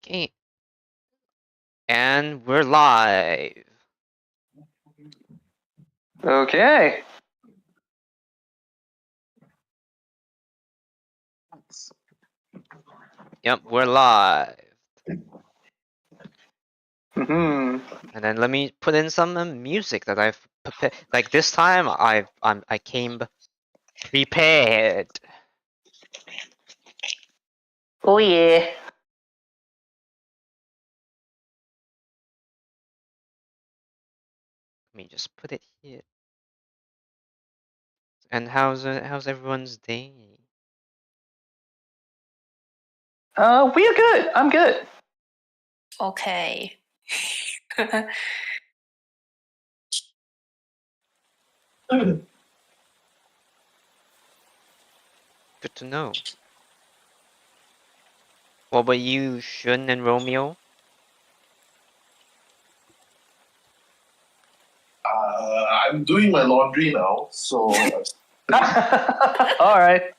Okay. And we're live. Okay. Yep, we're live. Hmm. And then let me put in some music that I've prepared. Like this time, I came prepared. Oh yeah. Let me just put it here. And how's everyone's day? We're good. I'm good. Okay. Good to know. What about you, Shun and Romeo? I'm doing my laundry now, so All right.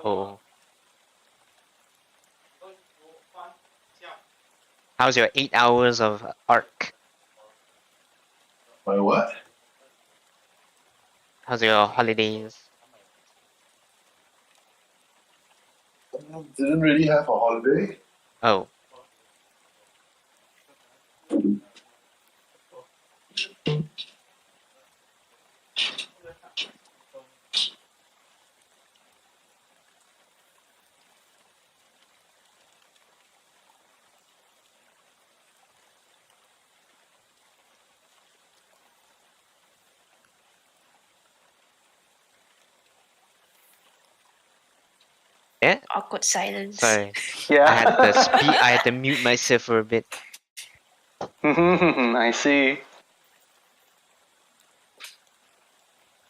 Oh. How's your 8 hours of arc? my what? How's your holidays? Didn't really have a holiday. Oh. Yeah? Awkward silence. Sorry. Yeah. I had to mute myself for a bit. I see.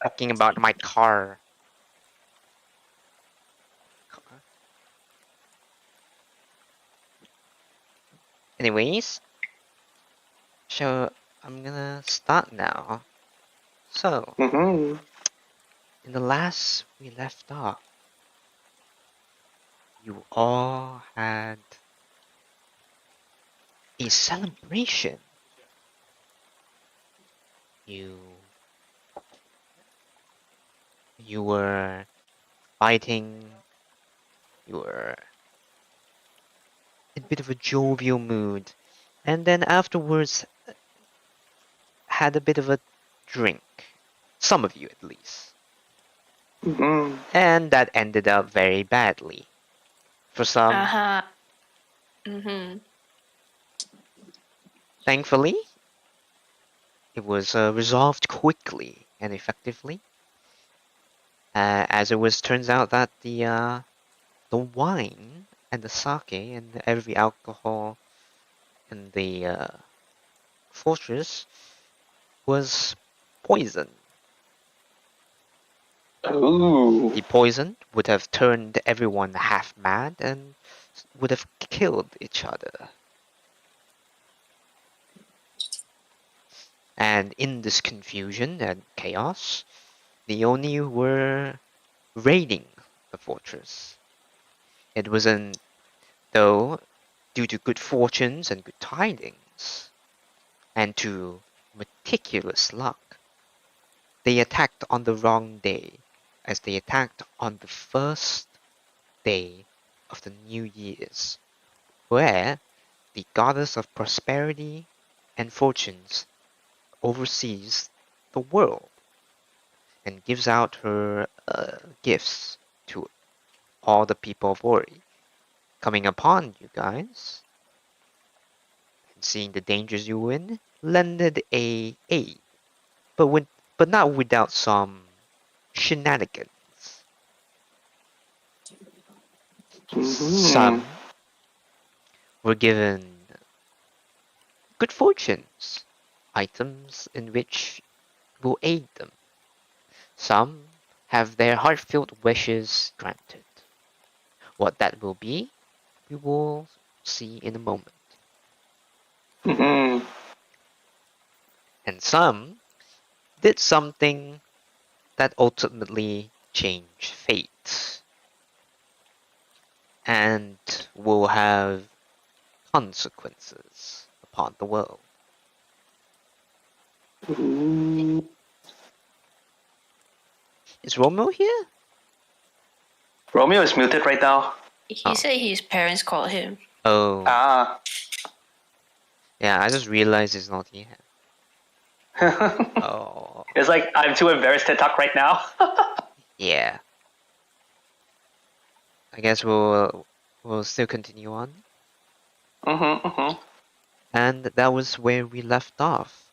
Talking about my car. Anyways, so I'm gonna start now. So, Hmm. in the last we left off, you all had a celebration. You were fighting. You were in a bit of a jovial mood, and then afterwards had a bit of a drink. Some of you, at least. Hmm. And that ended up very badly. For some, Uh-huh. Mm-hmm. thankfully, it was resolved quickly and effectively. As it was, turns out that the wine and the sake and every alcohol in the fortress was poison. Ooh. The poison would have turned everyone half mad and would have killed each other. And in this confusion and chaos, the Oni were raiding the fortress. It wasn't, though, due to good fortunes and good tidings, and to meticulous luck. They attacked on the wrong day, as they attacked on the first day of the New Year's, where the goddess of prosperity and fortunes oversees the world and gives out her gifts to all the people of Ori. Coming upon you guys and seeing the dangers you were in, lended a aid, but not without some shenanigans. Some were given good fortunes, items in which will aid them. Some have their heartfelt wishes granted. What that will be, we will see in a moment. Hmm. And some did something that ultimately changed fate. and will have consequences upon the world. Ooh. Is Romeo here? Romeo is muted right now. He Oh. said his parents called him. Oh, Ah. yeah, I just realized he's not here. Oh, It's like I'm too embarrassed to talk right now. yeah. I guess we'll still continue on. And that was where we left off.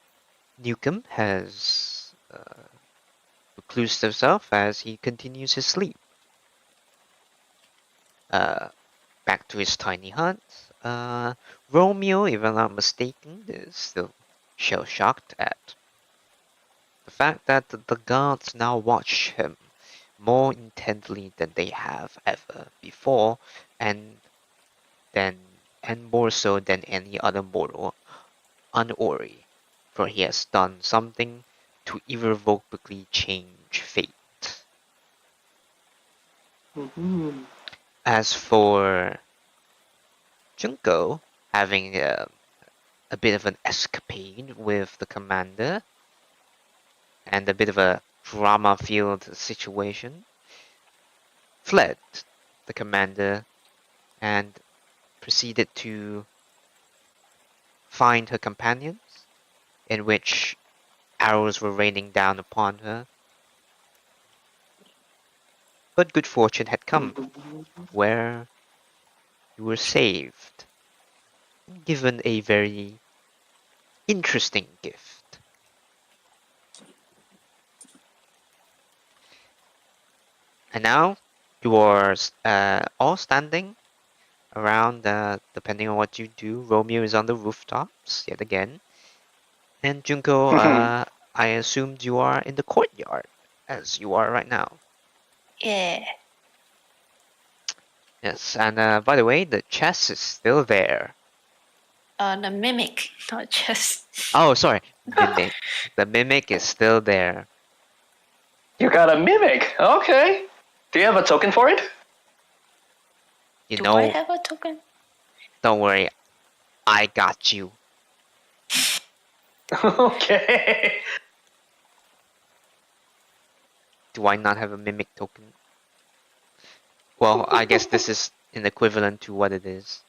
Newcomb has reclused himself as he continues his sleep. Back to his tiny hut. Romeo, if I'm not mistaken, is still shell-shocked at the fact that the guards now watch him more intently than they have ever before, and more so than any other mortal on Ori, for he has done something to irrevocably change fate. As for Junko, having a bit of an escapade with the commander and a bit of a drama-filled situation, fled the commander and proceeded to find her companions, in which arrows were raining down upon her. But good fortune had come, where you were saved, given a very interesting gift. And now you are all standing around, depending on what you do. Romeo is on the rooftops yet again. And Junko, I assumed you are in the courtyard, as you are right now. Yeah. Yes, and by the way, the chest is still there. The mimic, not just. Oh, sorry, mimic. The mimic is still there. You got a mimic. Okay. Do you have a token for it? You Do know, I have a token? don't worry, I got you. Okay. Do I not have a mimic token? Well, I guess this is an equivalent to what it is.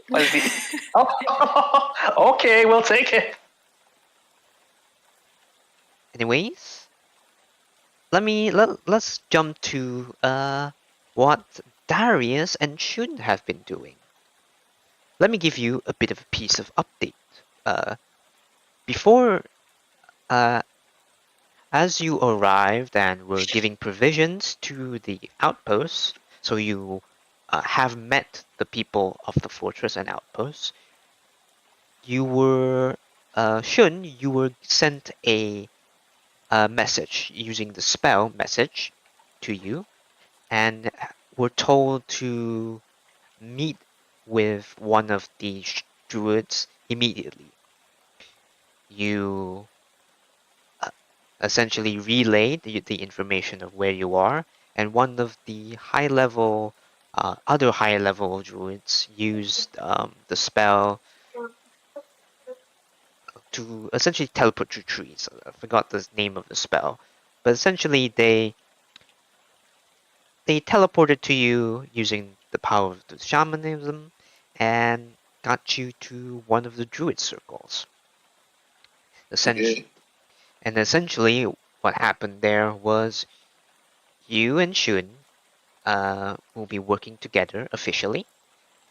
What is the... Oh, okay, we'll take it. Anyways, let's jump to what Darius and Shun have been doing. Let me give you a bit of a piece of update. Before, as you arrived and were giving provisions to the outposts, so you have met the people of the fortress and outposts, you were Shun, you were sent a message using the spell message to you, and were told to meet with one of the druids immediately. You essentially relayed the information of where you are, and one of the other high level druids used the spell to essentially teleport to trees. I forgot the name of the spell, but essentially they teleported to you using the power of the shamanism and got you to one of the druid circles. Okay. And essentially, what happened there was you and Shun will be working together officially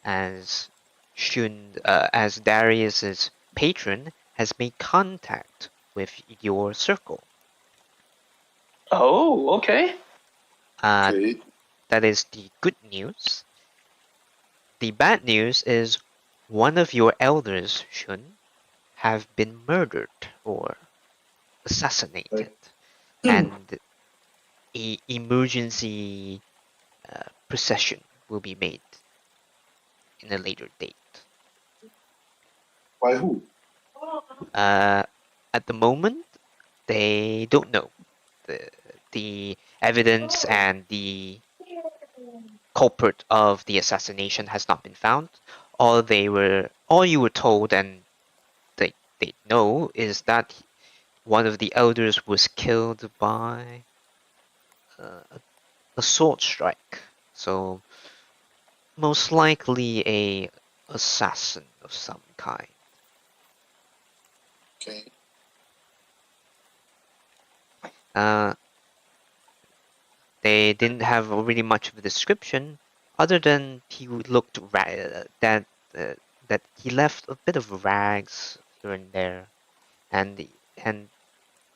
as as Darius's patron has made contact with your circle. Oh, okay. Okay. That is the good news. The bad news is one of your elders, Shun, have been murdered or assassinated, and a emergency procession will be made in a later date. By who? At the moment, they don't know. The evidence and the culprit of the assassination has not been found. All you were told, and they know, is that one of the elders was killed by a sword strike. So most likely a assassin of some kind. Okay. They didn't have really much of a description, other than he looked that that he left a bit of rags here and there, and and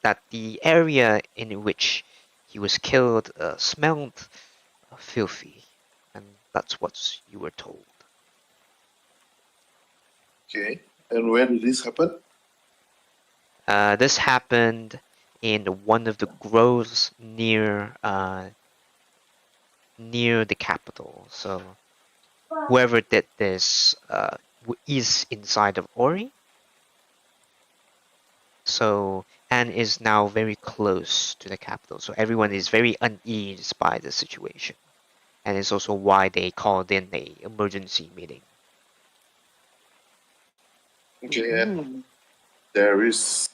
that the area in which he was killed smelled filthy, and that's what you were told. Okay. And where did this happen? This happened in one of the groves near the capital. So whoever did this is inside of Ori. So and is now very close to the capital. So everyone is very uneased by the situation, and it's also why they called in a emergency meeting. Okay. And there is.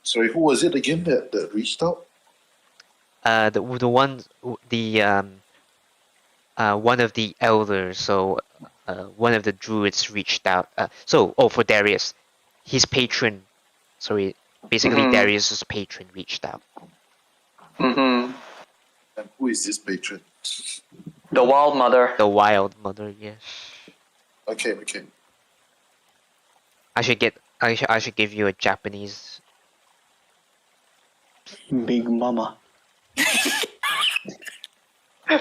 Sorry, who was it again that reached out? The one one of the elders, so one of the druids reached out. For Darius, his patron, sorry, basically Darius's patron reached out. Mm-hmm. And who is this patron? The Wild Mother. The Wild Mother, yes. Okay. I should give you a Japanese. Big Mama.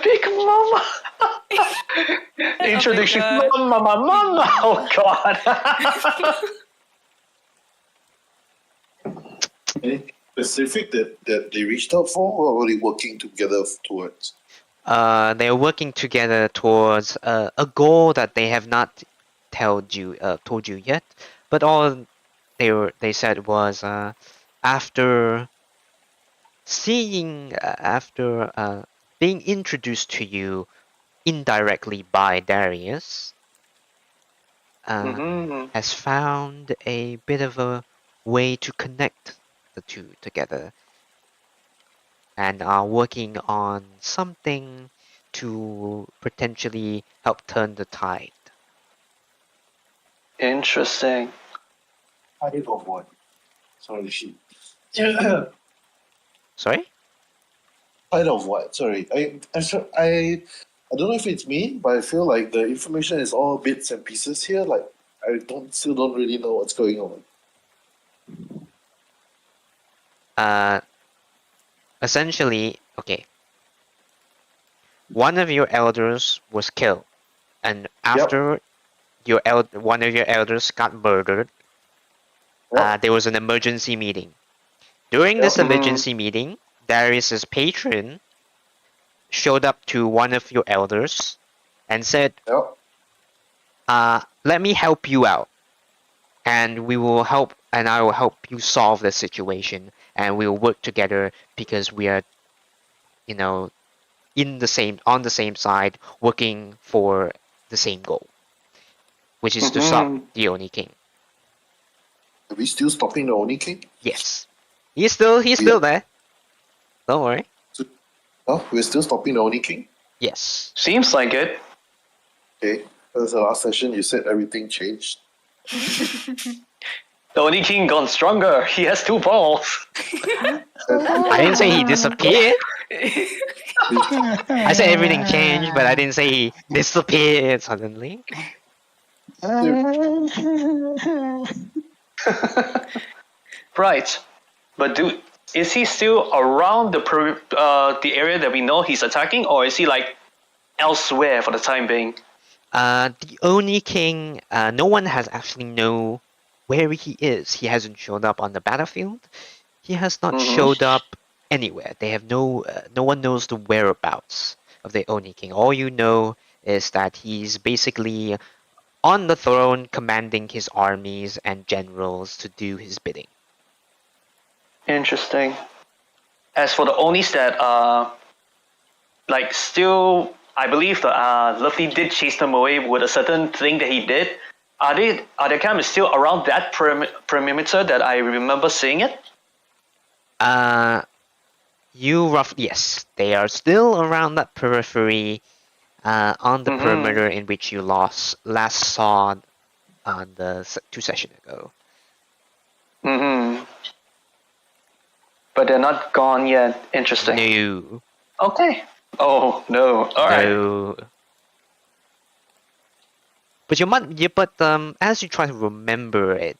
Big Mama. Introduction. Oh my Mama. Oh God. Anything specific that they reached out for, or were they working together towards? They're working together towards a goal that they have not told you yet, but all they said was after being introduced to you indirectly by Darius, has found a bit of a way to connect the two together, and are working on something to potentially help turn the tide. Interesting. Tide of what? Sorry, she. Tide Sorry? of what? Sorry, I don't know if it's me, but I feel like the information is all bits and pieces here. Like I still don't really know what's going on. Essentially, okay. One of your elders was killed, and after one of your elders got murdered, Yep. there was an emergency meeting. During this emergency meeting, Darius's patron showed up to one of your elders and said, Yep. let me help you out, and I will help you solve the situation, and we will work together because we are, on the same side, working for the same goal, which is to stop the Oni King. Are we still stopping the Oni King? Yes, he's still there. Don't worry. Oh, we're still stopping the Oni King? Yes. Seems like it. Okay. That's the last session you said everything changed. The Oni King gone stronger. He has 2 balls. I didn't say he disappeared. I said everything changed, but I didn't say he disappeared suddenly. Right. But is he still around the area that we know he's attacking, or is he like elsewhere for the time being? The Oni King, no one has actually know where he is. He hasn't showed up on the battlefield. He has not showed up anywhere. They have no one knows the whereabouts of the Oni King. All you know is that he's basically on the throne, commanding his armies and generals to do his bidding. Interesting. As for the Onis that are like still I believe Luffy did chase them away with a certain thing that he did. Are the cameras still around that perimeter that I remember seeing it? Yes, they are still around that periphery, on the Mhm. perimeter in which you last saw on the 2 sessions ago. Mm-hmm. But they're not gone yet. Interesting. No, Okay. Oh no. All right. no. But as you try to remember it,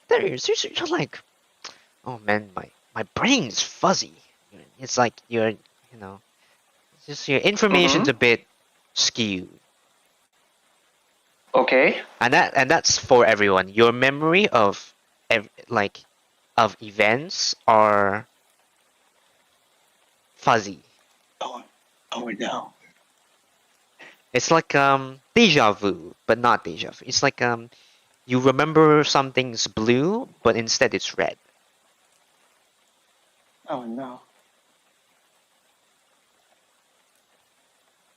you're like, oh man, my brain's fuzzy. It's like just your information's Mhm. a bit skewed. Okay. And that's for everyone. Your memory of of events are fuzzy. Oh no. It's like deja vu, but not deja vu. It's like you remember something's blue, but instead it's red. Oh no.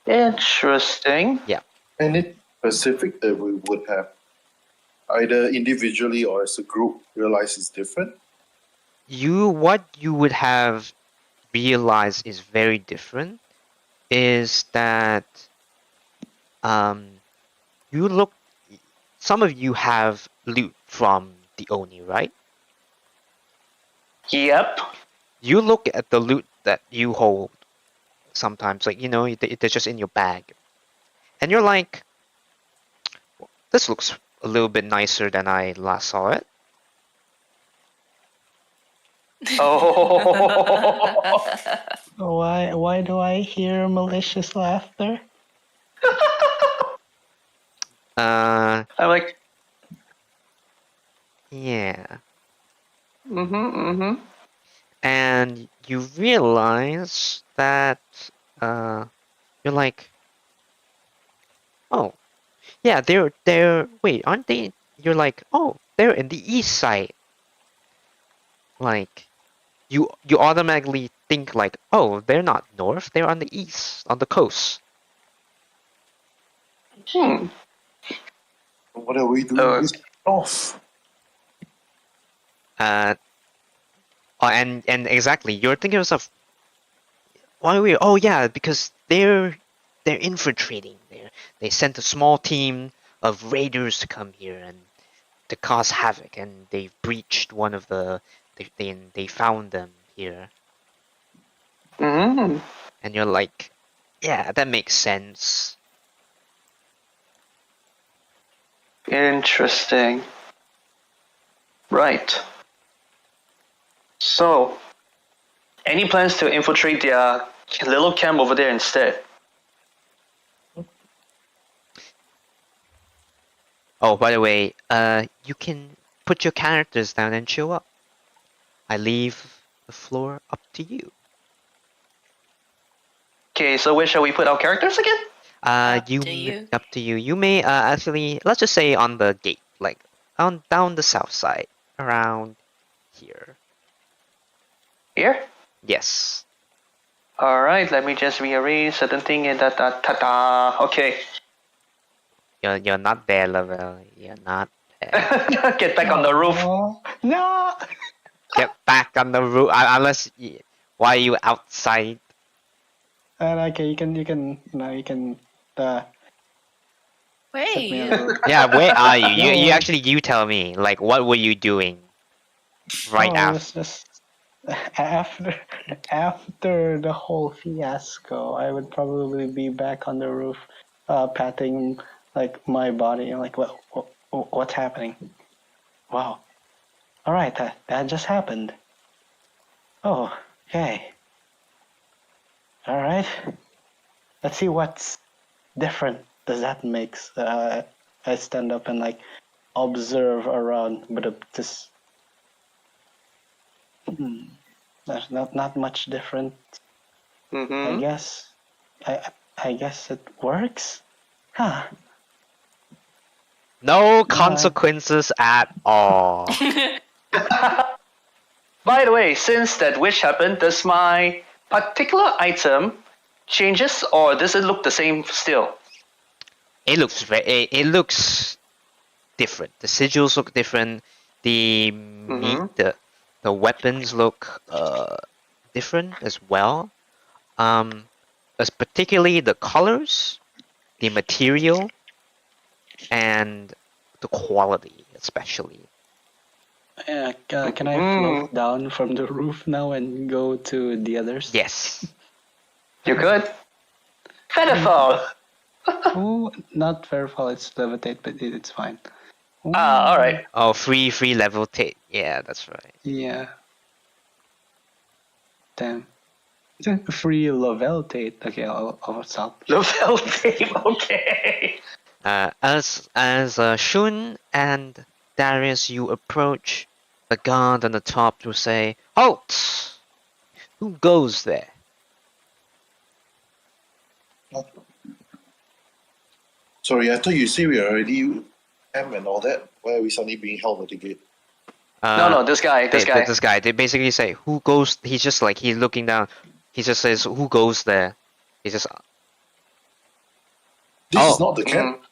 Interesting. Any specific that we would have either individually or as a group realize is different? What you would have realized is very different is that you look some of you have loot from the Oni, right? Yep. You look at the loot that you hold sometimes, like they're just in your bag, and you're like, this looks a little bit nicer than I last saw it. Oh. Why do I hear malicious laughter? Uh, I'm like. yeah. Mm-hmm. And you realize that you're like, oh, yeah, they're wait, aren't they? You're like, oh, they're in the east side. Like, you automatically think like, oh, they're not north, they're on the east, on the coast. Hmm. What are we doing this off? And exactly, you're thinking to yourself, why are we? Oh yeah, because they're infiltrating. They sent a small team of raiders to come here and to cause havoc, and they've breached one of the. They found them here, Mm-hmm. and you're like, yeah, that makes sense. Interesting. Right. So, any plans to infiltrate their little camp over there instead? Oh, by the way, you can put your characters down and show up. I leave the floor up to you. Okay, so where shall we put our characters again? Up to you. Up to you. You may actually, let's just say on the gate, like on down the south side, around here. Here? Yes. Alright, let me just rearrange certain thing and ta-ta. Okay. You're not there, level. You're not there. Get back on the roof. Oh, no. Get back on the roof. Unless, why are you outside? Okay, you can uh, Where are set me on you? the roof. Yeah, where are you? You No. actually, you tell me. Like, what were you doing right Oh, after? it's just after the whole fiasco, I would probably be back on the roof, patting like my body. I'm like, what's happening? Wow. All right, that just happened. Oh, okay. All right. Let's see what's different does that makes. I stand up and like observe around, but just there's not much different. I Mm-hmm. guess. I guess it works. Huh. No consequences at all. By the way, since that wish happened, does my particular item changes, or does it look the same still? It looks different. The sigils look different. The the weapons look different as well. As particularly the colors, the material, and the quality, especially. Can I float down from the roof now and go to the others? Yes. You could. Featherfall. Oh, not Fairfall, it's levitate, but it's fine. All right. Oh, free level take. Yeah, that's right. Yeah. Damn. Free levitate. Okay, I'll stop. Level tape. Okay. As Shun and Darius, you approach, the guard on the top will say, "Halt! Who goes there?" Sorry, I thought you say we already M and all that. Why are we suddenly being held at the gate? No, this guy. This guy. They basically say, "Who goes?" He's just like he's looking down. He just says, "Who goes there?" He just. This is not the camp.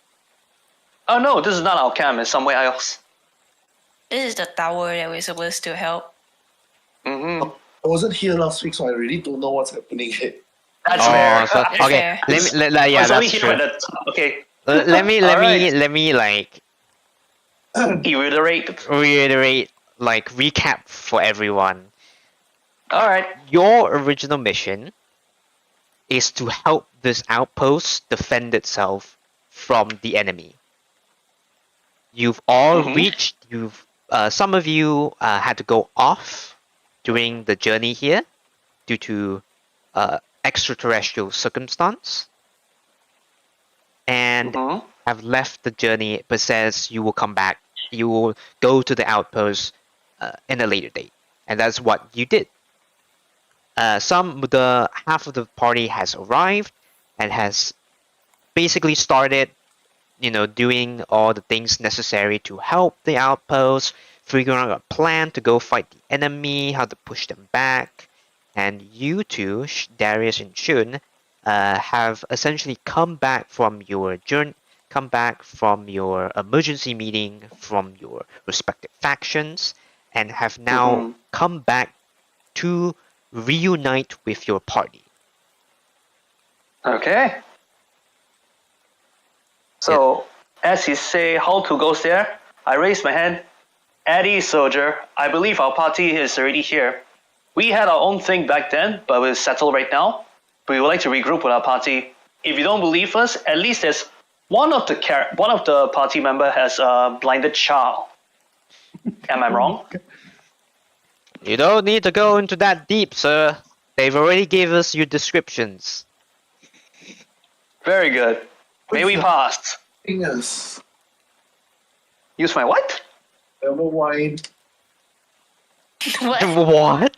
Oh no, this is not our camp. It's somewhere else. This is the tower that we're supposed to help. Mm-hmm. I wasn't here last week, so I really don't know what's happening here. That's fair. So, okay. Fair. Yeah, only that's here true. at the okay. Let me like Reiterate. like recap for everyone. All right. Your original mission is to help this outpost defend itself from the enemy. You've all reached. Some of you had to go off during the journey here due to extraterrestrial circumstance, and have left the journey, but says you will come back. You will go to the outpost in a later date, and that's what you did. Half of the party has arrived and has basically started, doing all the things necessary to help the outpost, figuring out a plan to go fight the enemy, how to push them back, and you two, Darius and Shun, have essentially come back from your emergency meeting from your respective factions, and have now come back to reunite with your party. Okay. So, as you say, how to goes there, I raise my hand. Eddie, soldier, I believe our party is already here. We had our own thing back then, but we're settled right now. We would like to regroup with our party. If you don't believe us, at least there's one of the party member has a blinded child. Am I wrong? You don't need to go into that deep, sir. They've already gave us your descriptions. Very good. May we pass? Yes. Use my what? Never mind. What? What?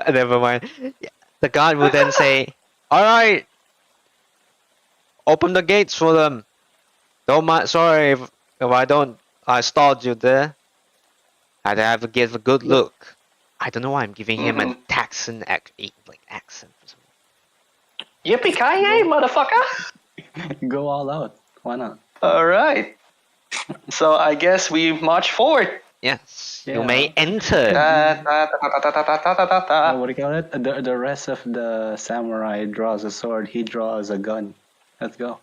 Never mind. The guard will then say, "Alright, open the gates for them. Don't mind. Sorry if I stalled you there. I'd have to give a good look." I don't know why I'm giving him a Texan accent. Yippee-ki-yay, motherfucker! Go all out. Why not? Alright. So I guess we march forward. Yes, Yeah. you may enter. What do you call it? The rest of the samurai draws a sword. He draws a gun. Let's go.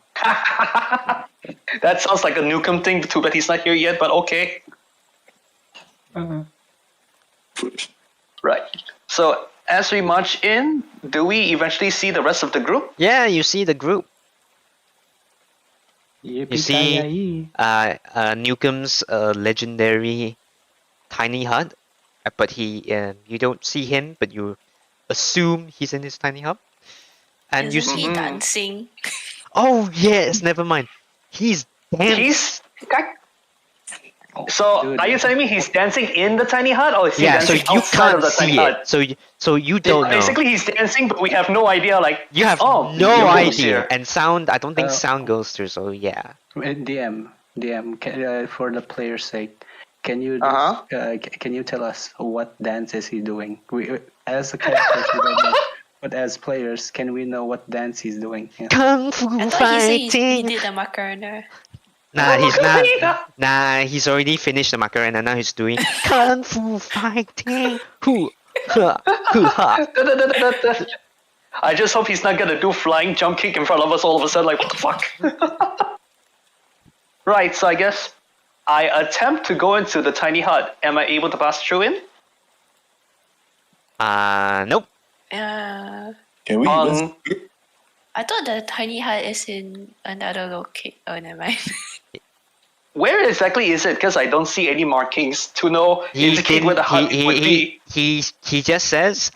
That sounds like a Nukem thing. Too bad he's not here yet, but okay. Right. So as we march in, do we eventually see the rest of the group? Yeah, you see the group. You see, Newcomb's legendary tiny hut, but you don't see him, but you assume he's in his tiny hut, and you Isn't see. he dancing? Oh yes, never mind. He's dancing. So Dude. are you telling me he's dancing in the tiny hut, or is he Yeah, so dancing you outside can't of the tiny see hut? it. So you don't know. Basically, he's dancing, but we have no idea. Like You have oh, no your moves idea, here. and sound. I don't think Uh, sound goes through. So yeah. DM, for the player's sake, can you can you tell us what dance is he doing? We as a character, we don't know But as players, can we know what dance he's doing? Yeah. Kung Fu I thought he said he fighting. did the Macarena. Nah, he's not. Macarena! Nah, he's already finished the Macarena. Now he's doing Kung Fu fighting. Hoo, ha, hoo, ha. I just hope he's not gonna do flying jump kick in front of us all of a sudden, like, what the fuck? Right, so I guess I attempt to go into the tiny hut. Am I able to pass through in? Nope. Uh, Can we? Um, I thought the tiny hut is in another location. Oh, never mind. Where exactly is it? Because I don't see any markings to know indicate where the hut would be. He just says,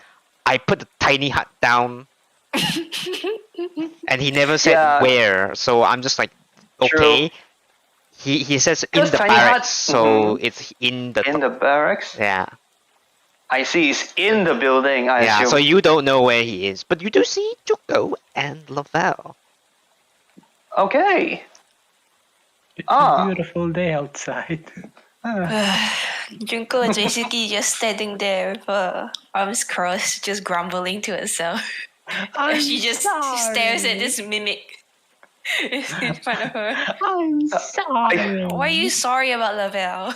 "I put the tiny hut down," and he never said Yeah. where. So I'm just like, okay. He says in 'Cause the tiny barracks, hut- so it's in the In the barracks? yeah. I see, it's in the building, I Yeah, assume. so you don't know where he is, but you do see Juko and Lavelle. Okay. It's Ah. a beautiful day outside. Junko is basically just standing there with her arms crossed, just grumbling to herself. And she just stares at this mimic in front of her. I'm sorry. Why are you sorry about Lavelle?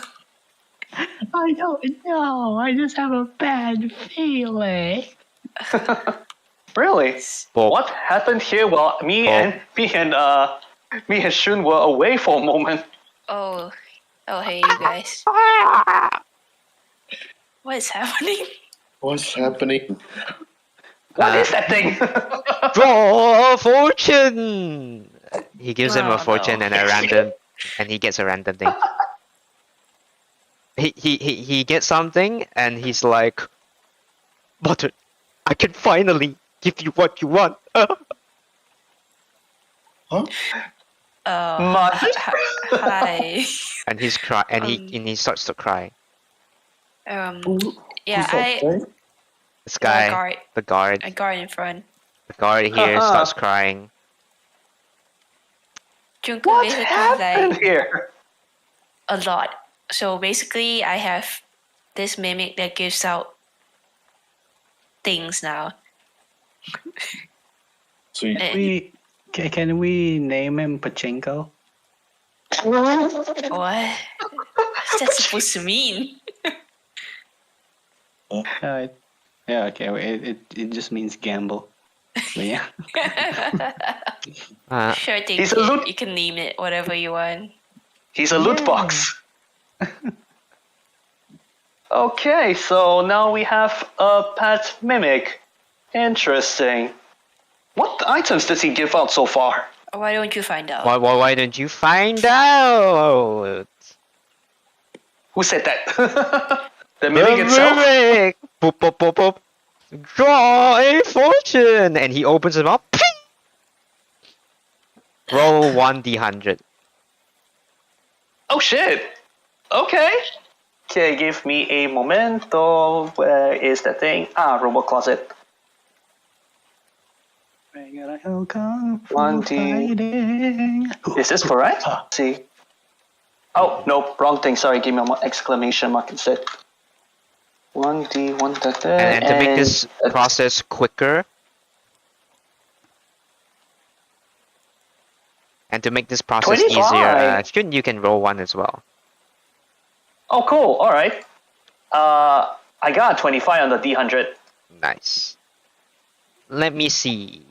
I don't know. I just have a bad feeling. Really? Bob. What happened here while me and Shun were away for a moment? Oh, hey, you guys. What is happening? What's happening? What is that thing? Draw a fortune. He gives him Oh, a fortune no. and a random, and he gets a random thing. He gets something and he's like, Butter, I can finally give you what you want. Huh? Mud? Hi. And he's cry and Um, he starts to cry. Yeah, Who's that I guy? This guy, guard. the guard, A guard in front. the guard here starts crying. Junko What basically happened like here? a lot. So basically, I have this mimic that gives out things now. So you, Can we name him Pachinko? What? What's that supposed to mean? Yeah, okay. It just means gamble. But yeah. Sure thing. He's a kid. loot- You can name it whatever you want. He's a loot box. Okay, so now we have a pet mimic. Interesting. What items does he give out so far? Why don't you find out? Why don't you find out? Who said that? The mimic itself? Mimic! Boop, boop, boop, boop. Draw a fortune! And he opens it up. Ping! Roll 1d100. Oh shit! Okay. Okay, give me a momento. Where is that thing? Robot closet. One D. Is this correct? Let's see. Oh, no, wrong thing. Sorry, give me an exclamation mark instead. 1D, 1 da, da, And to make this process quicker, and to make this process 25. easier, Jun, you can roll one as well. Oh, cool. All right. I got a 25 on the D100. Nice. Let me see.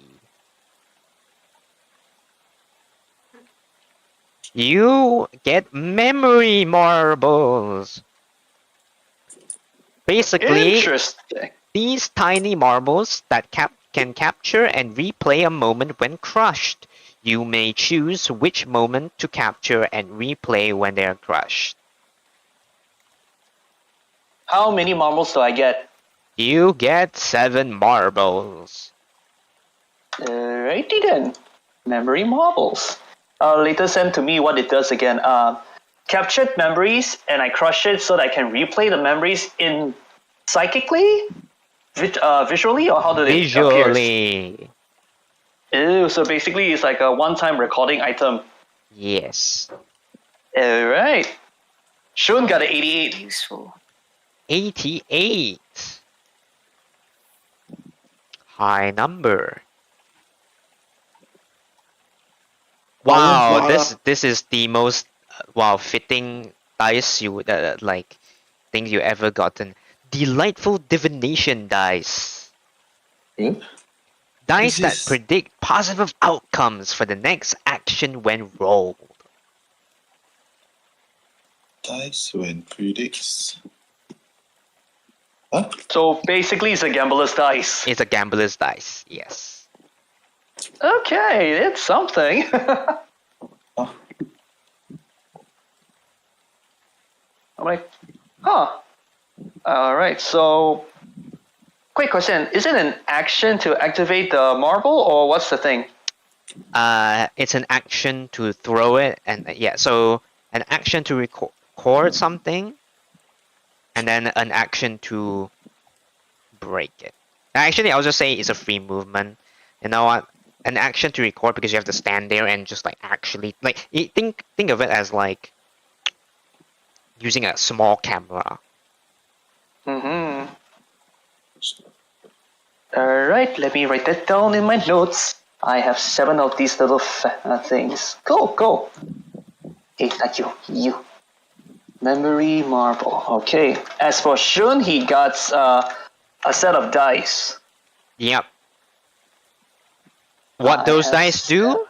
You get memory marbles. Basically, Interesting. these tiny marbles that can capture and replay a moment when crushed. You may choose which moment to capture and replay when they are crushed. How many marbles do I get? You get 7 marbles. Alrighty then. Memory marbles. Later send to me what it does again. Captured memories, and I crush it so that I can replay the memories in psychically, visually, or how do they appear? Visually. Ew, so basically it's like a one-time recording item. Yes. Alright. Shun got an 88. Useful. 88. high number. Wow. Wow, this is the most fitting dice you would like things you ever gotten. Delightful divination dice. Hmm? Dice This that is predict positive outcomes for the next action when rolled. dice when predicts. Huh? So basically, it's a gambler's dice. It's a gambler's dice, yes. Okay, it's something. Oh, I'm like, huh. All right. So, quick question: is it an action to activate the marble, or what's the thing? It's an action to throw it, and so an action to record something, and then an action to break it. Actually, I'll just say it's a free movement. You know what? An action to record because you have to stand there and just like actually like think of it as like using a small camera. Mm-hmm. All right. Let me write that down in my notes. I have 7 of these little things. Go. Hey, not you. You. Memory marble. Okay. As for Shun, he got a set of dice. Yep. What those dice do?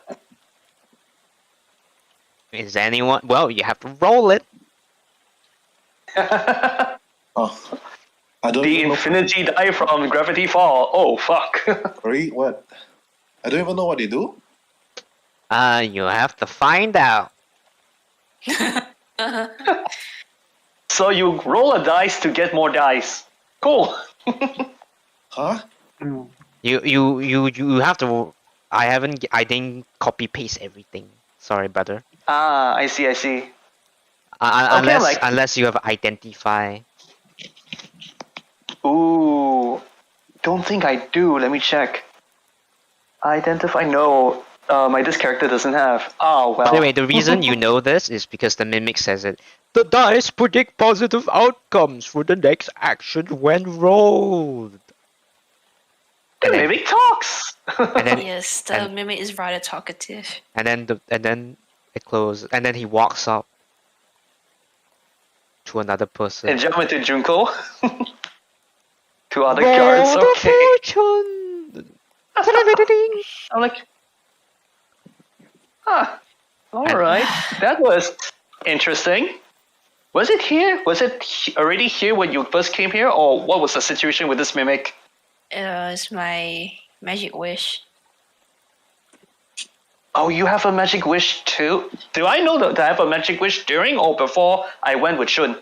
Is anyone? Well, you have to roll it. oh. I don't The even know. infinity die from Gravity Fall. Oh, fuck. Sorry, what? I don't even know what they do. You have to find out. So you roll a dice to get more dice. Cool. Huh? Mm. You have to. I didn't copy paste everything. Sorry, brother. Ah, I see. Okay, Unless like, unless you have identify. ooh, don't think I do. Let me check. Identify? No, this character doesn't have. Oh well. By the way, the reason you know this is because the mimic says it. The dice predict positive outcomes for the next action when rolled. The And then, mimic talks. and then, Yes, the and, mimic is rather talkative. and then it closes, and then he walks up to another person. And jump into Junko. Two other Roll guards. the Okay. fortune. Ta-da-da-da-ding. I'm like, all right. That was interesting. Was it here? Was it already here when you first came here, or what was the situation with this mimic? It's my magic wish. Oh, you have a magic wish too? Do I know that I have a magic wish during or before I went with Shun?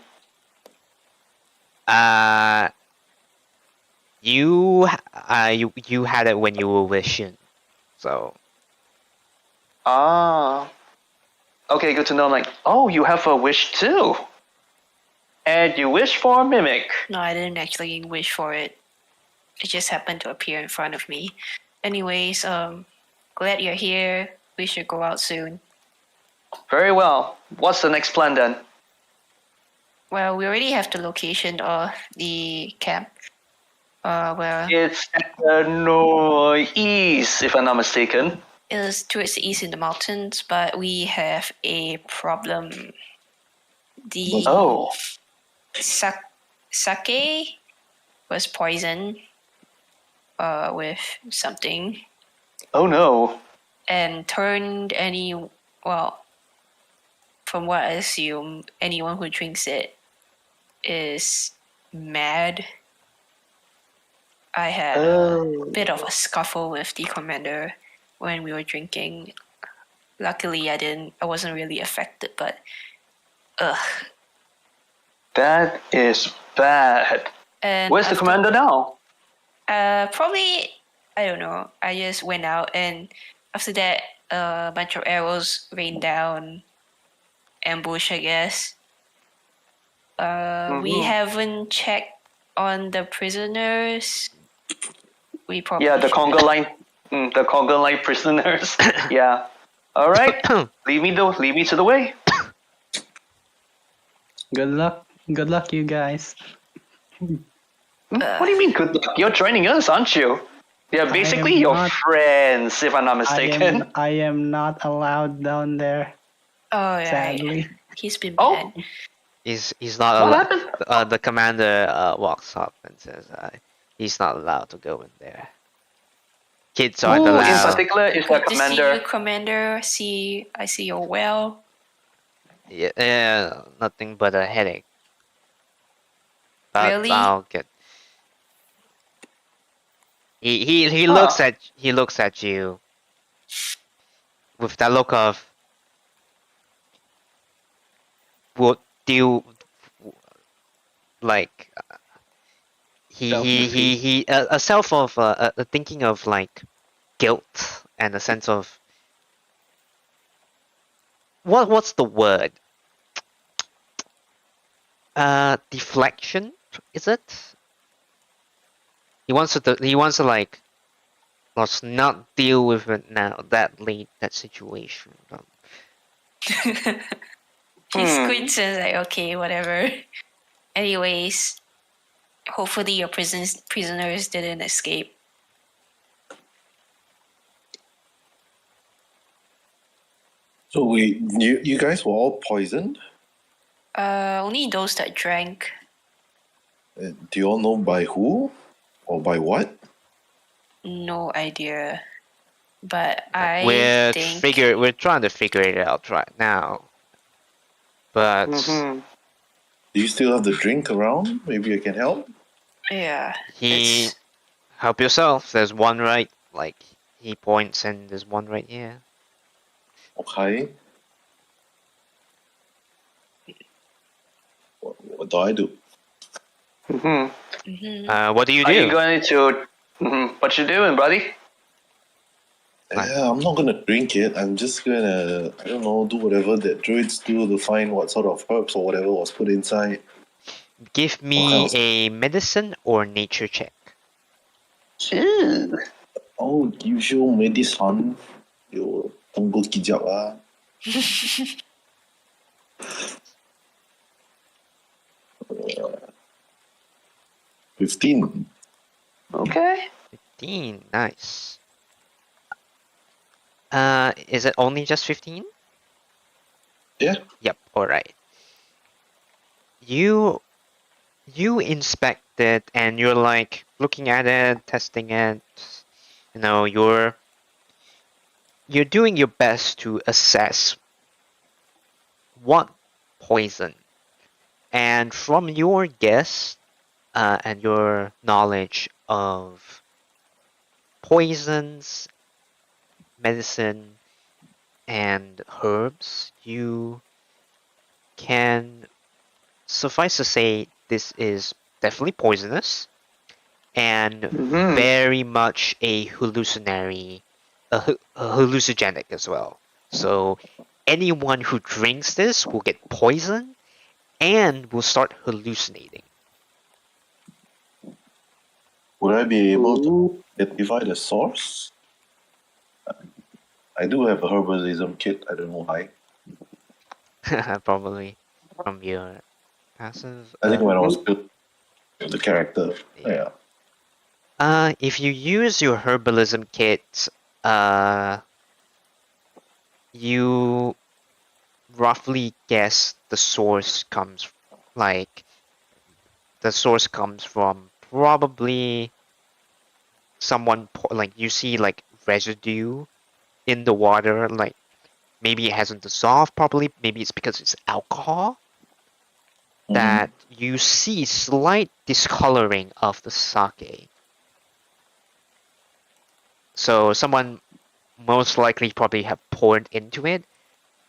You had it when you were wishing, so Ah. Okay, good to know. I'm like, oh, you have a wish too. And you wish for a mimic. No, I didn't actually wish for it. It just happened to appear in front of me. Anyways, glad you're here. We should go out soon. Very well. What's the next plan then? Well, we already have the location of the camp. Where It's at the northeast, if I'm not mistaken. it is towards the east in the mountains, but we have a problem. The Oh. sake was poisoned with something Oh no. and turned from what I assume, anyone who drinks it is mad. I had a bit of a scuffle with the commander when we were drinking. Luckily, I wasn't really affected, but That is bad. and Where's the after- commander now? Probably, I don't know. I just went out, and after that, a bunch of arrows rained down. Ambush, I guess. We haven't checked on the prisoners. We probably Yeah, the should. conga line. The conga line prisoners. Yeah. All right. lead me to the way. Good luck. Good luck, you guys. What do you mean good luck? You're joining us, aren't you? They're I basically am your not- friends, if I'm not mistaken. I am not allowed down there. Oh, right. Sadly. He's been Oh, banned. He's not what allowed. happened? The commander walks up and says, "He's not allowed to go in there. Kids aren't Who in allowed." particular is the Good to see you, commander? Commander. I see you're well. Yeah, nothing but a headache. But Really? I'll get. He Huh. looks at you with that look of would deal like he a self of a thinking of like guilt and a sense of what's the word, deflection, is it? He wants to like, let's not deal with it now, that situation. He squints and is like, okay, whatever. Anyways, hopefully your prisoners didn't escape. So wait, you guys were all poisoned? Only those that drank. Do you all know by who or by what? No idea. But I think We're trying to figure it out right now. But Mhm. Do you still have the drink around? Maybe I can help. yeah. he help yourself. There's one right, like he points, and there's one right here. Okay. What do I do? Mhm. What do you Are you do? going to? What you doing, buddy? Yeah, I'm not gonna drink it. I'm just gonna, I don't know, do whatever that druids do to find what sort of herbs or whatever was put inside. Give me What else? a medicine or nature check. Ooh. Oh, usual medicine. Yo, tunggu sekejap lah. 15. Okay. 15, nice. Is it only just 15? Yeah. Yep. All right. You inspect it and you're like looking at it, testing it. You know, you're doing your best to assess what poison. And from your guess and your knowledge of poisons, medicine, and herbs, you can suffice to say this is definitely poisonous and very much a hallucinatory, a hallucinogenic as well. So anyone who drinks this will get poisoned and will start hallucinating. Would I be able to identify the source? I do have a herbalism kit. I don't know why. Probably from your passive. I think when I was built the character. Yeah. Yeah. If you use your herbalism kit, you roughly guess the source comes from probably someone like you see like residue in the water, like maybe it hasn't dissolved properly, maybe it's because it's alcohol, that you see slight discoloring of the sake. So someone most likely probably have poured into it,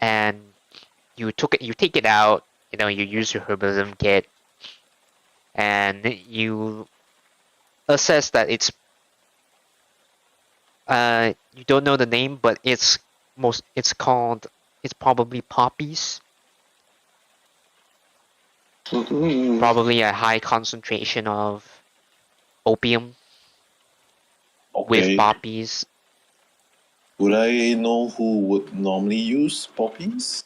and you take it out. You know, you use your herbalism kit, and you assess that it's you don't know the name, but it's probably poppies. Probably a high concentration of opium with Okay. poppies. Would I know who would normally use poppies?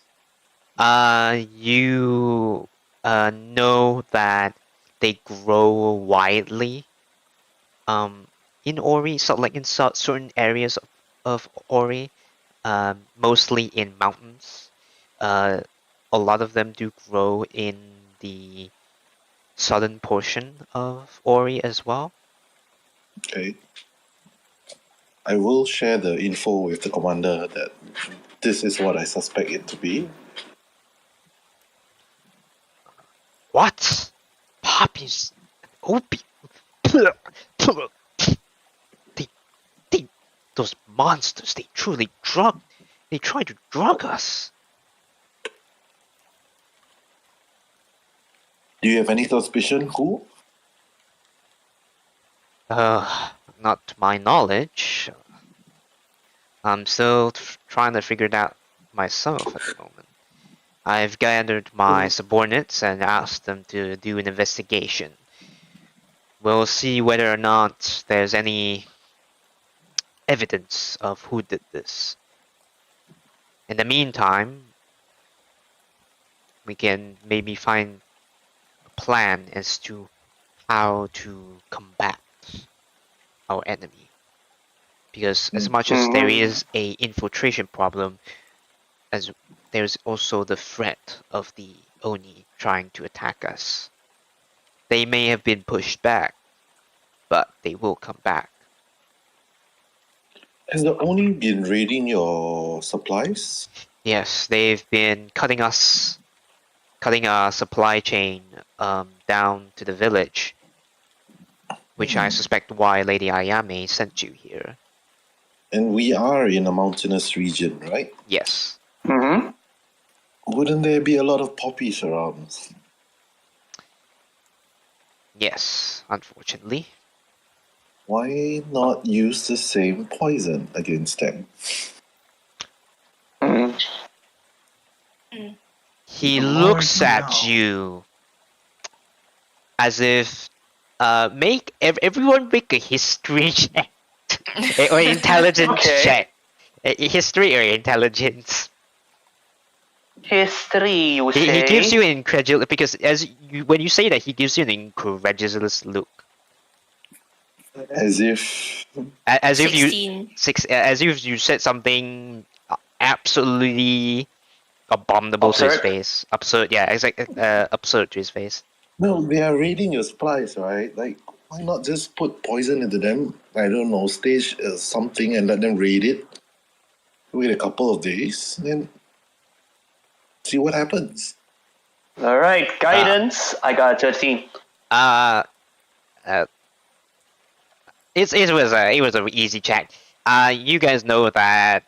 You know that they grow widely. in Ori, so like in certain areas of Ori, mostly in mountains. A lot of them do grow in the southern portion of Ori as well. Okay. I will share the info with the commander that this is what I suspect it to be. What? Poppies and opium? They, they, those monsters, they tried to drug us. Do you have any suspicion who? Not to my knowledge. I'm still trying to figure it out myself at the moment. I've gathered my subordinates and asked them to do an investigation. We'll see whether or not there's any evidence of who did this. In the meantime, we can maybe find a plan as to how to combat our enemy. Because as much as there is a infiltration problem, as there's also the threat of the Oni trying to attack us. They may have been pushed back, but they will come back. Has the Oni been raiding your supplies? Yes, they've been cutting our supply chain down to the village, which I suspect why Lady Ayame sent you here. And we are in a mountainous region, right? Yes. Mm-hmm. Wouldn't there be a lot of poppies around? Yes, unfortunately. Why not use the same poison against them? Mm-hmm. He The more looks you at know. you as if everyone make a history check or intelligence Okay. check. History or intelligence. History, you say? He gives you an incredulous because when you say that he gives you an incredulous look, As if as if you 16. as if you said something absolutely abominable to his Absurd. face. Absurd, yeah, exactly. Absurd to his face. no, they are raiding your supplies, right? Like, why not just put poison into them? I don't know, stage something and let them raid it. Wait a couple of days, then see what happens. All right, guidance. I got a 13. Uh, uh it was an easy check. You guys know that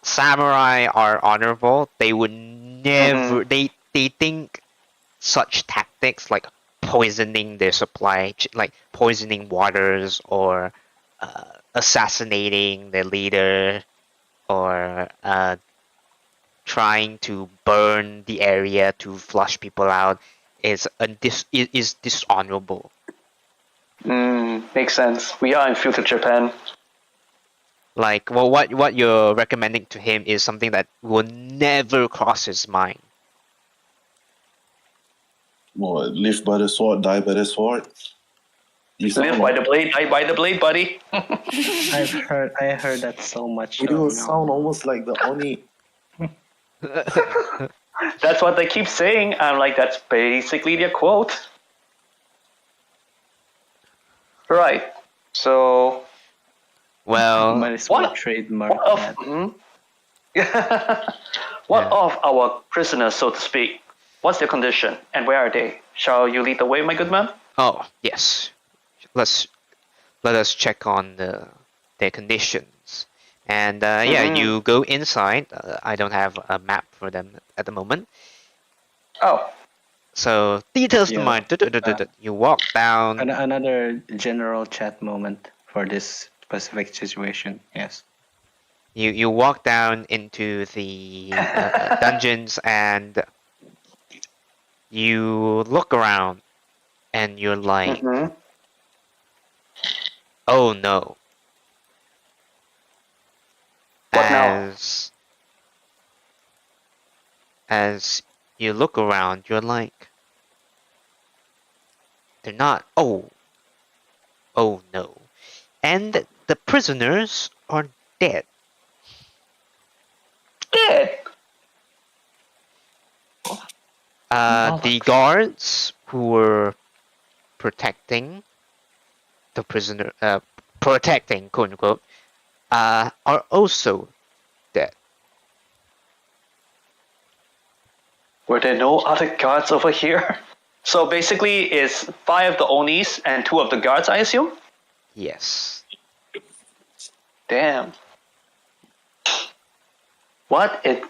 samurai are honorable. They would never. They think such tactics like poisoning their supply, like poisoning waters or assassinating their leader or trying to burn the area to flush people out is dishonorable. Makes sense. We are in feudal Japan. Like, well, what you're recommending to him is something that will never cross his mind. Well, live by the sword, die by the sword. You Live sound by the blade, die by the blade, buddy. I heard that so much. you Oh, no. sound almost like the Oni. That's what they keep saying. I'm like, that's basically their quote. Right. So, Well, Might as well What? trademark what of that. what Yeah. of our prisoners, so to speak? What's their condition, and where are they? Shall you lead the way, my good man? oh yes, let us check on their conditions. And yeah, you go inside. I don't have a map for them at the moment. Oh, So details to Yeah. mind. You walk down. Another general chat moment for this specific situation. Yes. You walk down into the dungeons and you look around and you're like, oh no. What now? As you look around, you're like, they're not. Oh no. And the prisoners are dead. Dead. The guards who were protecting the prisoner, protecting, quote unquote, are also dead. Were there no other guards over here? So basically, it's 5 of the Onis and 2 of the guards, I assume? Yes. Damn. What in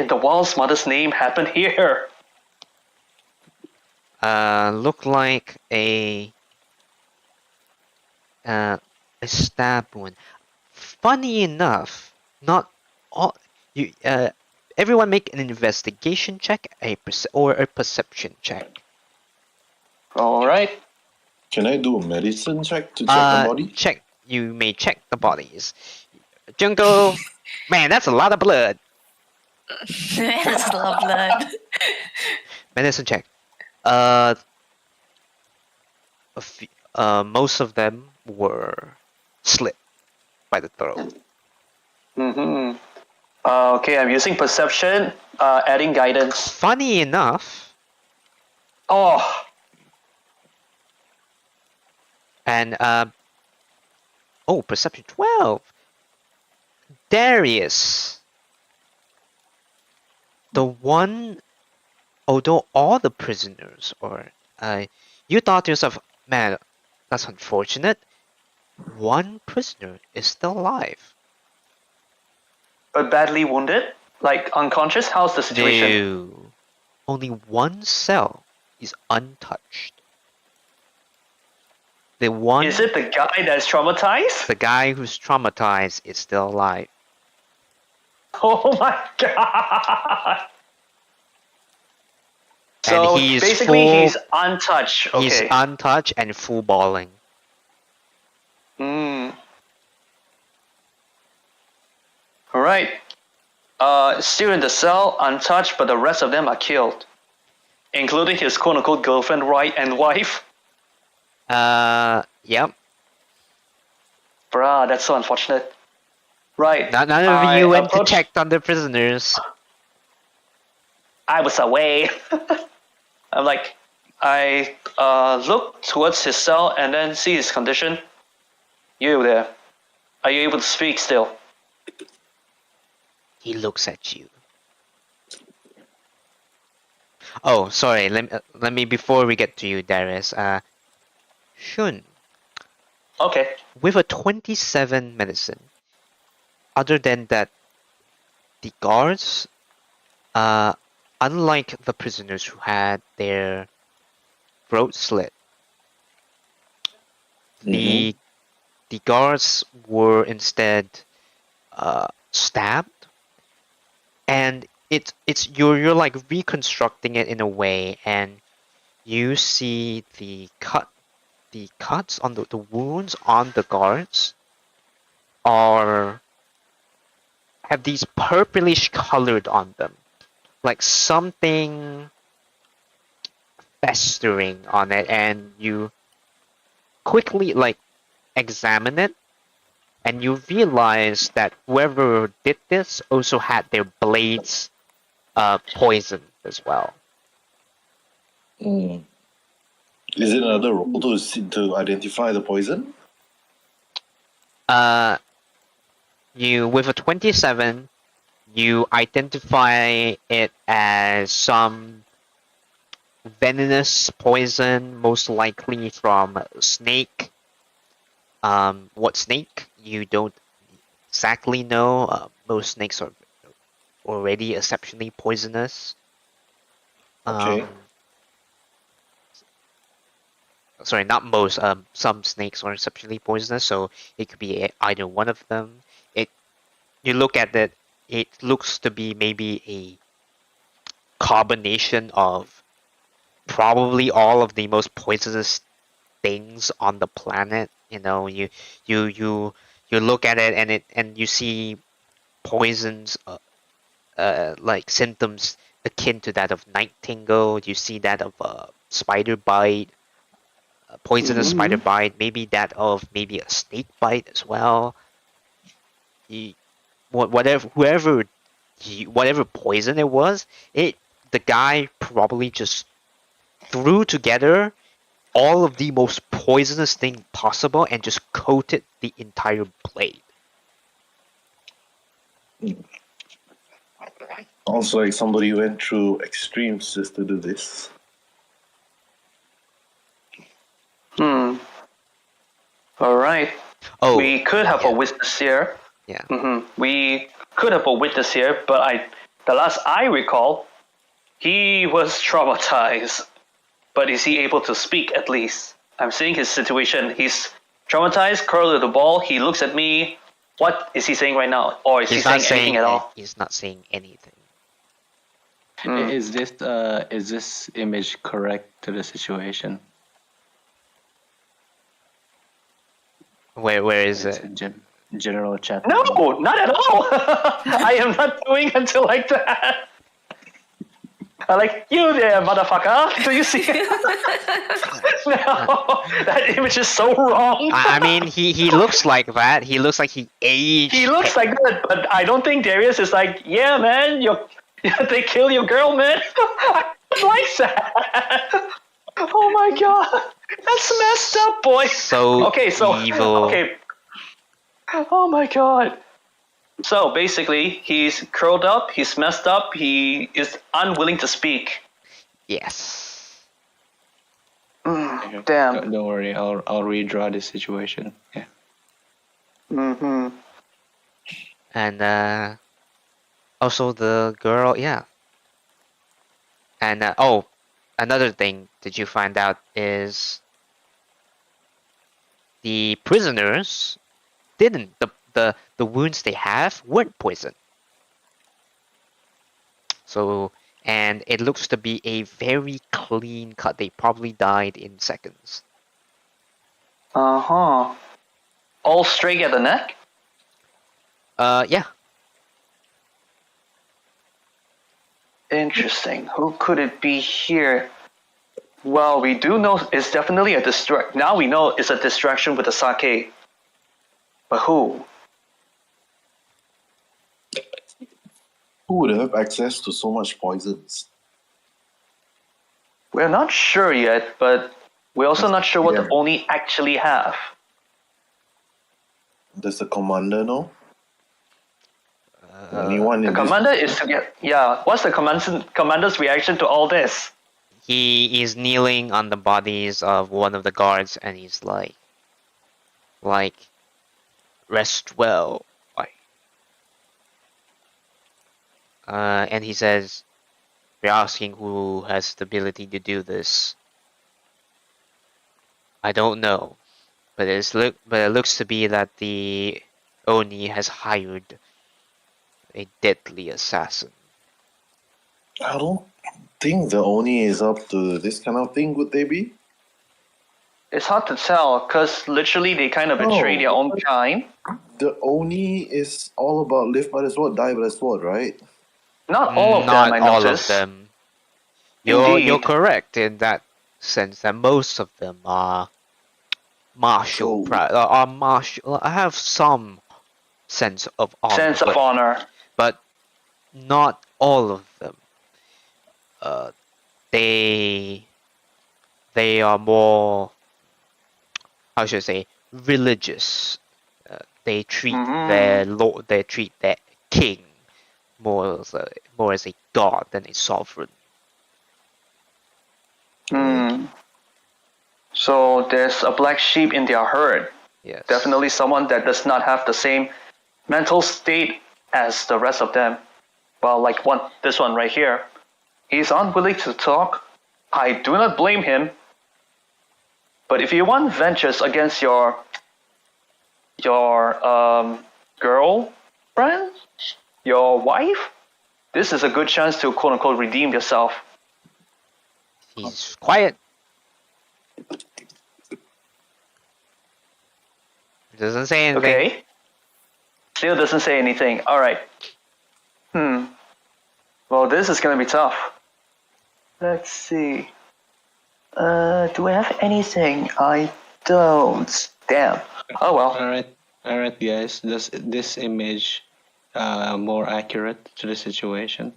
the wild's mother's name happened here? Look like a stab wound. Funny enough, not all you. Everyone make an investigation check, or a perception check. Alright. Can I do a medicine check to check the body? Check. You may check the bodies. Jungle, man, that's a lot of blood. That's a lot of blood. Medicine check. Most of them were slit by the throat. Mm-hmm. Okay, I'm using perception, adding guidance. Funny enough, Oh, and perception 12. Darius, the one, although all the prisoners are, you thought to yourself, man, that's unfortunate. One prisoner is still alive. but badly wounded? Like unconscious? How's the situation? No. Only one cell is untouched. The one, Is it the guy that's traumatized? the guy who's traumatized is still alive. Oh my god! So he's basically, full- he's untouched. Okay. He's untouched and full balling. Alright. Still in the cell, untouched, but the rest of them are killed. Including his quote unquote girlfriend, right, and wife. Yep. Bruh, that's so unfortunate. Right. None of I you went to approached- check on the prisoners. I was away. I look towards his cell and then see his condition. You there. Are you able to speak still? He looks at you. Oh, sorry. Let me before we get to you, Darius. Shun, Okay. with a 27 medicine. Other than that, the guards, unlike the prisoners who had their throat slit, the guards were instead stabbed, and you're like reconstructing it in a way, and you see the cuts on the wounds on the guards have these purplish colored on them, like something festering on it, and you quickly like examine it, and you realize that whoever did this also had their blades poisoned as well. Is it another role to identify the poison? You with a 27, you identify it as some venomous poison, most likely from a snake. What snake? You don't exactly know. Most snakes are already exceptionally poisonous. Okay. Sorry, not most. Some snakes are exceptionally poisonous, so it could be either one of them. You look at it, it looks to be maybe a combination of probably all of the most poisonous things on the planet. You know, you look at it, and you see poisons, like symptoms akin to that of nightingale. You see that of spider bite, poisonous Mhm. spider bite, maybe that of maybe a snake bite as well. He, whatever poison it was, the guy probably just threw together all of the most poisonous thing possible and just coated the entire blade. Also, like somebody went through extremes just to do this. Hmm. All right. Oh, We could have a yeah, witness here. yeah. We could have a witness here, but the last I recall, he was traumatized. But is he able to speak at least? I'm seeing his situation. He's traumatized, curled to the ball. He looks at me. What is he saying right now? Or is he He's not saying anything saying at all? he's not saying anything. Hmm. Is this image correct to the situation? Where is It's it? a general chat. No, not at all. I am not doing until like that. I like you there, motherfucker. Do you see? No, that image is so wrong. I mean, he looks like that. He looks like he aged. He looks like that, but I don't think Darius is like, yeah, man, they kill your girl, man. I don't like that. Oh my god, that's messed up, boy. so Okay, so evil. okay. Oh my god. So basically, he's curled up, he's messed up, he is unwilling to speak. Yes. Okay. Damn. Don't worry, I'll redraw this situation. Yeah. Mm-hmm. And also the girl, yeah. And oh, another thing that you find out is the prisoners didn't the wounds they have weren't poison. So and it looks to be a very clean cut. They probably died in seconds. Uh-huh. All straight at the neck? Yeah. Interesting. Who could it be here? Well, we do know it's definitely a distract. Now we know it's a distraction with the sake. But who? Who would have access to so much poisons? We're not sure yet, but we're also not sure what the Yeah. Oni actually have. Does the commander know? Anyone The in this? commander is to get. Yeah, what's the commander's reaction to all this? He is kneeling on the bodies of one of the guards, and he's like, rest well. And he says, "We're asking who has the ability to do this. I don't know, but it looks to be that the Oni has hired a deadly assassin." I don't think the Oni is up to this kind of thing, would they be? It's hard to tell, because literally they kind of betray their own kind. The Oni is all about live by the sword, die by the sword, right? Not all of Not them, I all noticed. of them. You're Indeed. correct in that sense that most of them are martial. Are martial. I have some sense of honor, Sense of honor. but not all of them. They are more, how should I say, religious. They treat their lord, they treat their king more as a god than a sovereign. So there's a black sheep in their herd. Yes. Definitely someone that does not have the same mental state as the rest of them. Well, like this one right here. He's unwilling to talk. I do not blame him. But if you want vengeance against your girlfriend, your wife, this is a good chance to quote unquote redeem yourself. He's quiet. Doesn't say anything. Okay. Still doesn't say anything. All right. Well, this is gonna be tough. Let's see. Do I have anything? I don't. Damn. Oh well. All right, guys. Does this image more accurate to the situation?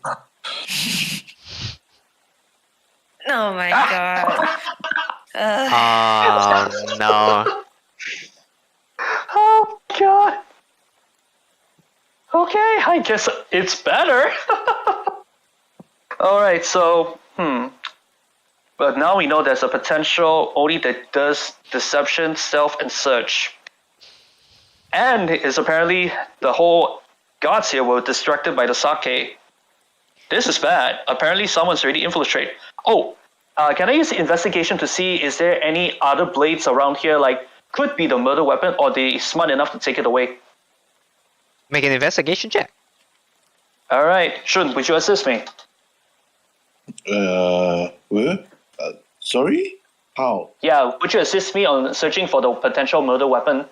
Oh my god. No. Oh god. Okay, I guess it's better. Alright, so, But now we know there's a potential Oni that does deception, stealth, and search. And is apparently the whole gods here were distracted by the sake. This is bad. Apparently someone's already infiltrated. Oh, can I use investigation to see is there any other blades around here? Like, could be the murder weapon, or they smart enough to take it away. Make an investigation check. All right, Shun, would you assist me? What? Sorry? How? Yeah, would you assist me on searching for the potential murder weapon?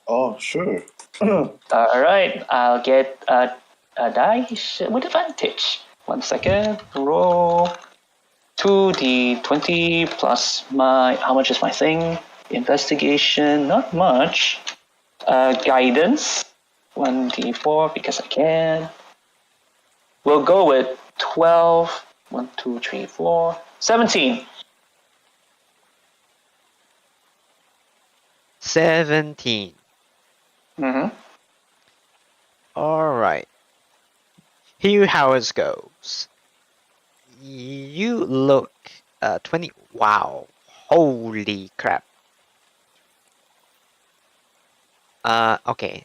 Oh, sure. All right, I'll get a dice with advantage. 1 second. Roll 2d20 plus my. How much is my thing? Investigation, not much. Guidance, 1d4 because I can. We'll go with 12. 1, 2, 3, 4. 17. 17. Mm-hmm. Alright. Here how it goes. You look 20. Wow. Holy crap. Okay.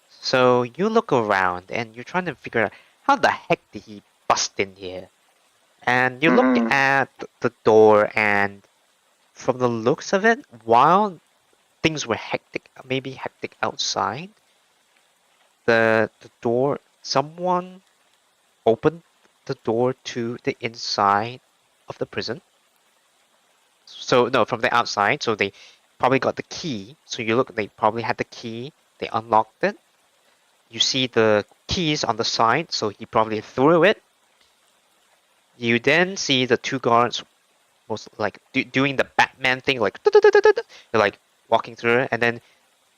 So you look around and you're trying to figure out how the heck did he bust in here? And you look at the door, and from the looks of it, while things were hectic, maybe hectic outside, the door, someone opened the door to the inside of the prison. So no, from the outside. So they probably got the key. So you look, they probably had the key. They unlocked it. You see the keys on the side, so he probably threw it. You then see the two guards, most like doing the Batman thing, like they're like walking through it, and then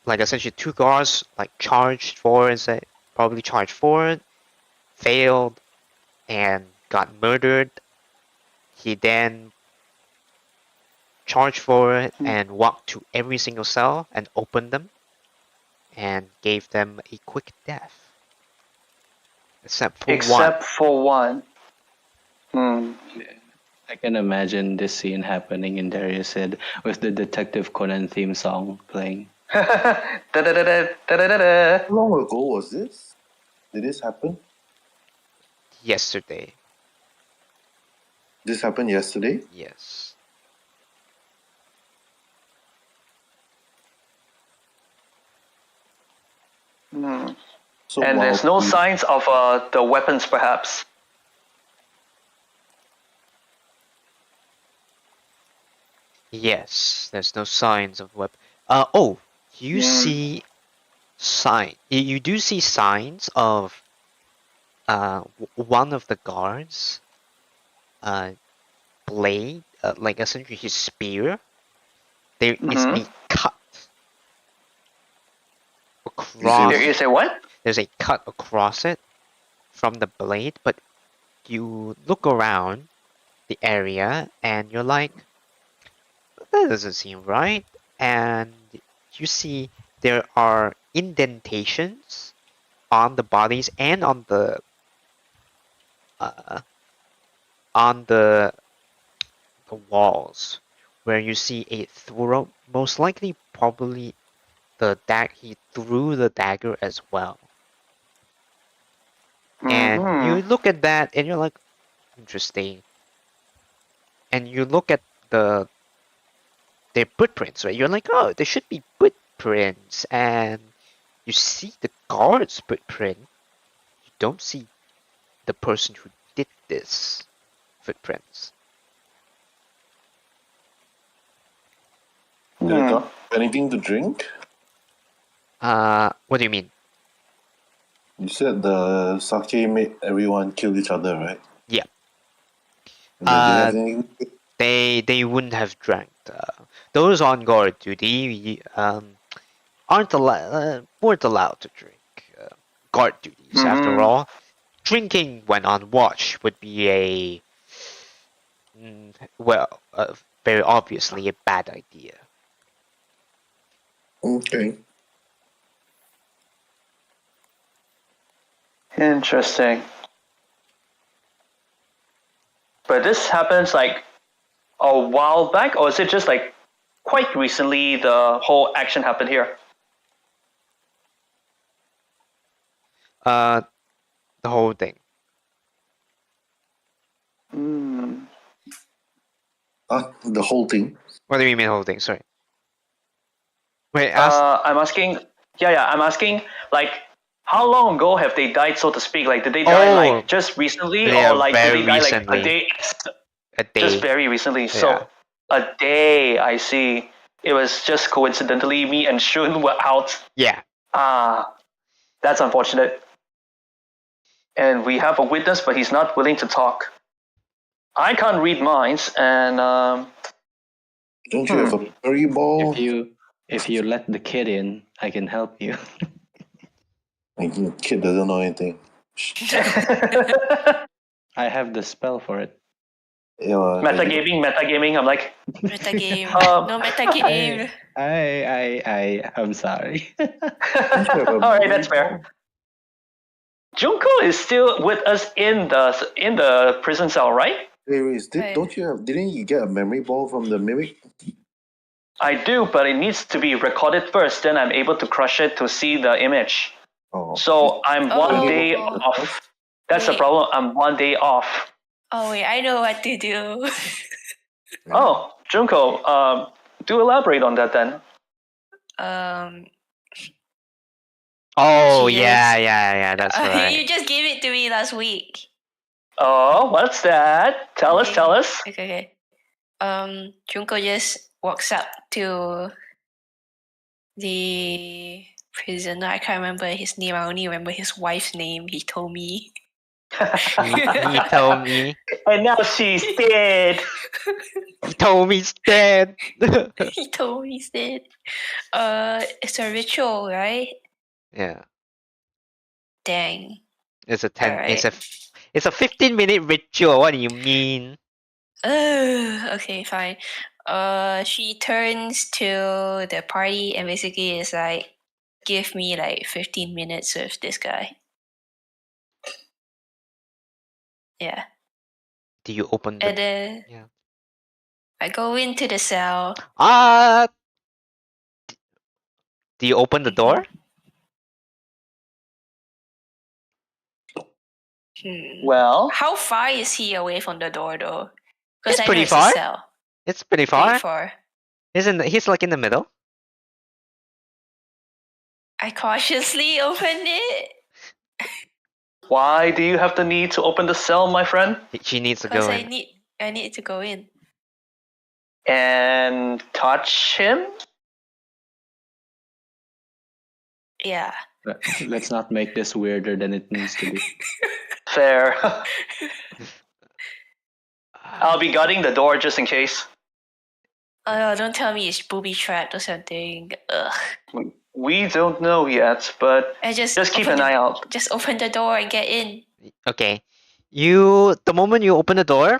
like essentially two guards like charged forward and said probably charged forward, failed, and got murdered. He then charged forward and walked to every single cell and opened them and gave them a quick death. Except for one. Except for one. I can imagine this scene happening in Darius' head with the Detective Conan theme song playing. Da-da-da-da-da-da-da. How long ago was this? Did this happen? Yesterday. This happened yesterday? Yes. So And while there's no we- signs of the weapons, perhaps. Yes, there's no signs of weapon. Oh, you see you do see signs of one of the guards blade, like essentially his spear. There is a cut across. There is a what? There's a cut across it from the blade, but you look around the area and you're like, that doesn't seem right. And you see there are indentations on the bodies and on the walls, where you see a throw. Most likely, probably he threw the dagger as well. And you look at that and you're like, interesting. And you look at their footprints, right? You're like, oh, there should be footprints. And you see the guard's footprint. You don't see the person who did this footprints. Did I got anything to drink? What do you mean? You said the sake made everyone kill each other, right? Yeah. And then did you have anything? they wouldn't have drank. Those on guard duty weren't allowed to drink. Guard duties, after Mm-hmm. all. Drinking when on watch would be very obviously a bad idea. Okay. Interesting. But this happens like a while back, or is it just like quite recently the whole action happened here? The whole thing. Mm. The whole thing. What do you mean whole thing? Sorry. Wait, ask. I'm asking. Yeah. I'm asking. Like, how long ago have they died, so to speak? Like, did they die Oh, like just recently, yeah, or like did very they die like recently. a day? A day. Just very recently. Yeah. So a day. I see. It was just coincidentally me and Shun were out. Yeah. That's unfortunate. And we have a witness, but he's not willing to talk. I can't read minds, and Don't you have a memory ball? If you let the kid in, I can help you. Like, the kid doesn't know anything. I have the spell for it. Yeah, metagaming. I'm like, Metagame. Um, No metagame. I'm sorry. all right, that's fair. Junko is still with us in the prison cell, right? Wait, Right. didn't you get a memory ball from the mimic? I do, but it needs to be recorded first. Then I'm able to crush it to see the image. Oh. So I'm one Oh. day off. That's the Wait. problem. I'm one day off. Oh wait, I know what to do. Oh, Junko, do elaborate on that then. Oh, Jesus. yeah. That's right. You just gave it to me last week. Oh, what's that? Tell us. Okay. Junko just walks up to the prisoner. I can't remember his name. I only remember his wife's name. He told me. He told me. And now she's dead. He told me he's dead. He told me he's dead. It's a ritual, right? Yeah. Dang. It's a 10. Alright. It's a 15-minute ritual. What do you mean? Okay, fine. She turns to the party and basically is like, give me like 15 minutes with this guy. Yeah. Do you open the And then Yeah. I go into the cell. Do you open the door? Well, How far is he away from the door though? It's I know pretty it's far. a cell. It's pretty Pretty far. far. He's like in the middle. I cautiously open it why do you have the need to open the cell, my friend? She needs to because go I in. need to go in. And touch him? Yeah. Let's not make this weirder than it needs to be. Fair. I'll be guarding the door just in case. Oh, don't tell me it's booby trapped or something. Ugh. We don't know yet, but I just keep open an the- eye out. Just open the door and get in. Okay. The moment you open the door,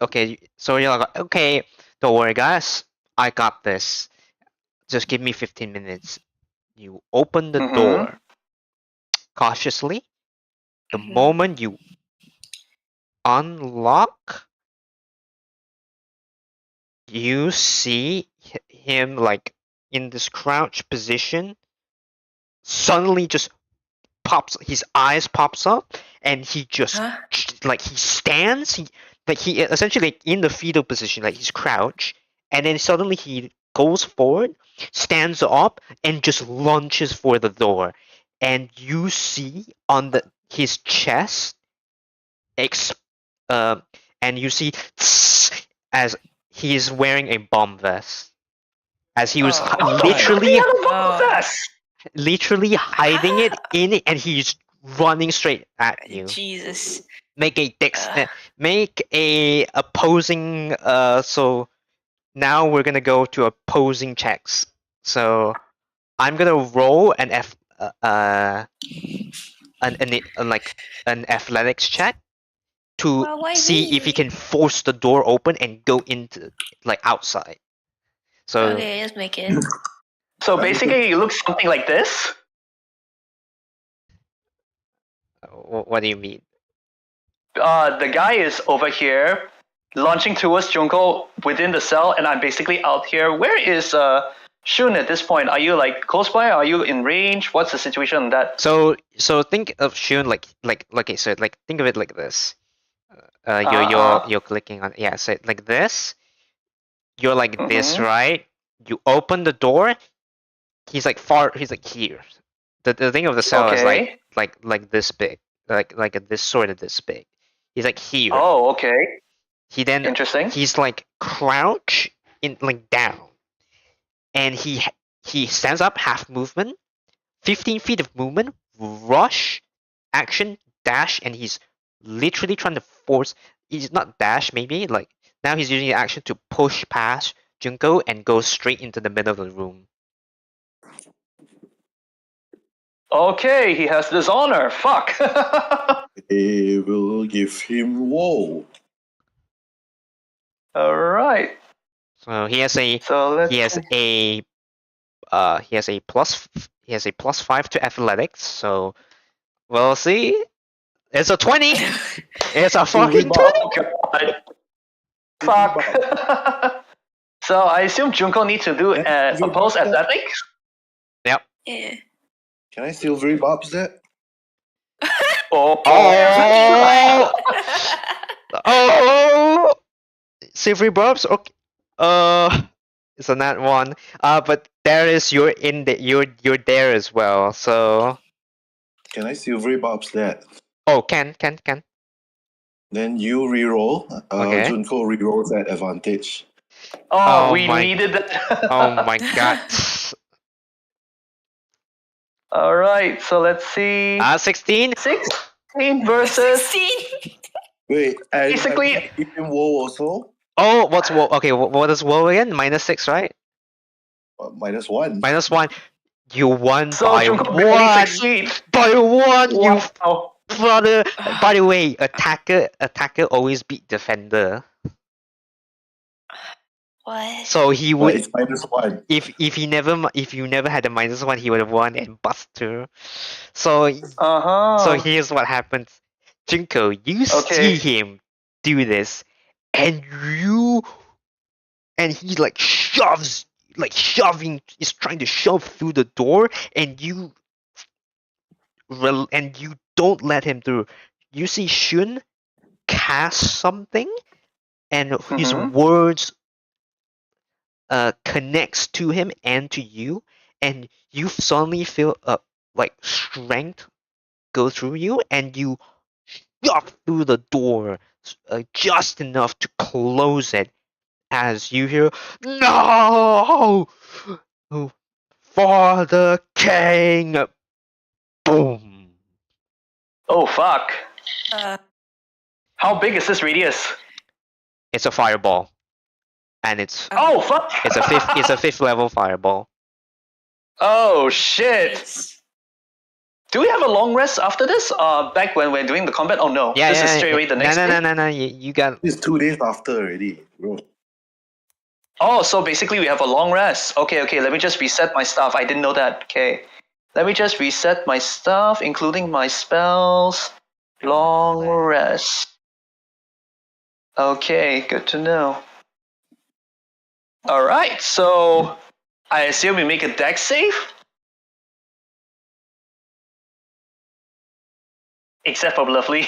okay, so you're like, okay, don't worry guys, I got this. Just give me 15 minutes. You open the Mhm. door cautiously. The Mhm. moment you unlock, you see him like in this crouch position. Suddenly just his eyes pops up and he just Huh? like he stands, he essentially like, in the fetal position, like he's crouched, and then suddenly he goes forward, stands up, and just lunges for the door, and you see on his chest and you see as he's wearing a bomb vest, as he was Oh. literally Yes. literally hiding it in it, and he's running straight at you. Jesus. Make a opposing. So now we're gonna go to opposing checks. So I'm gonna roll like an athletics check to Well, why see if he me? can force the door open and go into like outside. So Okay, let's make it. So basically, you look something like this. what do you mean? The guy is over here, launching towards Junko within the cell, and I'm basically out here. Where is Shun at this point? Are you like close by? Are you in range? What's the situation on that? So think of Shun like I said, like think of it like this. You're clicking on, yeah, so like this. You're like this, Mhm. right? You open the door. He's like far. He's like here. The thing of the cell is Okay. like this big, like this sort of this big. He's like here. Oh, okay. Interesting. He's like crouch in like down, and he stands up, half movement, 15 feet of movement, rush, action, dash, and he's literally trying to force. He's not dash, maybe like now he's using the action to push past Junko and go straight into the middle of the room. Okay, he has dishonor. Fuck. They will give him woe. All right. So he has a So let's. he has a he has a +5 to athletics. So we'll see. It's a 20. It's a fucking 20. Oh god. Fuck. So I assume Junko needs to do oppose athletics. Yep. Yeah. Can I silvery bobs that? Oh. Oh, silvery bobs. Okay. It's a nat one. But there is you're in the you're there as well. So Can I silvery bobs that? can. Then you reroll. Okay. Junko rerolls at advantage. Oh, Oh we my. needed that. Oh my god. All right, so let's see. 16. 16 versus 16. Wait, and basically. give him woe also? Oh, what's woe? Okay, what is woe again? -6, right? -1. -1. You won So by Junko barely one. succeeds. By one, you Wow. brother. By the way, attacker always beat defender. What? So he But would it's -1. if you never had a -1, he would have won and busted. So Uh-huh. here's what happens. Junko, you see Okay. him do this, and he like shoving is trying to shove through the door, and you don't let him through. You see Shun cast something, and his Mm-hmm. words connects to him and to you, and you suddenly feel like strength go through you, and you shove through the door just enough to close it as you hear no for the king. Boom. Oh, fuck. Uh, How big is this radius? It's a fireball, and it's Oh, fuck. it's a fifth level fireball. Oh, shit. it's Do we have a long rest after this? Back when we're doing the combat? Oh, no. Yeah, This is yeah, straight away the next day? no. You got It's 2 days after already, bro. Oh, so basically we have a long rest. Okay, let me just reset my stuff. I didn't know that. Okay. Let me just reset my stuff, including my spells. Long rest. Okay, good to know. Alright, so I assume we make a dex save? Except for Lovely.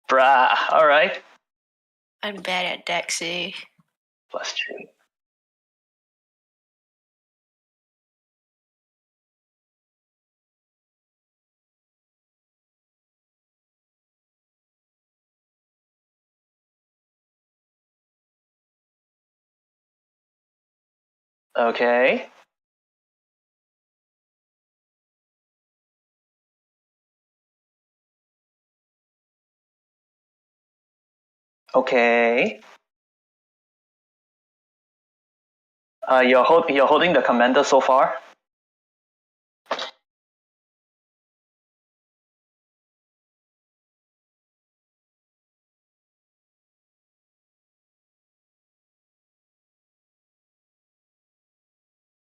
Bruh, alright. I'm bad at Dexy. +2. Okay. Okay. You're holding the commander so far.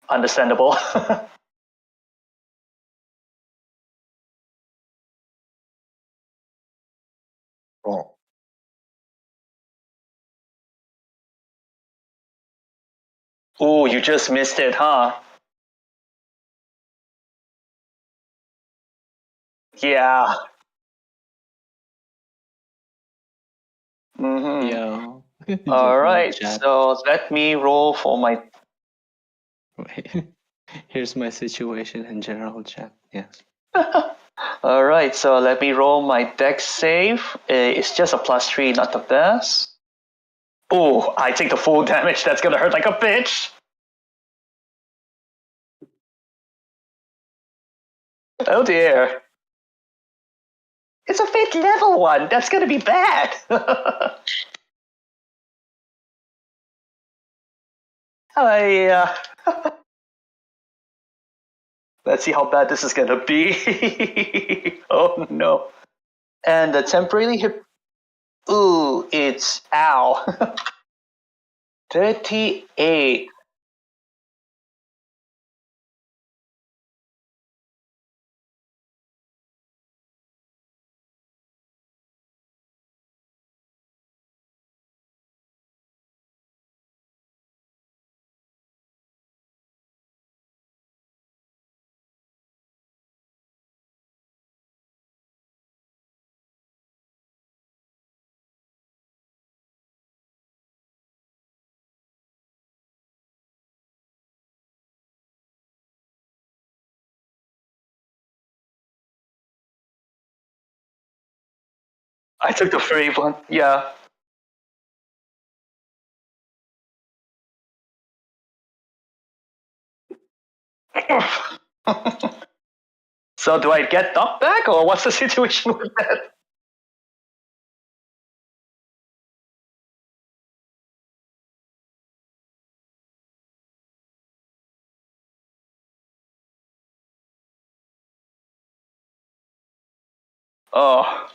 Understandable. Oh, Ooh, you just missed it, huh? Yeah. Mm-hmm. Yeah. All General right. chat. So let me roll for my. Wait. Here's my situation in general chat. Yes. All right. So let me roll my dex save. It's just a +3, not the best. Oh, I take the full damage. That's gonna hurt like a bitch. Oh dear. It's a fate level 1. That's gonna be bad. I. Let's see how bad this is gonna be. Oh no. And the temporarily hit. Ooh, it's ow. 38. I took the free one. Yeah. So do I get knocked back, or what's the situation with that? Oh,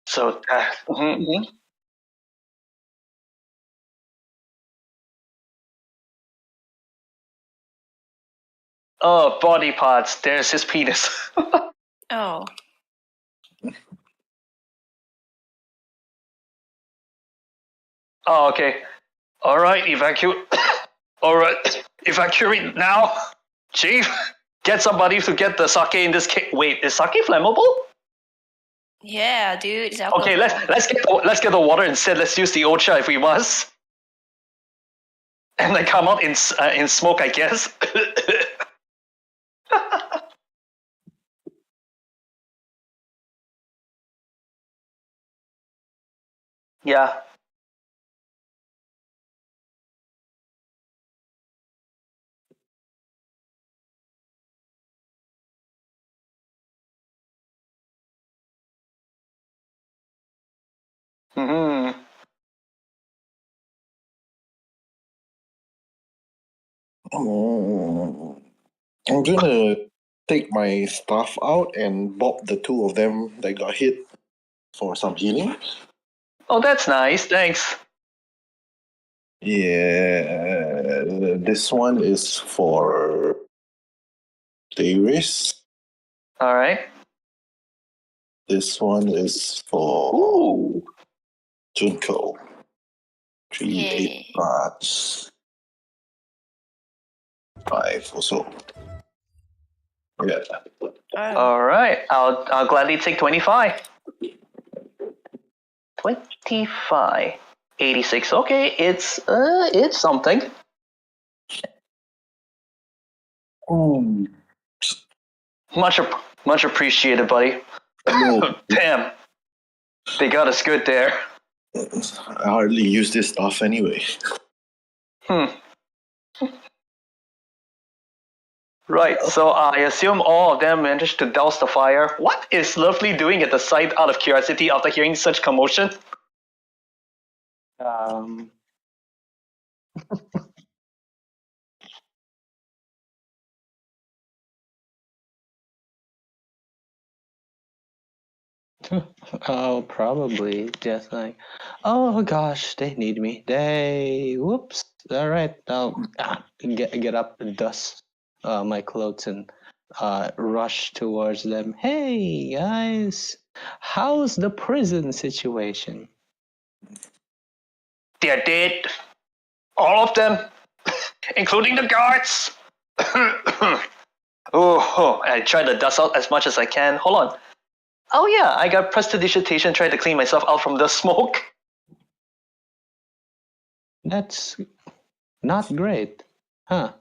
so mhm. Oh, body parts. There's his penis. Oh. Oh, okay. All right, evacuate. All right, evacuate now, Chief. Get somebody to get the sake in this case. Wait, is sake flammable? Yeah, dude. It's Okay, alcohol. let's get the water instead. Let's use the ocha if we must, and then come out in smoke, I guess. Yeah. Hmm. I'm gonna take my stuff out and bob the two of them that got hit for some healing. Oh, that's nice. Thanks. Yeah, this one is for Darius. All right. This one is for Ooh. Junko. 3, 8 Yay. parts. 5 or so. Yeah. Oh. All right. I'll gladly take 25. 25. 86. Okay, it's something. Oh, Much appreciated, buddy. no. Damn. They got us good there. I hardly use this stuff anyway. Right, so I assume all of them managed to douse the fire. What is Lovely doing at the site out of curiosity after hearing such commotion? Um, oh, probably just like, oh gosh, they need me. Whoops. All right, get up and dust my clothes and rush towards them. Hey guys, how's the prison situation? They're dead. All of them, including the guards. Oh, I try to dust out as much as I can. Hold on. Oh yeah, I got prestidigitation trying to clean myself out from the smoke. That's not great, huh?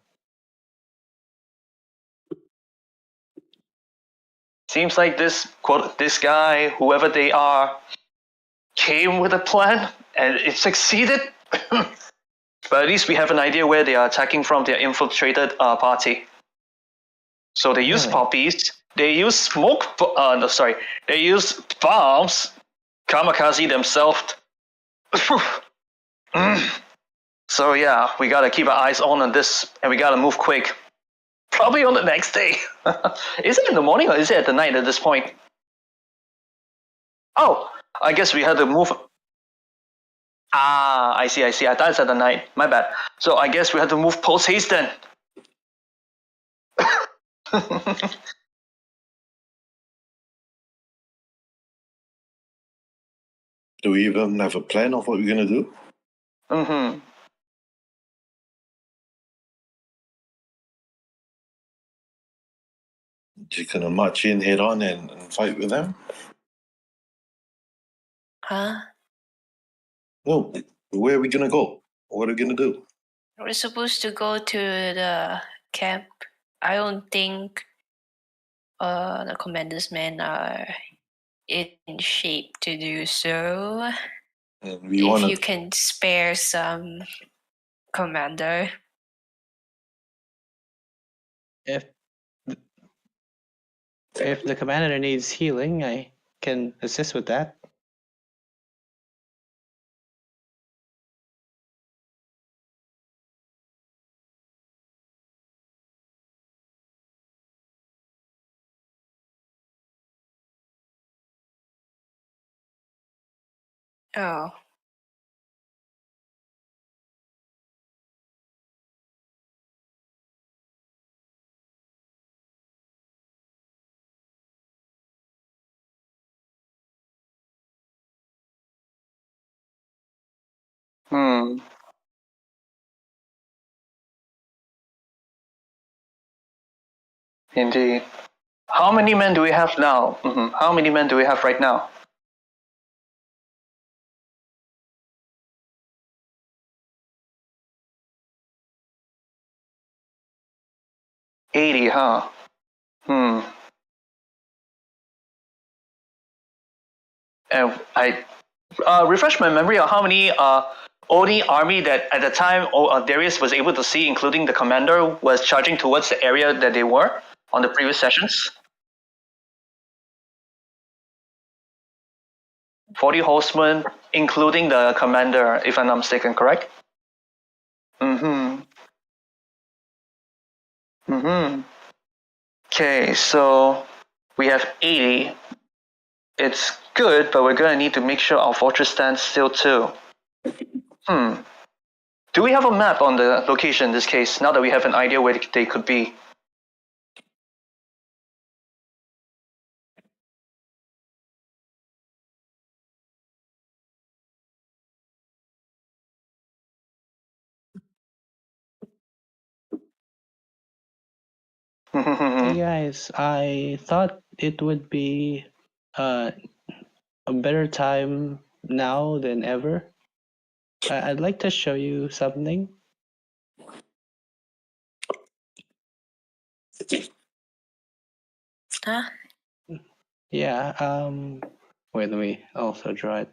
Seems like this guy, whoever they are, came with a plan and it succeeded. But at least we have an idea where they are attacking from. Their infiltrated party. So they use Really? poppies. They use smoke. No, sorry. They use bombs. Kamikaze themselves. So yeah, we gotta keep our eyes on this, and we gotta move quick. Probably on the next day. Is it in the morning or is it at the night at this point? Oh, I guess we had to move. Ah, I see. I thought it's at the night. My bad. So I guess we had to move post haste then. Do we even have a plan of what we're gonna do? Mm-hmm. Just gonna march in head on and fight with them? Huh? No. Where are we gonna go? What are we gonna do? We're supposed to go to the camp. I don't think the commander's men are in shape to do so. And we If wanna you can spare some, commander. If the commander needs healing, I can assist with that. Oh. Hmm. Indeed. How many men do we have now? Mm-hmm. How many men do we have right now? 80, huh? Hmm. And I refresh my memory of how many only army that at the time Darius was able to see, including the commander, was charging towards the area that they were on the previous sessions. 40 horsemen, including the commander, if I'm not mistaken, correct? Mm-hmm. Mm-hmm. Okay, so we have 80. It's good, but we're gonna need to make sure our fortress stands still too. Do we have a map on the location in this case, now that we have an idea where they could be? Hey guys, I thought it would be uh, a better time now than ever. I'd like to show you something. Huh? Yeah, wait, let me also draw it.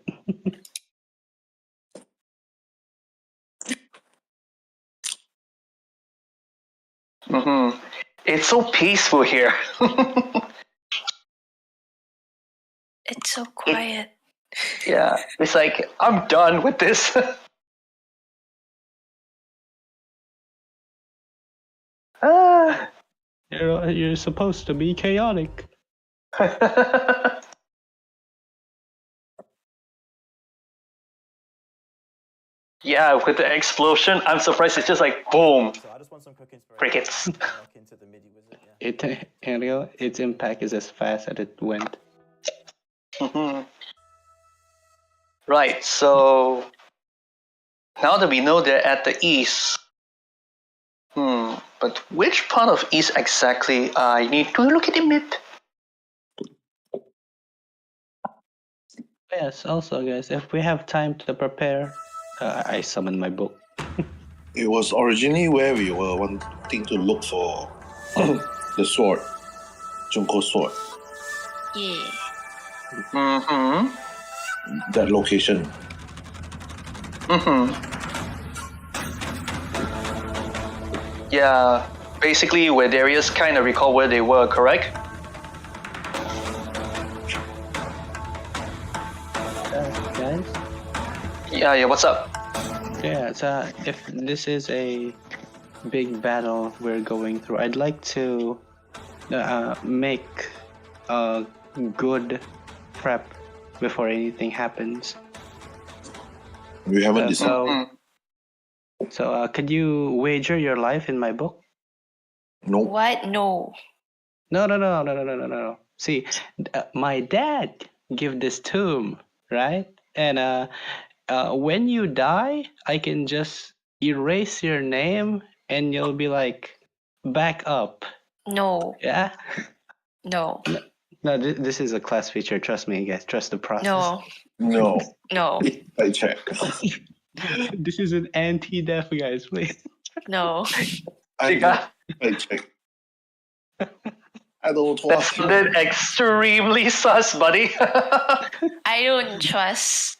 Mm-hmm. It's so peaceful here. It's so quiet. Yeah, it's like I'm done with this. Ah. You're supposed to be chaotic. Yeah, with the explosion, I'm surprised it's just like boom, So I just want some quick inspiration. crickets. Back into the MIDI wizard. Yeah. Ariel, its impact is as fast as it went. Mhm. Right, so now that we know they're at the east, but which part of east exactly? I need to look at the map. Yes, also, guys, if we have time to prepare, I summon my book. It was originally where we were wanting to look for the sword, Junko's sword. Yeah. Mm-hmm. That location. Mm-hmm. Yeah, basically where Darius kind of recall where they were, correct? Guys? Yeah, what's up? Yeah, so if this is a big battle we're going through, I'd like to make a good prep before anything happens. We haven't Uh, decided. so, could you wager your life in my book? No. What? No. No. See, my dad give this tomb, right? And when you die, I can just erase your name, and you'll be like, back up. No. Yeah. No. No, this is a class feature. Trust me, guys. Trust the process. No. No. No. I check. This is an anti-death, guys. Please. No. Yeah. I check. I don't That trust you. sounded extremely sus, buddy. I don't trust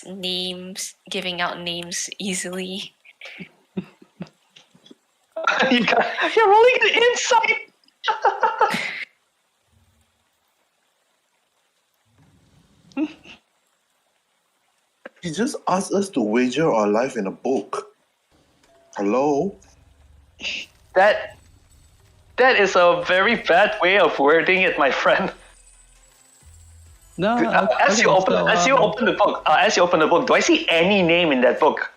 names, giving out names easily. You're rolling an insight. He just asked us to wager our life in a book. Hello? That is a very bad way of wording it, my friend. No. As you open the book, do I see any name in that book?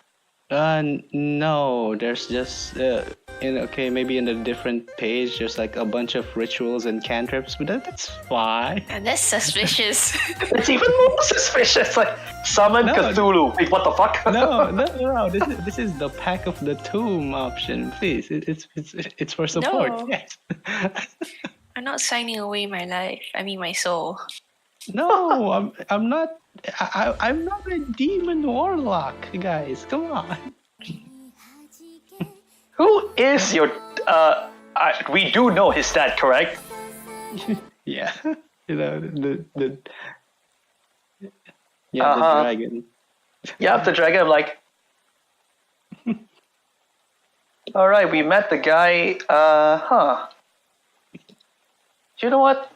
No. There's just maybe in a different page. There's like a bunch of rituals and cantrips, but that's fine. And that's suspicious. It's even more suspicious. Like summon No. Cthulhu. Wait, what the fuck? No. This is the pack of the tomb option. Please, it's for support. No. Yes. I'm not signing away my life. I mean my soul. No, I'm not. I'm not a demon warlock, guys. Come on. Who is your? We do know his dad, correct? Yeah, the Uh-huh. the dragon. Yeah, the dragon. I'm like, all right, we met the guy. You know what?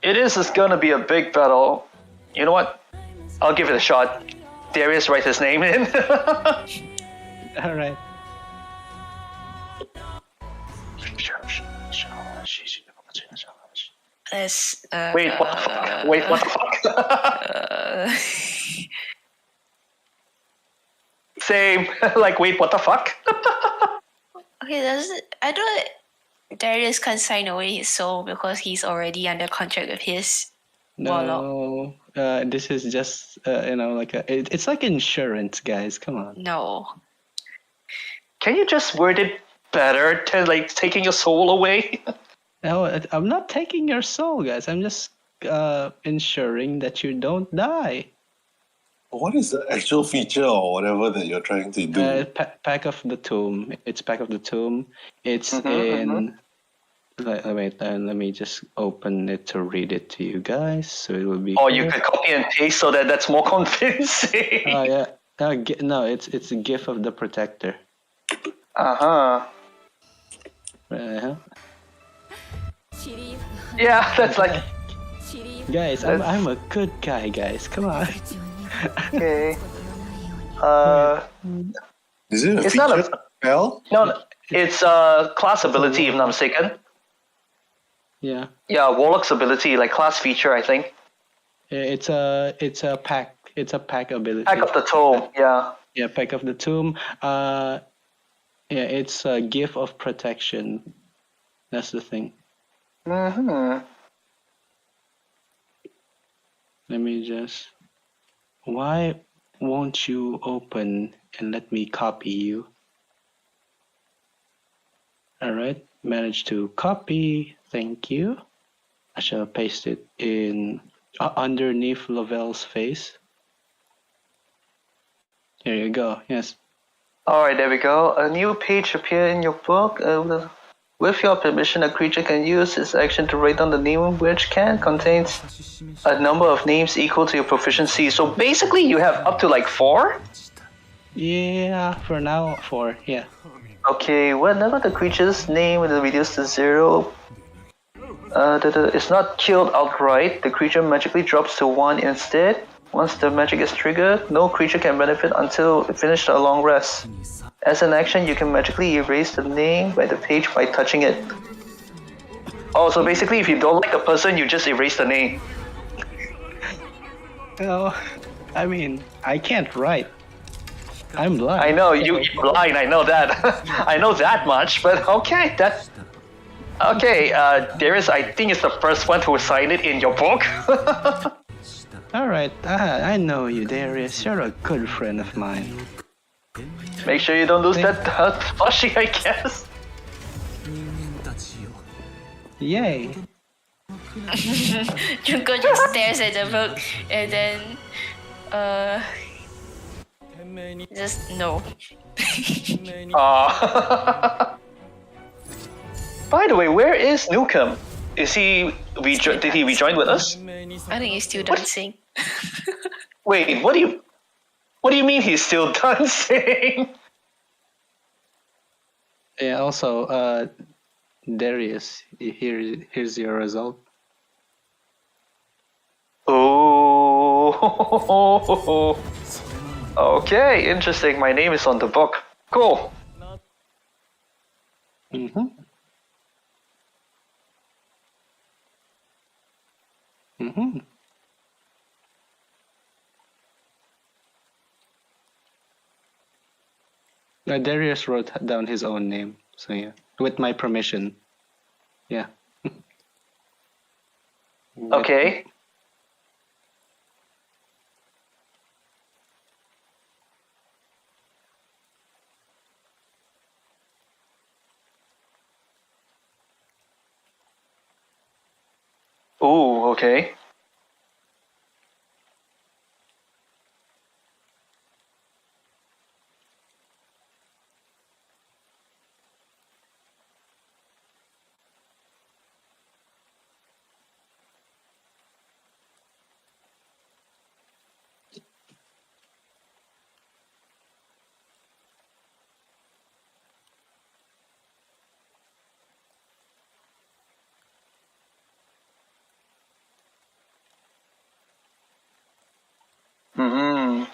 It is gonna be a big battle. You know what? I'll give it a shot. Darius, write his name in. All right. Let's Wait, what the fuck? Wait, what the fuck? Same. Like, wait, what the fuck? okay, I don't Darius can't sign away his soul because he's already under contract with his warlock. No, this is just like it's like insurance, guys. Come on. No. Can you just word it better to like taking your soul away? No, I'm not taking your soul, guys. I'm just ensuring that you don't die. What is the actual feature or whatever that you're trying to do? Pack of the tomb. It's pack of the tomb. It's in. Wait, let me just open it to read it to you guys, so it will be. Or you could copy and paste so that that's more convincing. Oh yeah. No, it's a gift of the protector. Uh-huh. Uh-huh. Yeah, that's like Guys, I'm a good guy, guys. Come on. Okay. Is it a It's not feature a spell? no. It's a class ability, if I'm not mistaken. Yeah. Yeah, Warlock's ability, like class feature, I think. It's a pack. It's a pack ability. Pack of the Tome. Yeah. Yeah, pack of the tomb. Yeah, it's a gift of protection. That's the thing. Mm-hmm. Let me just. Why won't you open and let me copy you? All right, managed to copy. Thank you. I shall paste it in underneath Lavelle's face. There you go. Yes. All right, there we go. A new page appeared in your book. With your permission, a creature can use its action to write down the name, which can contain a number of names equal to your proficiency. So basically, you have up to like 4. Yeah, for now, 4. Yeah. Okay, whenever the creature's name is reduced to 0, it's not killed outright. The creature magically drops to 1 instead. Once the magic is triggered, no creature can benefit until it finishes a long rest. As an action, you can magically erase the name by the page by touching it. Oh, so basically, if you don't like a person, you just erase the name. Well, I mean, I can't write. I'm blind. I know you're blind. I know that. I know that much. But okay, that. Okay, Darius, I think it's the first one who signed it in your book. All right, I know you, Darius. You're a good friend of mine. Make sure you don't lose that plushie, I guess. Yay! Junko just stares at the book and then just no. By the way, where is Nukem? Is he did he rejoin with us? I think he's still dancing. Wait, what do you mean he's still dancing? Yeah. Also, Darius, here's your result. Oh. Okay, interesting. My name is on the book. Cool. Mm-hmm. Mm-hmm. Darius wrote down his own name, so yeah, with my permission. Yeah. Okay. Ooh, okay. Mm-hmm.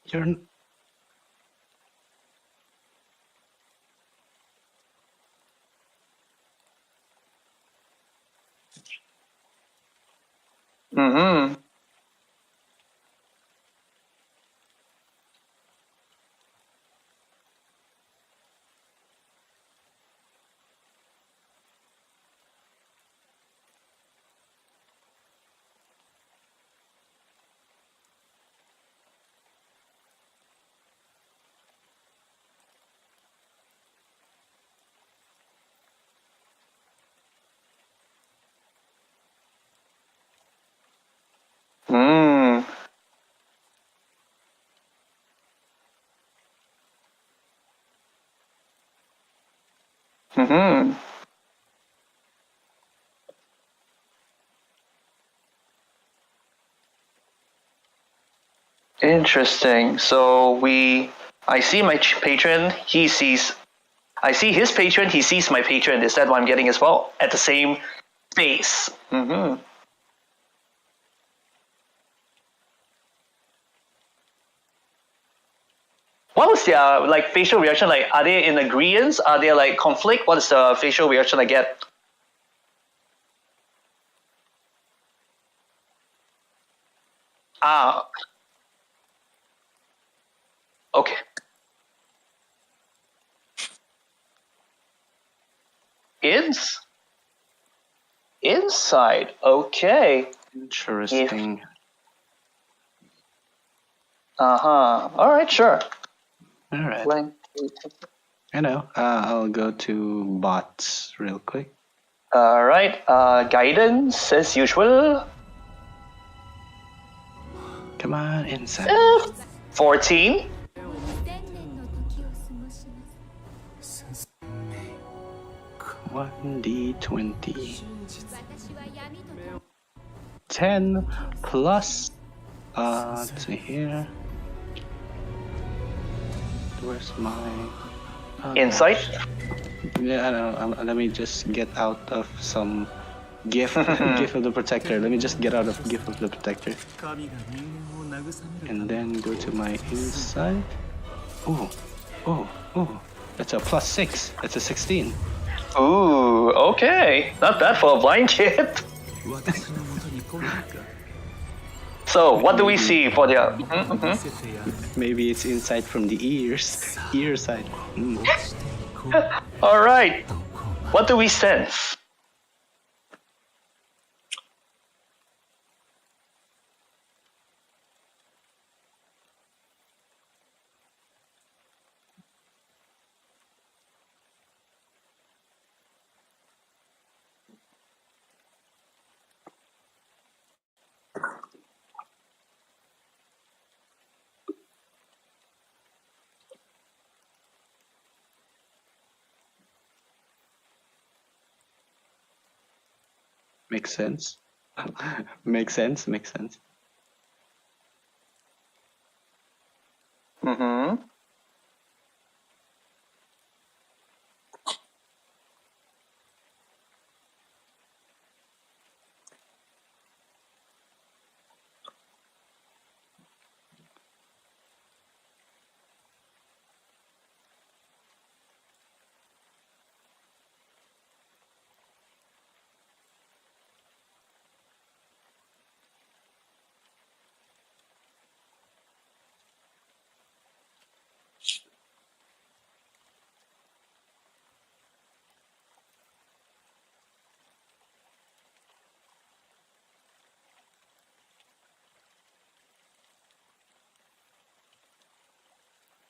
You're. Mm-hmm. Mm. Mm-hmm. Interesting. So I see my patron. He sees. I see his patron. He sees my patron. Is that what I'm getting as well? At the same face. Mm-hmm. What was their facial reaction like? Are they in agreement? Are they like conflict? What is the facial reaction I get? Ah, okay. Inside. Okay. Interesting. Uh-huh. All right, sure. All right. I know. I'll go to bots real quick. All right. Guidance as usual. Come on, inside. 14. 1d20. 10 plus. To here. Where's my Insight. Yeah, I know. Let me just get out of some gift gift of the protector. Let me just get out of gift of the protector. And then go to my inside. Oh. That's a +6. That's a 16. Ooh, okay. Not bad for a blind kid. So, what do we see for the... Maybe it's inside from the ears. Ear side. All right. What do we sense? Makes sense. Makes sense. Mm-hmm.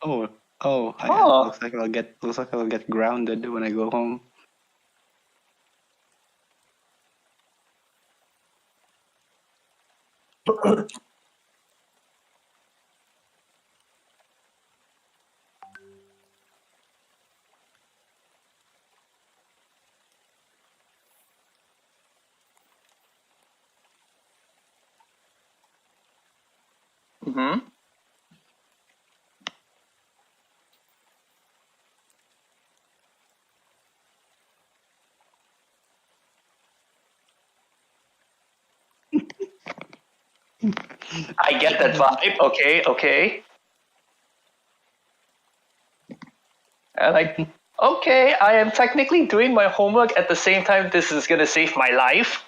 Oh, Oh. looks like I'll get grounded when I go home. Mm-hmm. I get that vibe. Okay. Okay, I am technically doing my homework at the same time. This is gonna save my life.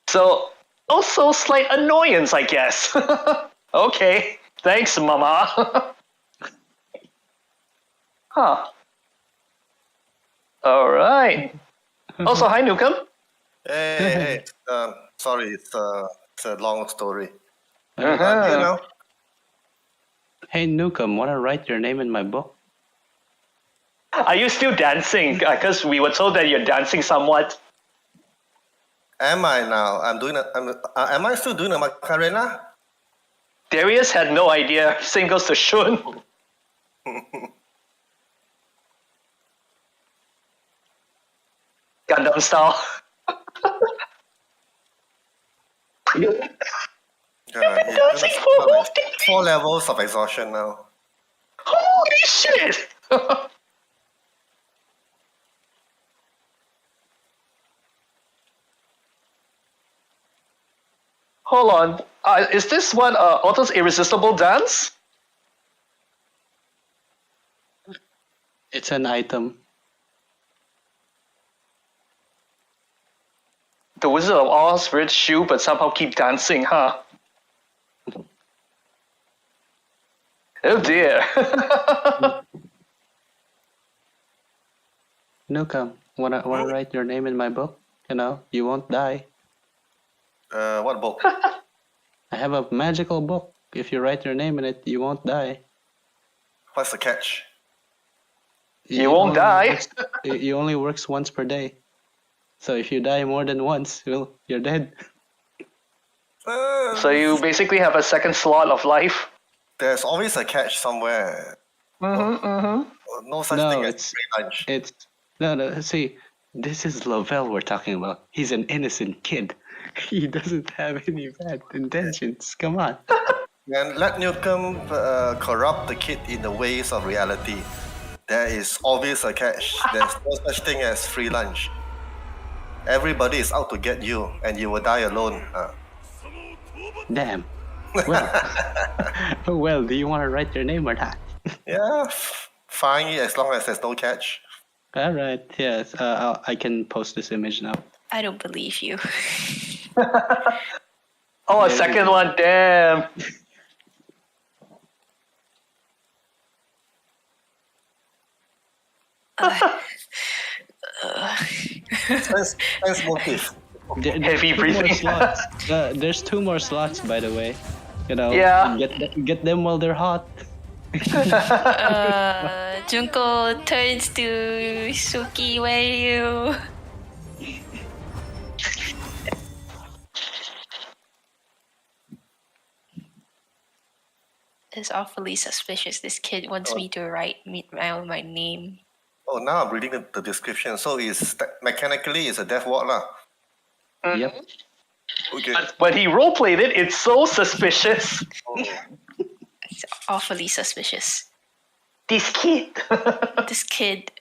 So, also slight annoyance, I guess. Okay, thanks, Mama. Huh. All right. Also, hi, Newcomb. Hey. Sorry, it's a long story. Uh-huh. Hey Newcomb, wanna write your name in my book? Are you still dancing? Because we were told that you're dancing somewhat. Am I now? Am I still doing the Macarena? Darius had no idea. Same goes to Shun. Gundam style. been dancing for a whole day. 4 levels of exhaustion now. Holy shit! Hold on. Is this one Otto's irresistible dance? It's an item. The Wizard of Oz wears shoe but somehow keep dancing, huh? Oh dear. Nuka, wanna write your name in my book? You know, you won't die. What book? I have a magical book. If you write your name in it, you won't die. What's the catch? You won't die. It only works once per day. So if you die more than once, well, you're dead. So you basically have a second slot of life. There's always a catch somewhere. No such thing as free lunch. No. See, this is Lovell we're talking about. He's an innocent kid. He doesn't have any bad intentions. Come on. And let Newcomb corrupt the kid in the ways of reality. There is always a catch. There's no such thing as free lunch. Everybody is out to get you, and you will die alone. Damn. Well, well, do you want to write your name or not? Yeah, fine, as long as there's no catch. All right. Yes. I can post this image now. I don't believe you. Oh, a second one. Damn. Sense motive. Heavy breathing. There's 2 more slots, by the way. You know. Yeah. Get them while they're hot. Junko turns to Suki, where are you? It's awfully suspicious. This kid wants me to write my name. Oh, now I'm reading the description. So mechanically it's a death ward lah. Yep. Okay. But when he roleplayed it, it's so suspicious. It's awfully suspicious. This kid. This kid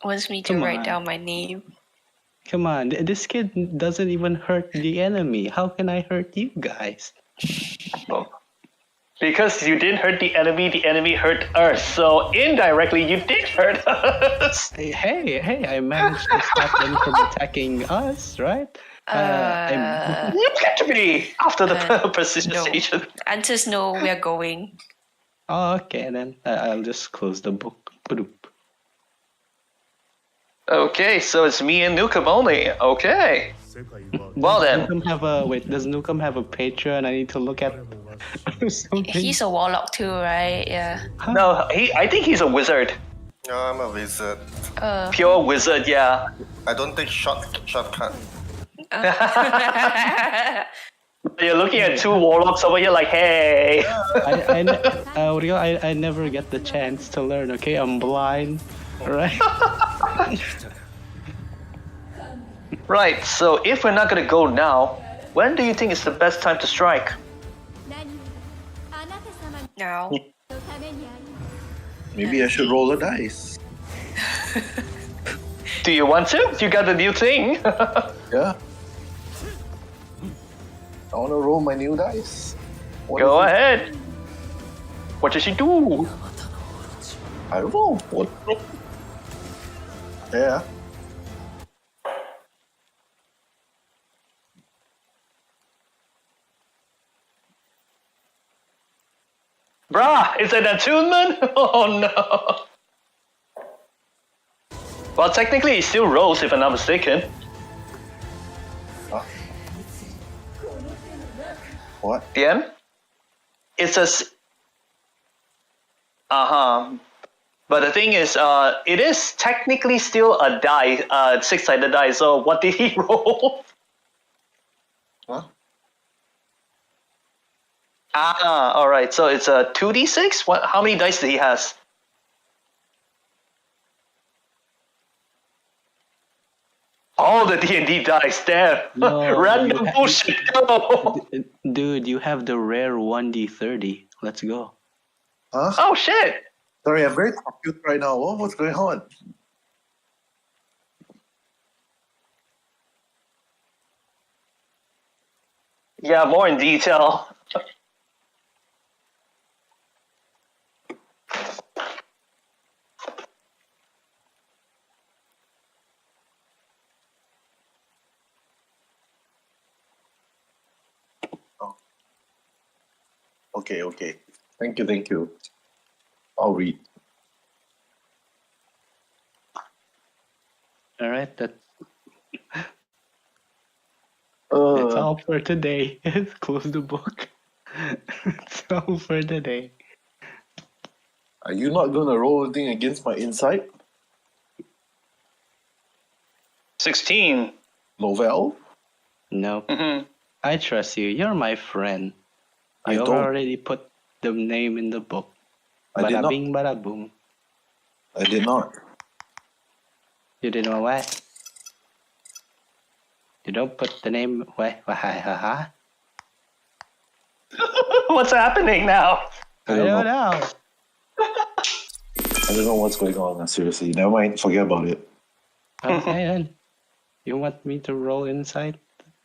wants me to Come write on. down my name. Come on. This kid doesn't even hurt the enemy. How can I hurt you guys? Because you didn't hurt the enemy hurt us. So indirectly, you did hurt us. Hey, I managed to stop them from attacking us, right? You get to be after the precision No. station. Answers no, we're going. Oh, okay, then I'll just close the book. Boop. Okay, so it's me and Nukem only. Okay. Well then. Does Nukem have a Patreon I need to look at? Or something? He's a warlock too, right? Yeah. No, I think he's a wizard. No, I'm a wizard. Pure wizard, yeah. I don't take shortcut. You're looking at 2 warlocks over here like, hey. I never get the chance to learn, okay? I'm blind, right? Right, so if we're not gonna go now, when do you think is the best time to strike? Now. Maybe I should roll a dice. Do you want to? You got the new thing. Yeah. I want to roll my new dice. What Go is it? ahead. What does she do? I don't know. What? Yeah. Bruh, is it an attunement? Oh no. Well, technically it still rolls if I'm not mistaken. Huh? What? DM? It's a... But the thing is, it is technically still a die, 6-sided die, so what did he roll? Huh? Alright, so it's a 2d6? How many dice did he has? All the D&D dice there. No, Random bullshit. No. Dude, you have the rare 1d30. Let's go. Huh? Oh shit. Sorry, I'm very confused right now. What's going on? Yeah, more in detail. Okay. Thank you. I'll read. All right, that's all for today. Close the book. It's all for today. Are you not gonna roll anything against my insight? 16. Lovell? No, Mm-hmm. I trust you. You're my friend. I You don't. already put the name in the book. I did Bada not. bing, bada boom. I did not. You didn't know why? You don't put the name. Why? Ha. What's happening now? I don't know. I don't know what's going on. Seriously, never mind. Forget about it. Okay then. You want me to roll insight?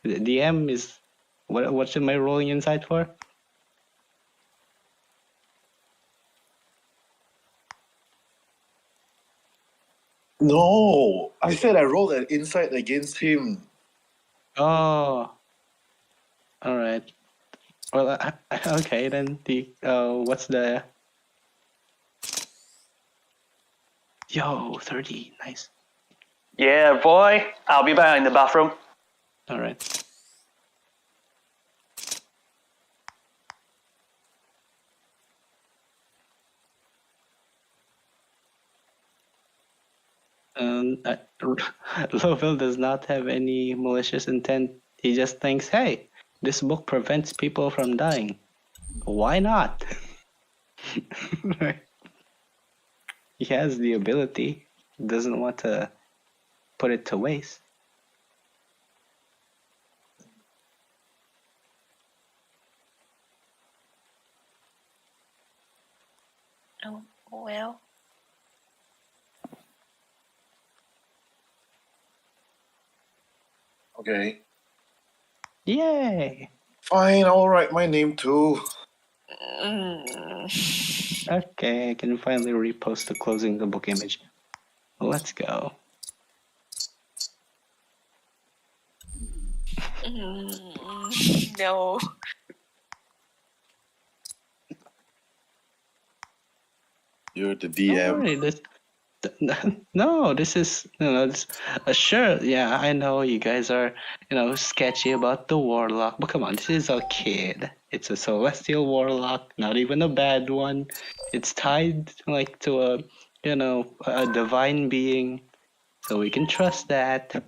The DM is. What am I rolling insight for? No, I said I rolled an insight against him. Oh. All right. Well, okay then. What's the? Yo, 30. Nice. Yeah, boy. I'll be back in the bathroom. All right. Lovell does not have any malicious intent. He just thinks, hey, this book prevents people from dying. Why not? He has the ability. Doesn't want to put it to waste. Oh, well. Okay. Yay! Fine, I'll write my name too. Okay, I can finally repost the closing the book image. Let's go. No. You're the Don't DM. worry, this is sure. Yeah, I know you guys are sketchy about the warlock, but come on, this is a kid. It's a celestial warlock, not even a bad one. It's tied like to a divine being, so we can trust that.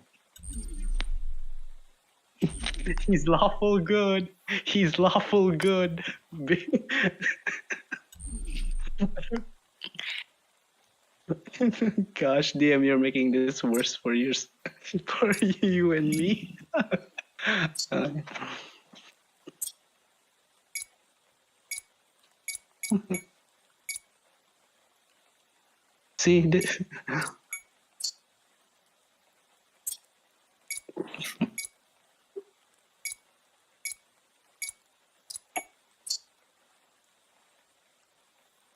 He's lawful good. He's lawful good. Gosh, DM, you're making this worse for for you and me. See, this.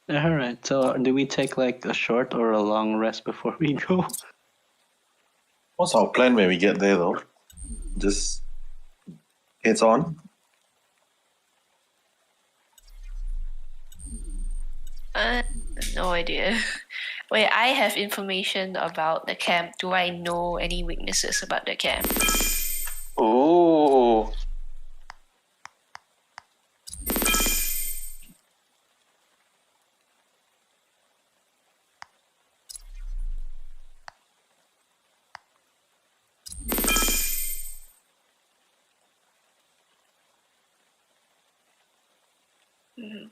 All right. So, do we take like a short or a long rest before we go? What's our plan when we get there, though? Just heads on. No idea. Wait, I have information about the camp. Do I know any weaknesses about the camp? Ooh. Mhm.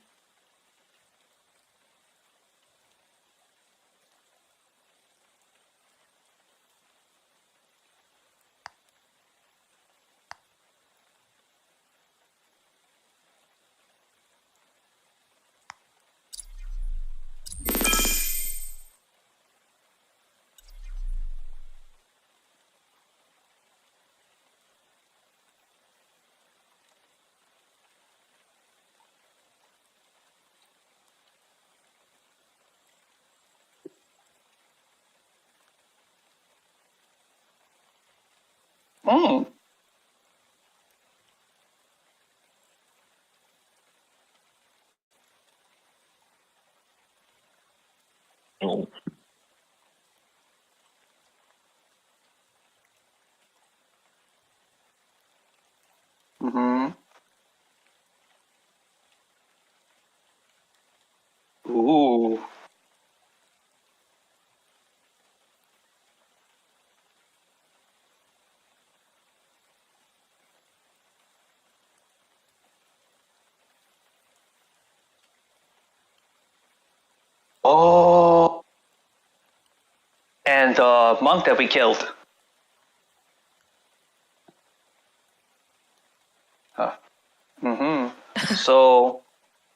Mm. Oh. Mm-hmm. Ooh. Oh. And the monk that we killed. Mm-hmm. So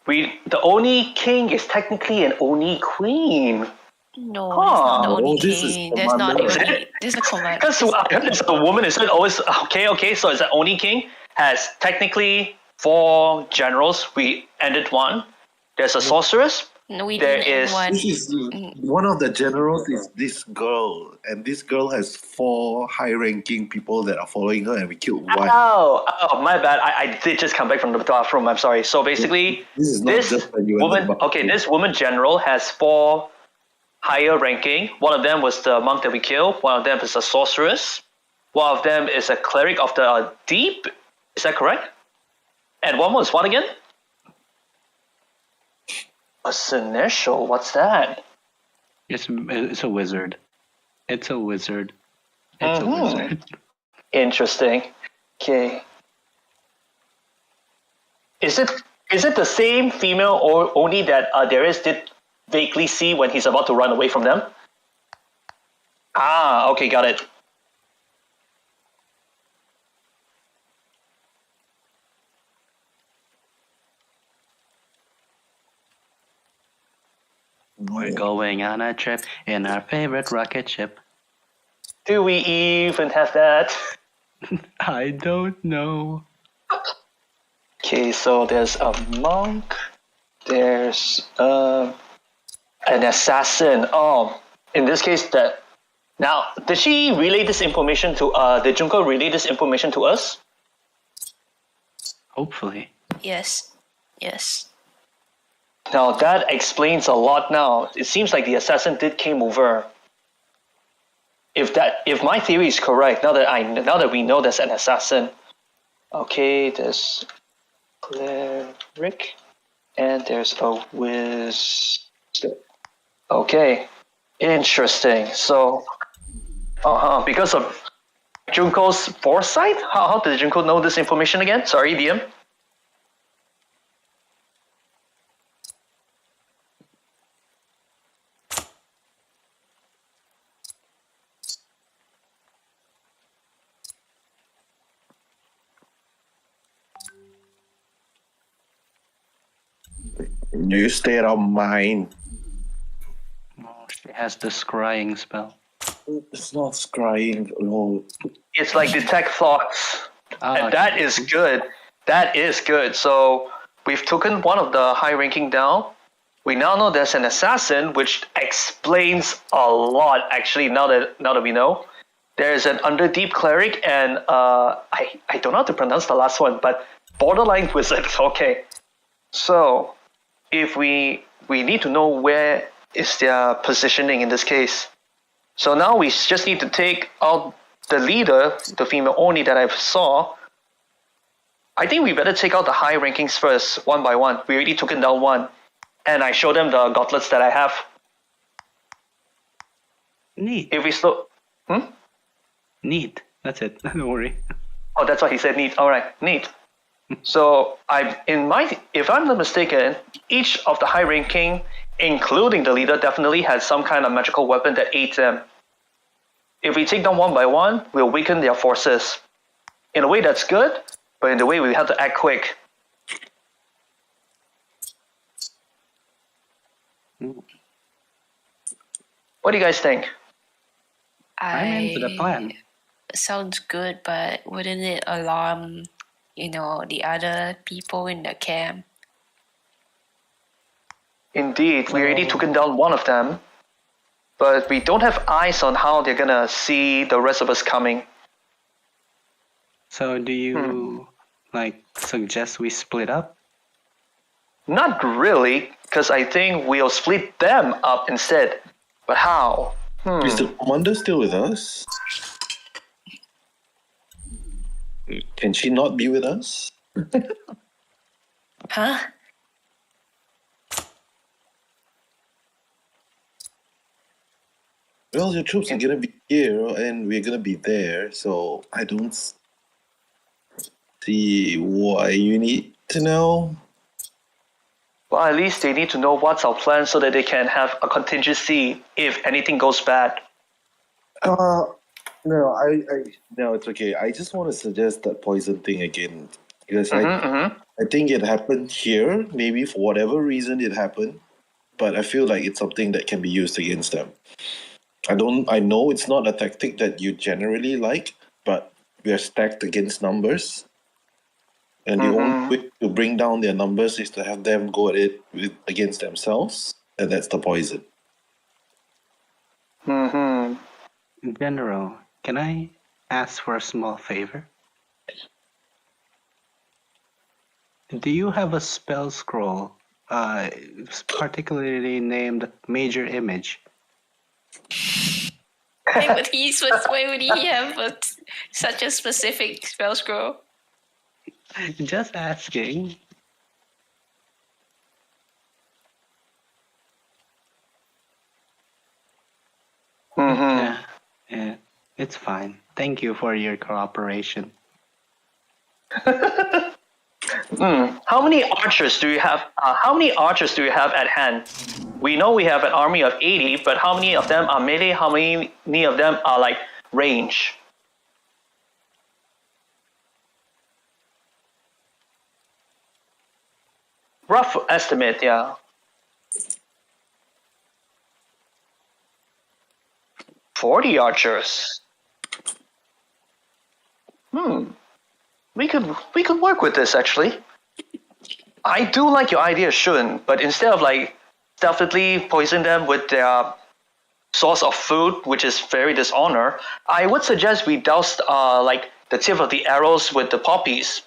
the Oni king is technically an Oni queen. No, he's not the Huh. only Oh, this is king. There's not the commander. only. There's a command. Because I heard there's a woman is always okay. So it's an Oni king has technically 4 generals. We ended one. There's a sorceress. No, we There didn't end is- one. This is one of the generals is this girl, and this girl has 4 high-ranking people that are following her, and we killed one. Oh, my bad. I did just come back from the bathroom. I'm sorry. So basically, This is not just when you woman. ended Okay, this woman general has 4 higher ranking. One of them was the monk that we killed. One of them is a sorceress. One of them is a cleric of the deep. Is that correct? And one was what again? A seneschal. What's that? It's a wizard. It's a wizard. It's a Mhm. wizard. Interesting. Okay. Is it the same female or only that Darius did vaguely see when he's about to run away from them? Ah, okay, got it. We're going on a trip in our favorite rocket ship. Do we even have that? I don't know. Okay, so there's a monk. There's an assassin. Oh, in this case, that now did she relay this information to? Did Junko relay this information to us? Hopefully. Yes. Yes. Now that explains a lot. Now it seems like the assassin did came over. If my theory is correct, now that we know there's an assassin. Okay, there's cleric, and there's a wizard. Okay, interesting. So, because of Junko's foresight, how did Junko know this information again? Sorry, DM. You stay out of mine. Oh, she has the scrying spell. It's not scrying. No. It's like detect thoughts. Ah, And that is good. That is good. So we've taken one of the high ranking down. We now know there's an assassin, which explains a lot. Actually, now that we know, there's an underdeep cleric, and I don't know how to pronounce the last one, but borderline wizard. Okay, so if we need to know where is their positioning in this case. So now we just need to take out the leader, the female Oni that I saw. I think we better take out the high rankings first, one by one. We already took it down one. And I show them the gauntlets that I have. Neat. If we slow... Neat. That's it. Don't worry. Oh, that's what he said, neat. Alright, neat. So, if I'm not mistaken, each of the high ranking, including the leader, definitely has some kind of magical weapon that aids them. If we take them one by one, we'll weaken their forces. In a way, that's good, but in a way, we have to act quick. What do you guys think? I'm into the plan. Sounds good, but wouldn't it alarm, the other people in the camp? Indeed, we already taken down one of them, but we don't have eyes on how they're gonna see the rest of us coming. So do you suggest we split up? Not really, because I think we'll split them up instead. But how? Is the commander still with us? Can she not be with us? Huh? Well, your troops are gonna be here and we're gonna be there, so I don't see why you need to know. Well, at least they need to know what's our plan so that they can have a contingency if anything goes bad. No, no, it's okay. I just want to suggest that poison thing again because I think it happened here. Maybe for whatever reason it happened, but I feel like it's something that can be used against them. I know it's not a tactic that you generally like, but we are stacked against numbers. And the only way to bring down their numbers is to have them go at it against themselves, and that's the poison. General, can I ask for a small favor? Do you have a spell scroll, particularly named Major Image? Why would he have such a specific spell scroll? Just asking. Yeah, it's fine. Thank you for your cooperation. How many archers do you have? How many archers do you have at hand? We know we have an army of 80, but how many of them are melee? How many of them are like range? Rough estimate, yeah. 40 archers. We could work with this actually. I do like your idea, Shun, but instead of like stealthily poison them with their source of food, which is very dishonor, I would suggest we douse like the tip of the arrows with the poppies.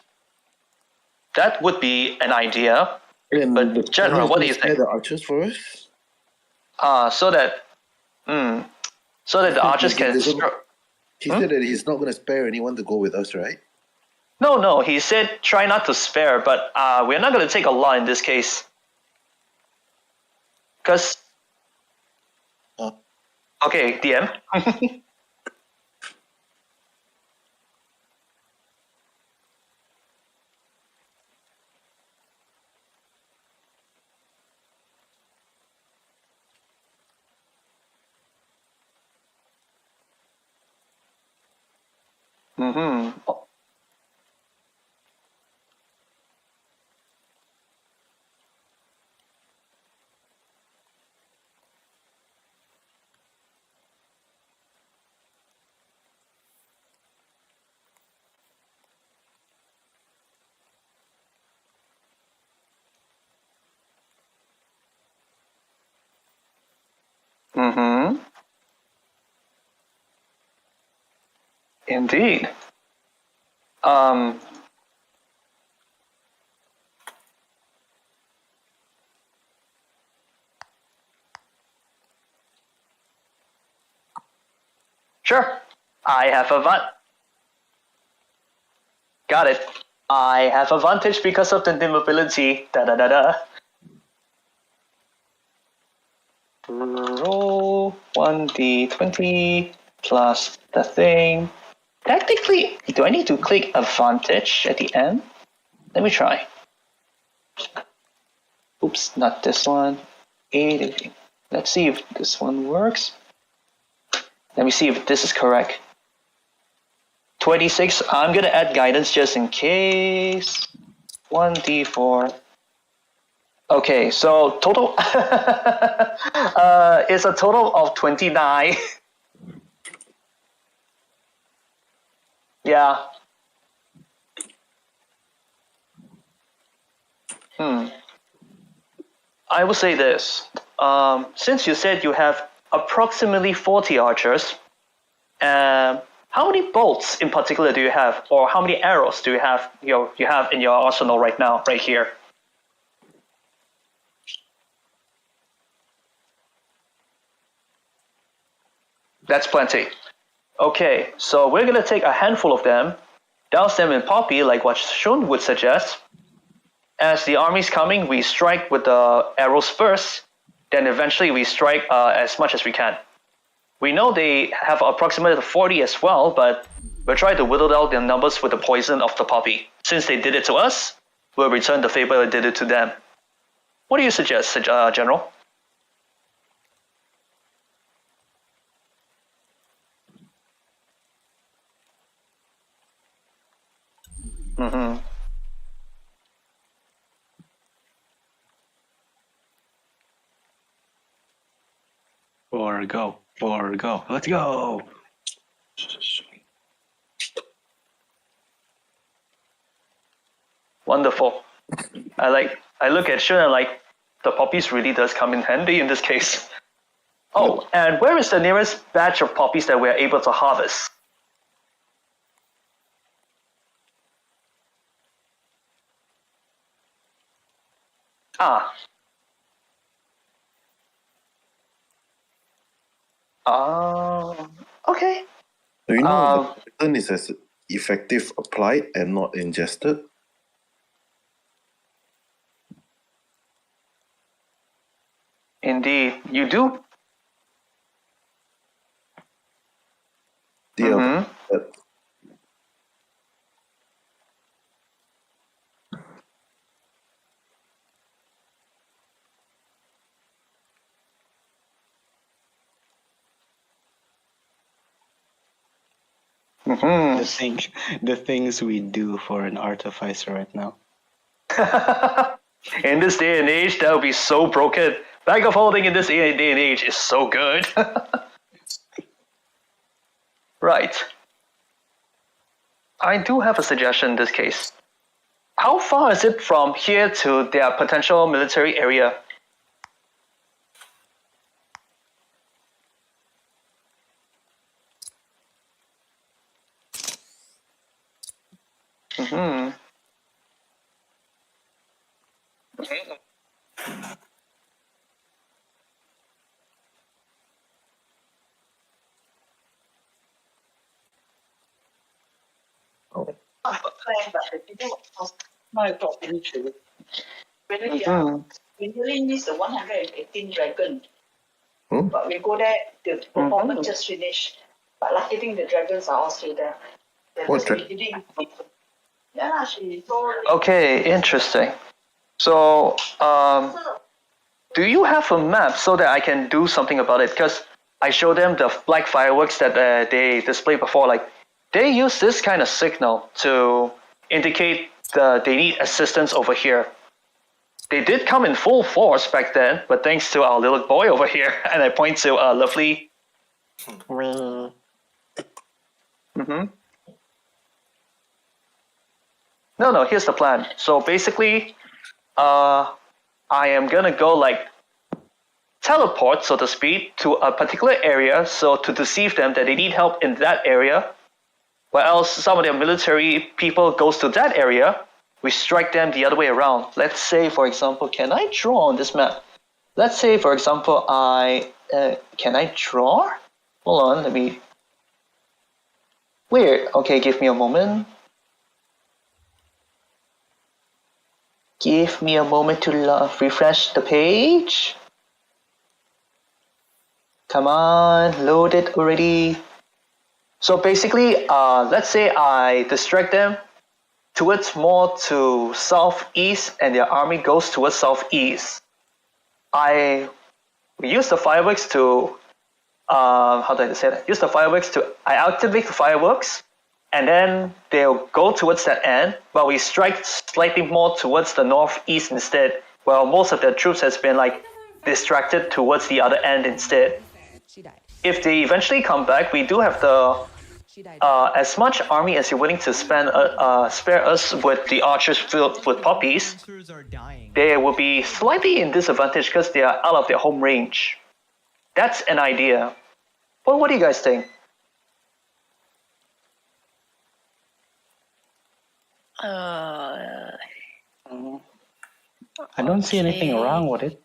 That would be an idea. And but General, what do you think? The archers for us? So that the archers can. He said that he's not going to spare anyone to go with us, right? No. He said try not to spare, but we're not going to take a lot in this case. Because. Okay, DM. Indeed. Sure. I have Got it. I have advantage because of the ability. Roll 1d20 plus the thing. Technically, do I need to click advantage at the end? Let me try. Oops, not this one. 8. Let's see if this one works. Let me see if this is correct. 26. I'm gonna add guidance just in case. 1d4. Okay, so total is a total of 29. Yeah. I will say this. Since you said you have approximately 40 archers, how many bolts in particular do you have, or how many arrows do you have? You have in your arsenal right now, right here. That's plenty. Okay, so we're gonna take a handful of them, douse them in poppy, like what Shun would suggest. As the army's coming, we strike with the arrows first, then eventually we strike as much as we can. We know they have approximately 40 as well, but we'll try to whittle down their numbers with the poison of the poppy. Since they did it to us, we'll return the favor that did it to them. What do you suggest, General? Mm-hmm. Or go. Let's go. Wonderful. I look at Shun and like, the poppies really does come in handy in this case. Oh, and where is the nearest batch of poppies that we're able to harvest? Ah. Okay. Do you know the poison is as effective applied and not ingested? Indeed, you do. The The things we do for an artificer right now. In this day and age, that would be so broken. Bag of holding in this day and age is so good. Right. I do have a suggestion in this case. How far is it from here to their potential military area? Mm-hmm. We really miss the 118 dragon. But we go there, the performance just finished. But lucky thing the dragons are all still there. What Yeah, she told. Okay, interesting. So, do you have a map so that I can do something about it? Because I showed them the black fireworks that they displayed before. Like, they use this kind of signal to indicate they need assistance over here. They did come in full force back then, but thanks to our little boy over here, and I point to lovely. Mm-hmm. No, here's the plan. So basically, I am gonna go like teleport, so to speak, to a particular area, so to deceive them that they need help in that area, or else some of their military people goes to that area, we strike them the other way around. Let's say, for example, can I draw on this map? Let's say, for example, can I draw? Hold on, let me... Weird. Okay, give me a moment. Give me a moment to refresh the page. Come on, load it already. So basically, let's say I distract them towards more to southeast and their army goes towards southeast. We use the fireworks to, how do I say that? I activate the fireworks and then they'll go towards that end, but we strike slightly more towards the northeast instead, while most of their troops has been like distracted towards the other end instead. If they eventually come back, we do have the as much army as you're willing to spare us with the archers filled with poppies. They will be slightly in disadvantage because they are out of their home range. That's an idea. Well, what do you guys think? Uh, I don't see anything okay. wrong with it.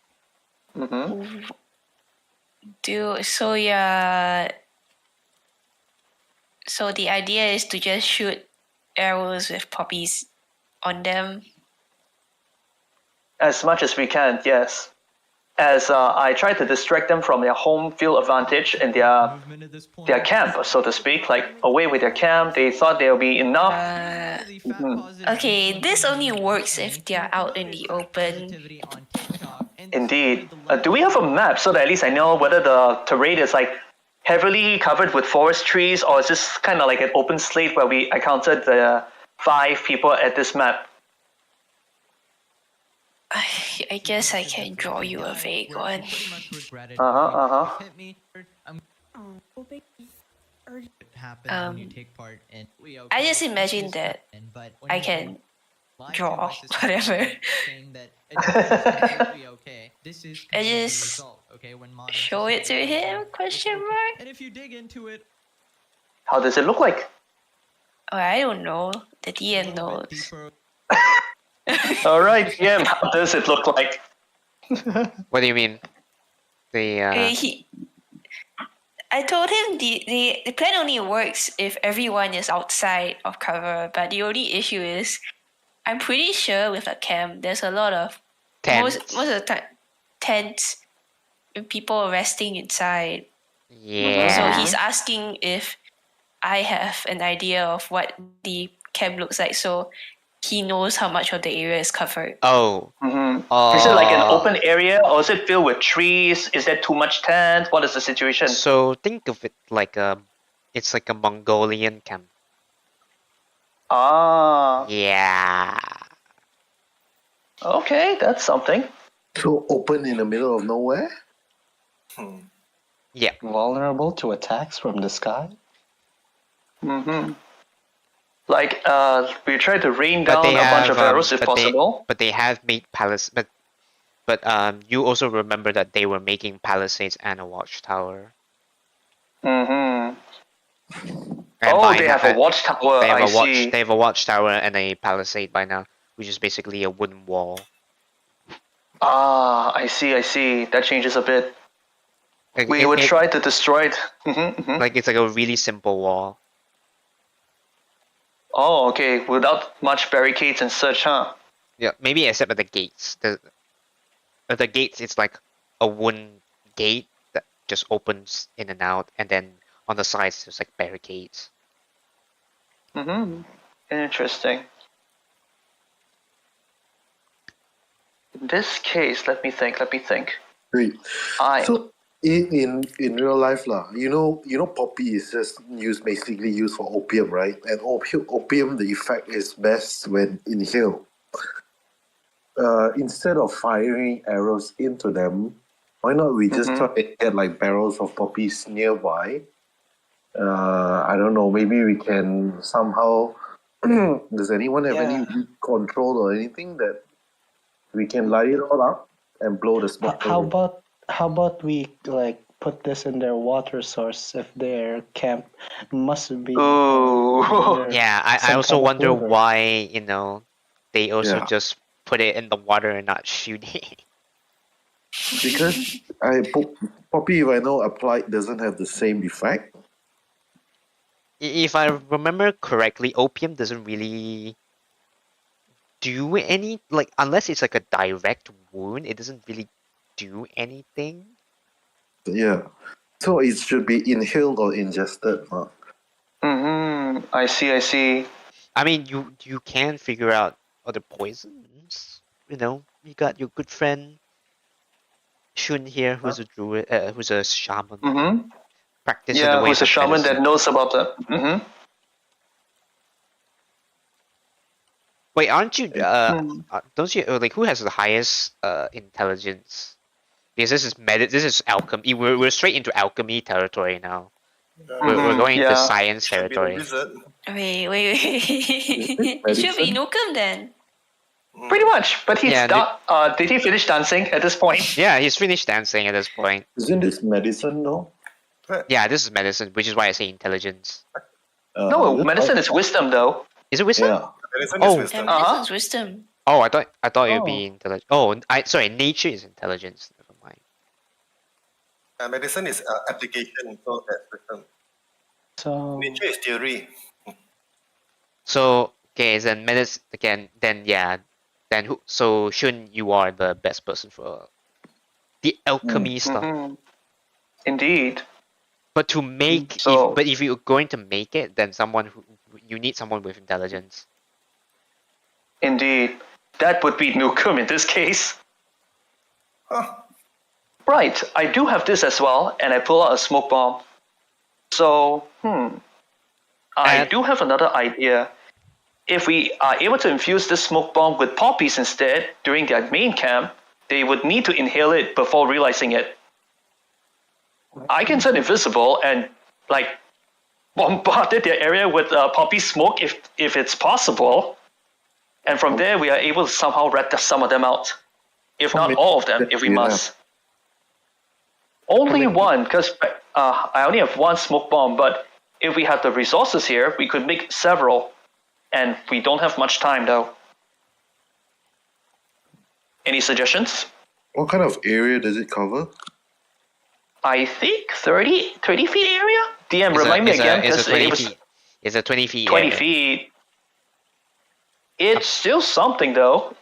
So yeah. So the idea is to just shoot arrows with poppies on them. As much as we can, yes. As I try to distract them from their home field advantage and their camp, so to speak, like away with their camp. They thought there'll be enough. Okay, this only works if they're out in the open. Indeed. Do we have a map so that at least I know whether the terrain is like heavily covered with forest trees, or is this kind of like an open slate where I counted the 5 people at this map? I guess I can draw you a vague one. I just imagine that I can draw whatever. I just show it to him? Question mark. And if you dig into it, How does it look like? Oh, I don't know. The DM knows. All right, PM, how does it look like? What do you mean? I told him the plan only works if everyone is outside of cover, but the only issue is I'm pretty sure with a camp there's a lot of most of the time tents and people resting inside. Yeah. So he's asking if I have an idea of what the camp looks like, so he knows how much of the area is covered. Oh. Is it like an open area, or is it filled with trees? Is there too much tent? What is the situation? So think of it like it's like a Mongolian camp. Ah. Yeah. Okay, that's something. So open in the middle of nowhere? Yeah. Vulnerable to attacks from the sky? Like, we try to rain down a bunch of arrows if possible. But they have made palace. But you also remember that they were making palisades and a watchtower. Oh, And they have a watchtower. They have I a watch. see. They have a watchtower and a palisade by now, which is basically a wooden wall. Ah, I see. I see. That changes a bit. Like, We would try to destroy it. Like it's like a really simple wall. Oh, okay. Without much barricades and such, huh? Yeah, maybe except at the gates. At the gates, it's like a wooden gate that just opens in and out, and then on the sides there's like barricades. Interesting. In this case, let me think. Wait. I So in real life you know poppy is just basically used for opium, right? And opium, the effect is best when inhaled. Instead of firing arrows into them, why not we just try to get like barrels of poppies nearby? I don't know, maybe we can somehow does anyone have any control or anything that we can light it all up and blow the smoke? How about we like put this in their water source if their camp must be Ooh. Yeah, I also wonder why, they also just put it in the water and not shoot it. Because poppy, if I know, applied doesn't have the same effect. If I remember correctly, opium doesn't really do any, like, unless it's like a direct wound, it doesn't really do anything. Yeah. So it should be inhaled or ingested. I see. I mean, you can figure out other poisons. You got your good friend Shun here, who's a druid, who's a shaman. Practicing the ways who's a of shaman medicine. that knows about the. Wait, aren't you? Don't you like who has the highest intelligence? Because this is alchemy. We're straight into alchemy territory now. We're going into science territory. Wait. It should be Nukem then. Pretty much, but he's did he finish dancing at this point? Yeah, he's finished dancing at this point. Isn't this medicine though? Yeah, this is medicine, which is why I say intelligence. No, medicine is wisdom though. Is it wisdom? Yeah. Medicine Oh. is And wisdom. medicine's wisdom. Oh, I thought it would Oh. be intelligence. Oh, sorry, nature is intelligence. Never mind. Medicine is application, so that's wisdom. So Nature is theory. So okay, then medicine again. Then yeah, then who? So Shun, you are the best person for the alchemy stuff. Mm-hmm. Indeed. But to make, So- if you're going to make it, then you need someone with intelligence. Indeed. That would be Nukem in this case. Huh. Right, I do have this as well, and I pull out a smoke bomb. So, I And- do have another idea. If we are able to infuse this smoke bomb with poppies instead during their main camp, they would need to inhale it before realizing it. I can turn invisible and bombard their area with poppy smoke if it's possible, and from there we are able to somehow rat some of them out, if How not many all of them, do if we you must. Only one, because I only have one smoke bomb, but if we had the resources here, we could make several, and we don't have much time though. Any suggestions? What kind of area does it cover? I think 30 feet area? DM, remind me again, It's a because 20 it was feet. It's a 20 feet. 20 area. feet. It's still something though.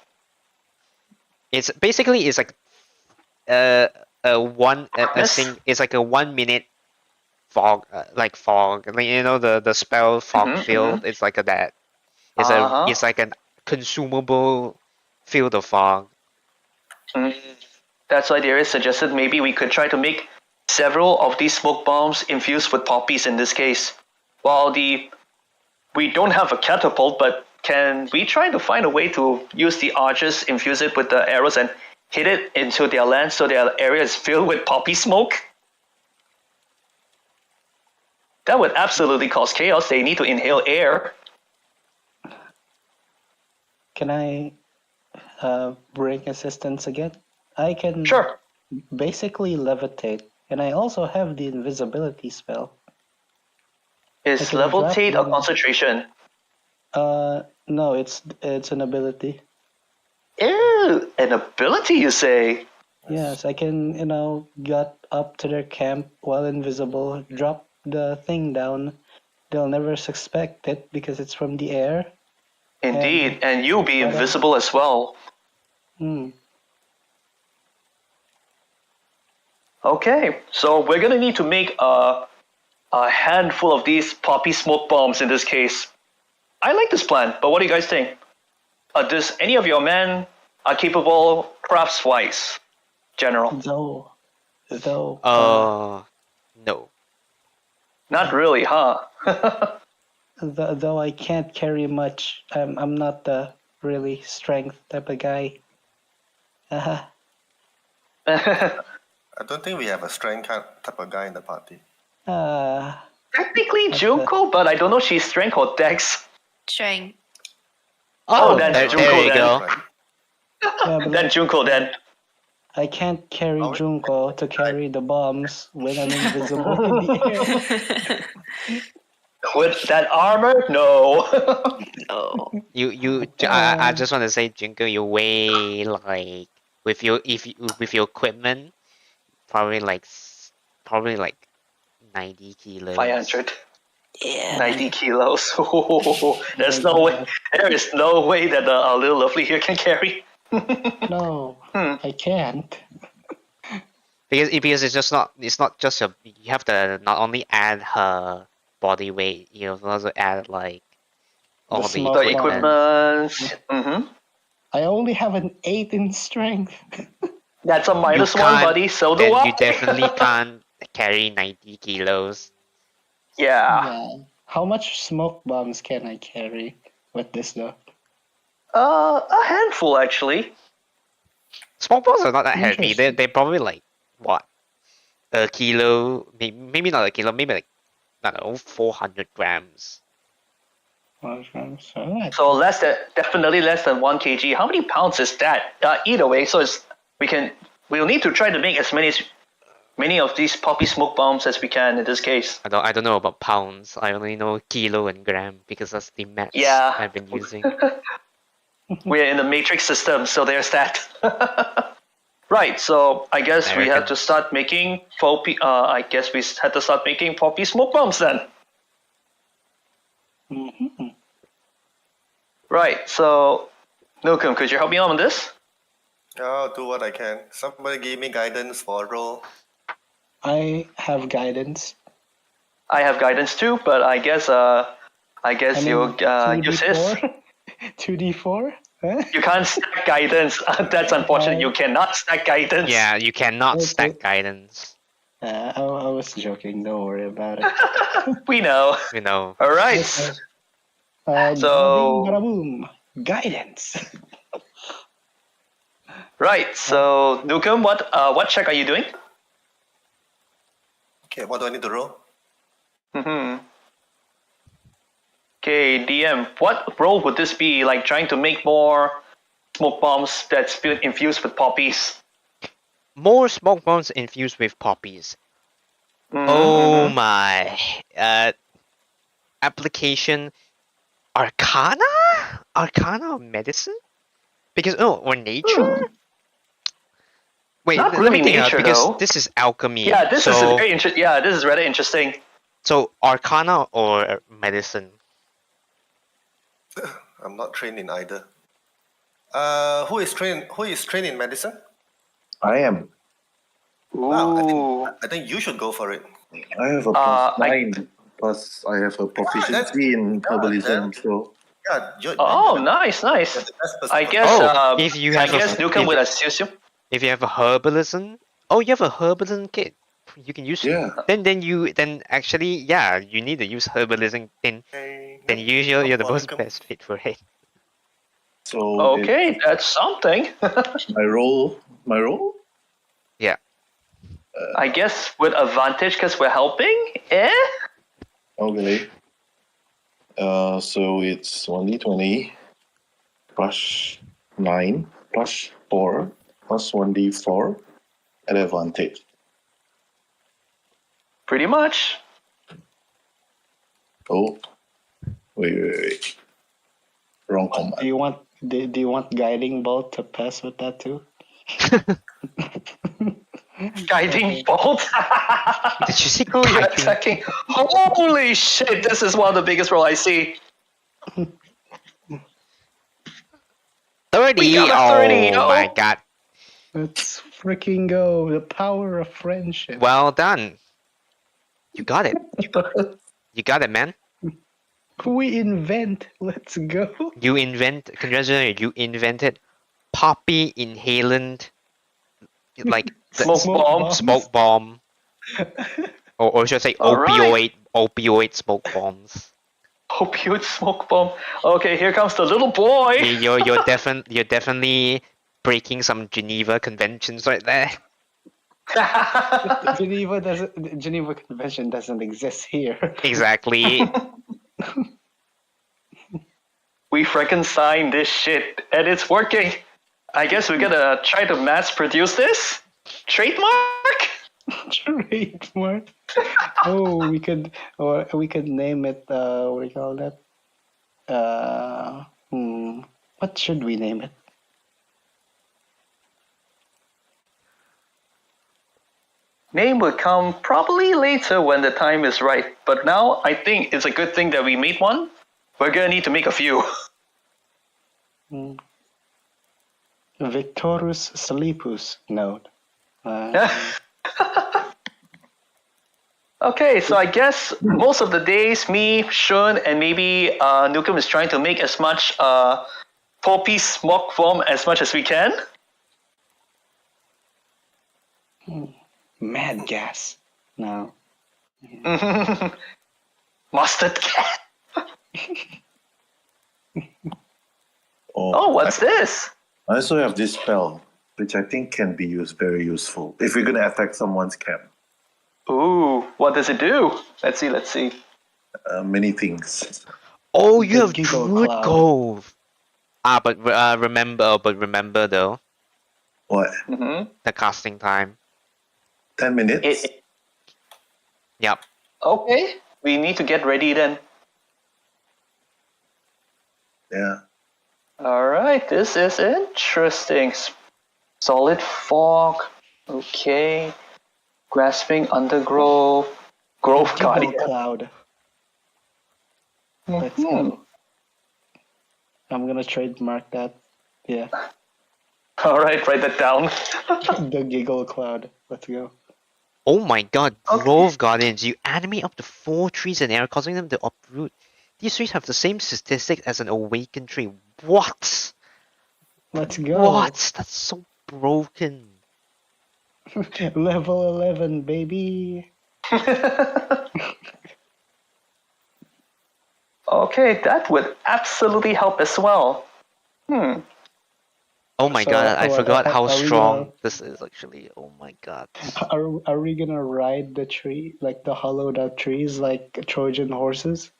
It's basically it's like Darkness? it's like a 1 minute fog, like fog. Like, you know the spell fog Mhm, field. It's like that. It's Uh-huh. it's like an consumable field of fog. That's why Darius suggested maybe we could try to make several of these smoke bombs infused with poppies in this case. While we don't have a catapult, but can we try to find a way to use the archers, infuse it with the arrows, and hit it into their land so their area is filled with poppy smoke? That would absolutely cause chaos. They need to inhale air. can I bring assistance again? I can Sure. basically levitate, and I also have the invisibility spell. Is can level drop 8 a them. concentration? No, it's an ability. Ew, an ability, you say? Yes, I can, get up to their camp while invisible, drop the thing down. They'll never suspect it because it's from the air. Indeed, and you'll be What invisible as well. Okay, so we're gonna need to make a handful of these poppy smoke bombs in this case. I like this plan, but what do you guys think? Does any of your men are capable crafts-wise, General? Though, No. Not really, huh? though I can't carry much. I'm not the really strength type of guy. I don't think we have a strength type of guy in the party. Technically Junko, but I don't know she's strength or dex. Strength. Oh, that's there Junko you then. go. Right. Yeah, but Then Junko then. I can't carry Oh, Junko to carry the bombs when I'm invisible in the air. With that armor? No. Oh. I just want to say, Jinko, you weigh like with your equipment, probably like 90 kilos. 500. Yeah. 90 kilos. There's no way. There is no way that our little lovely here can carry. No, I can't. Because it's not just you have to not only add her body weight, you have to also add like all the smoke The bomb. equipment. Mm-hmm. I only have an 8 in strength. That's a You minus one, can't- buddy. So do then I. you definitely can't carry 90 kilos. Yeah. How much smoke bombs can I carry with this though? A handful actually. Small balls are not that heavy. Interesting. They're probably like what, a kilo? Maybe not a kilo. Maybe like, I don't know, 400 grams. So definitely less than 1 kg. How many pounds is that? Either way, so we'll need to try to make as many many of these poppy smoke bombs as we can in this case. I don't know about pounds. I only know kilo and gram because that's the maths Yeah. I've been using. We're in the matrix system, so there's that. Right, so I guess we had to Americans. start making poppy. I guess we had to start making poppy smoke bombs then. Mm-hmm. Right, so Nukem, could you help me out on this? I'll do what I can. Somebody give me guidance for a roll. I have guidance. I have guidance too, but I guess you'll use his. 2d4? Huh? You can't stack guidance. That's unfortunate. You cannot stack guidance. Yeah, you cannot Okay. stack guidance. I was joking. Don't worry about it. We know. You know. All right. Okay. So- bada boom. Guidance. Right. So Nukem, what check are you doing? Okay, what do I need to roll? Mm-hmm. Okay, DM. What role would this be? Like trying to make more smoke bombs that's infused with poppies. More smoke bombs infused with poppies. Oh my. Application Arcana? Arcana or medicine? Because or nature? Wait, Not let really me think, nature, because though. this is alchemy. Yeah, this is so, very interesting. Yeah, this is rather interesting. So Arcana or medicine? I'm not trained in either. Who is trained in medicine? I am. Wow, Ooh. I think you should go for it. I have a plus 9. Plus, I have a proficiency in herbalism. So, Yeah. Oh, nice. You're the best person I to- guess. Oh, if you have I guess a, Nukem would assume. if you have a herbalism, oh, you have a herbalism kit. You can use. yeah. Then actually, yeah, you need to use herbalism. Then usually you're the most best fit for it. So, Okay, that's something. my role. Yeah. I guess with advantage because we're helping. Okay. So it's 1d20 plus 9 plus 4 plus 1d4 at advantage. Pretty much. Oh, wait. Wrong command. Do you want guiding bolt to pass with that too? Guiding bolt. Did you see Who you're guiding? attacking? Holy shit! This is one of the biggest roll I see. 30. We got a 30, Oh yo. my god. Let's freaking go! The power of friendship. Well done. You got it. You got it, man. We invent. Let's go. Congratulations, you invented poppy inhalant, like the Smoke bomb. smoke bomb, or should I say All right. opioid smoke bombs. Opioid smoke bomb. Okay, here comes the little boy. You're definitely breaking some Geneva conventions right there. Geneva Convention doesn't exist here. Exactly. We Frankenstein this shit, and it's working. I guess we're gonna try to mass produce this. Trademark. Trademark. Oh, we could name it. What do you call that? What should we name it? Name will come probably later when the time is right. But now I think it's a good thing that we made one. We're gonna need to make a few. Victorus Sleepus node. Okay, so I guess most of the days, me, Shun, and maybe Nukem is trying to make as much poppy smoke bomb as much as we can. Mad gas. No. Mustard cat. Oh, Oh, what's this? I also have this spell, which I think can be very useful if we're going to attack someone's camp. Ooh, what does it do? Let's see. Many things. Oh, you The have giggle Druid cloud. Cove. But remember though, What? Mm-hmm. the casting time. 10 minutes. Yep. Okay, we need to get ready then. Yeah. All right, this is interesting. Solid fog. Okay. Grasping undergrowth. Growth Giggle guardian. cloud. Let's go. I'm gonna trademark that. Yeah. All right, write that down. The giggle cloud. Let's go. Oh my god, Okay. Grove Guardians, you animate up to 4 trees in air, causing them to uproot. These trees have the same statistic as an awakened tree. What? Let's go. What? That's so broken. Level 11, baby. Okay, that would absolutely help as well. Oh my So, god, I what, forgot how are we strong gonna- this is actually. Oh my god. Are we gonna ride the tree, like the hollowed out trees, like Trojan horses?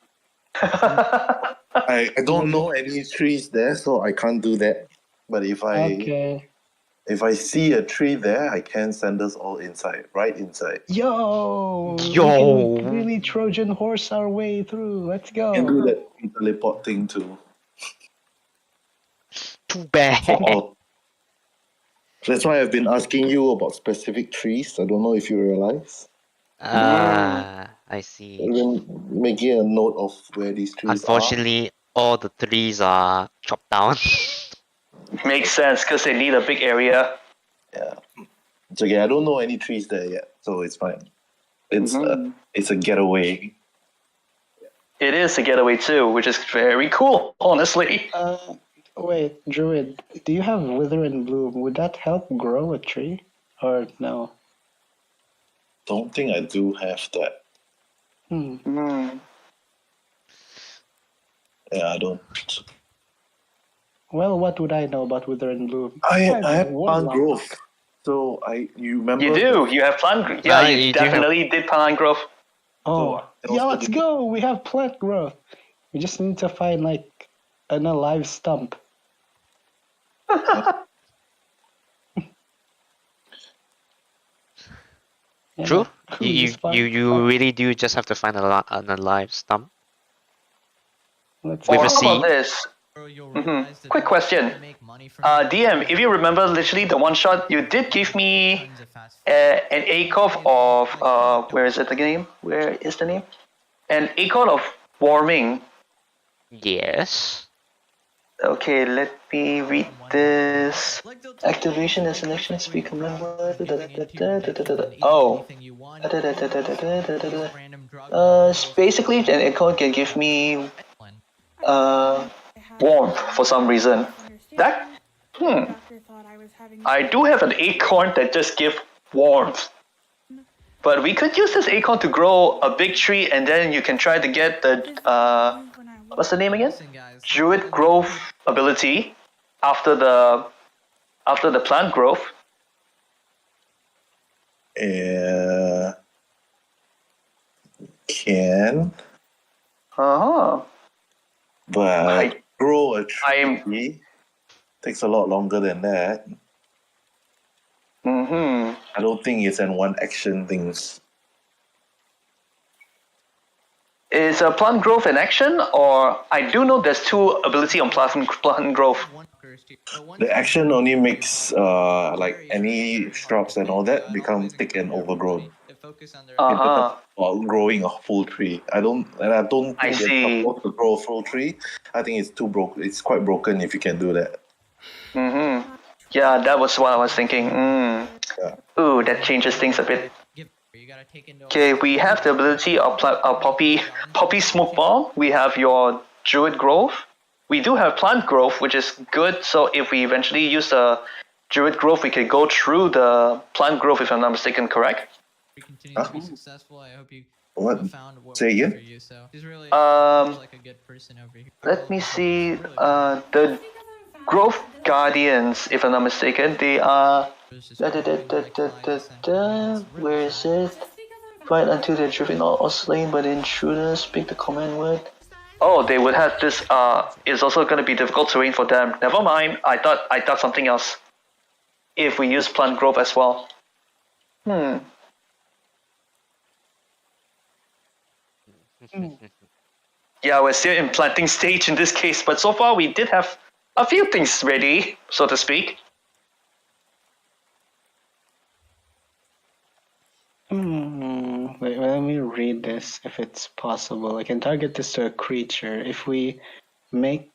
I don't know any trees there, so I can't do that. But if I see a tree there, I can send us all inside, right inside. Yo! We Yo! can really Trojan horse our way through. Let's go. And do that teleport thing too. Too bad. For all. That's why I've been asking you about specific trees. I don't know if you realize. I see. I've been making a note of where these trees Unfortunately, all the trees are chopped down. Makes sense because they need a big area. are. Yeah. It's okay. I don't know any trees there yet, so it's fine. It's a getaway. It is a getaway too, which is very cool, honestly. Wait, Druid, do you have Wither and Bloom? Would that help grow a tree? Or no? Don't think I do have that. Yeah, I don't. Well, what would I know about Wither and Bloom? I have plant Warlock. growth. So you remember? You do. You have plant growth. Yeah, you you do have- definitely did plant growth. Oh, So, yeah, also let's go. We have plant growth. We just need to find like an alive stump. Yeah, True. we You just find- you really do just have to find an alive stump. Let's With Or a how about seed. this? Quick question. DM, if you remember literally the one shot, you did give me an ACOF of where is it the name? Where is the name? An ACOF of warming. Yes. Okay, let me read this. Activation and selection speak command word. Oh. Basically, an icon can give me warmth for some reason. That I do have an acorn that just gives warmth. But we could use this acorn to grow a big tree, and then you can try to get the what's the name again? Druid growth ability after the plant growth. Can, but grow a tree takes a lot longer than that. I don't think it's an one action thing. Is a plant growth an action, or I do know there's 2 ability on plant growth. The action only makes like any shrubs and all that become thick and overgrown. Or growing a full tree. I don't think I it's see. supposed to grow a full tree. I think it's too broken. It's quite broken if you can do that. Yeah, that was what I was thinking. Yeah. Ooh, that changes things a bit. Okay, we have the ability of poppy smoke bomb. We have your druid growth. We do have plant growth, which is good. So if we eventually use the druid growth, we could go through the plant growth, if I'm not mistaken, correct? We continue to be successful. I hope you What? found what Say works again? for you. So he's really Um, like a good person over here. Let me see. The growth guardians, if I'm not mistaken, they are. Where is it? Fight until they're driven or slain by the intruders. Speak the command word. Oh, they would have this. It's also going to be difficult terrain for them. Never mind. I thought something else. If we use plant growth as well. Yeah, we're still in planting stage in this case, but so far we did have a few things ready, so to speak. Wait, let me read this if it's possible. I can target this to a creature. If we make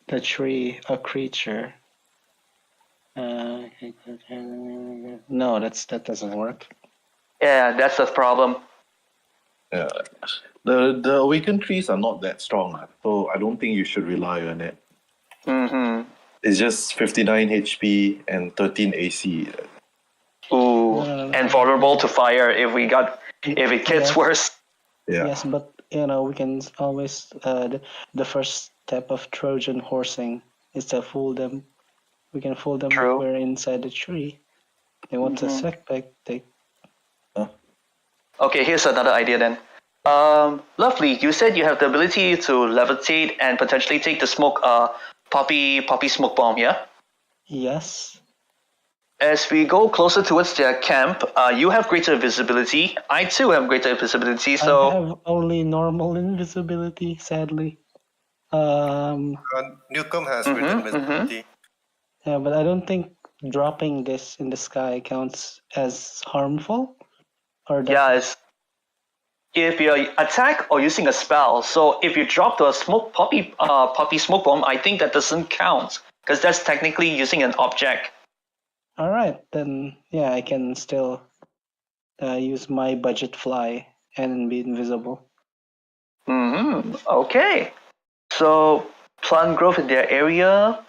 the tree a creature. No, that doesn't work. Yeah, that's the problem. Yeah. The awakened trees are not that strong, so I don't think you should rely on it. Mm-hmm. It's just 59 HP and 13 AC. Ooh, and vulnerable to fire if it gets Yes. worse. Yeah. Yes, but we can always the first step of Trojan horsing is to fool them. We can fool them True. if we're inside the tree. They want to suspect. Okay, here's another idea then. Lovely. You said you have the ability to levitate and potentially take the smoke, poppy smoke bomb. Yeah. Yes. As we go closer towards their camp, you have greater visibility. I too have greater visibility. So I have only normal invisibility, sadly. Newcomb has written visibility. Yeah, but I don't think dropping this in the sky counts as harmful. Or yeah, it's if you're attack or using a spell. So if you drop the smoke poppy smoke bomb, I think that doesn't count because that's technically using an object. All right, then yeah, I can still use my budget fly and be invisible. Okay. So plant growth in their area,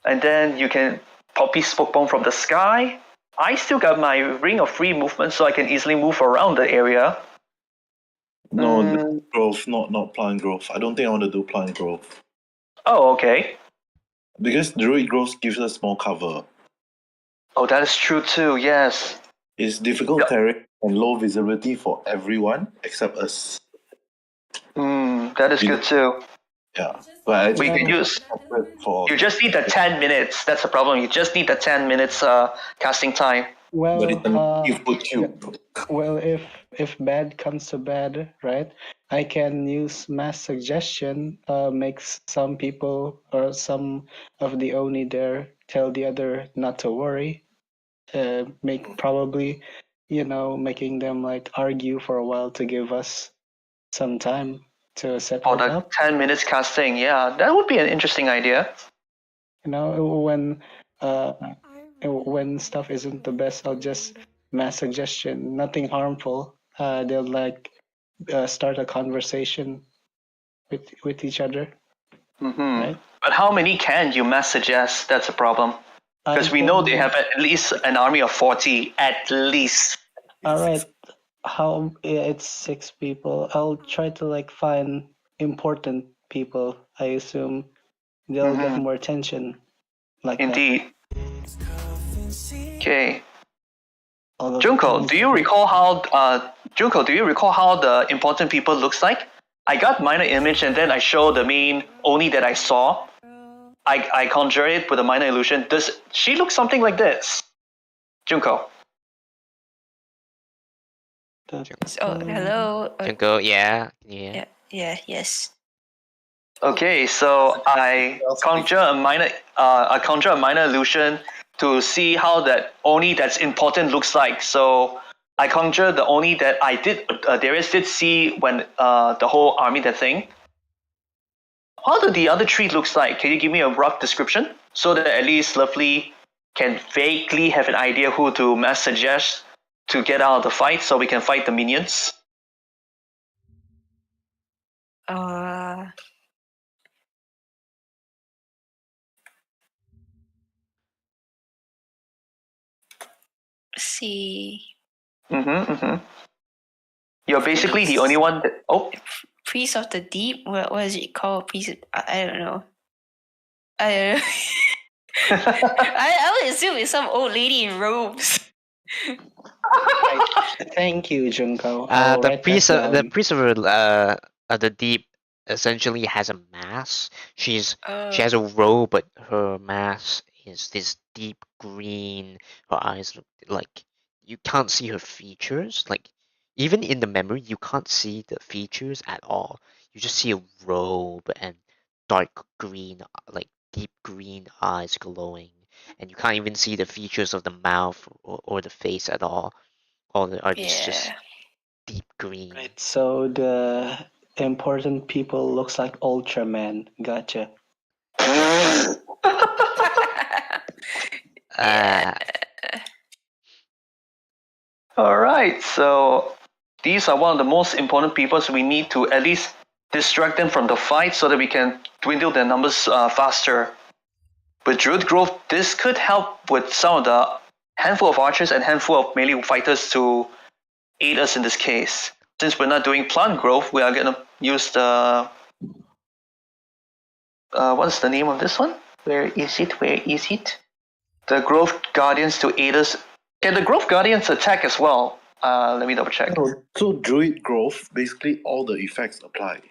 and then you can poppy smoke bomb from the sky. I still got my ring of free movement, so I can easily move around the area. No, growth, not plant growth. I don't think I want to do plant growth. Oh, okay. Because druid growth gives us more cover. Oh, that is true too, yes. It's difficult terrain and low visibility for everyone except us. That is good too. Yeah. But We can use. for You just need the 10 minutes. That's the problem. You just need the 10 minutes casting time. Well, but it's a good cube. Well, if bad comes to bad, right? I can use mass suggestion. Makes some people or some of the Oni there tell the other not to worry. Make probably, making them like argue for a while to give us some time to set For it the up. 10 minutes casting, yeah, that would be an interesting idea. When stuff isn't the best, I'll just mass suggestion, nothing harmful. They'll like start a conversation with each other. Right? But how many can you mass suggest? That's a problem. Because we know they have at least an army of 40, at least. All right. It's 6 people. I'll try to like find important people. I assume they'll get more attention. Like Indeed. Okay. That. Junko, do you recall how the important people looks like? I got minor image and then I show the main Oni that I saw. I conjure it with a minor illusion. Does she look something like this? Junko. So hello. Junko, yeah. Yes. Okay, so I conjure a minor illusion to see how that Oni that's important looks like. So I conjure the Oni that I did Darius did see when the whole army that thing. How do the other tree looks like? Can you give me a rough description so that at least Lovely can vaguely have an idea who to mass suggest to get out of the fight so we can fight the minions? See. You're basically the only one that. Oh. Priest of the Deep? What is it called? Priest? I don't know. I would assume it's some old lady in robes. Thank you, Junko. The priest of the deep essentially has a mask. She has a robe, but her mask is this deep green. Her eyes look like you can't see her features. Like Even in the memory, you can't see the features at all. You just see a robe and dark green, like deep green eyes glowing, and you can't even see the features of the mouth or the face at all. All are just Yeah. deep green. Right. So the important people looks like Ultraman. Gotcha. Uh, All right, so these are one of the most important people, so we need to at least distract them from the fight so that we can dwindle their numbers faster. With Druid Grove, this could help with some of the handful of archers and handful of melee fighters to aid us in this case. Since we're not doing Plant Grove, we are gonna use the what's the name of this one? Where is it? Where is it? The Grove Guardians to aid us. Can the Grove Guardians attack as well? Let me double check. So Druid Growth, basically all the effects apply.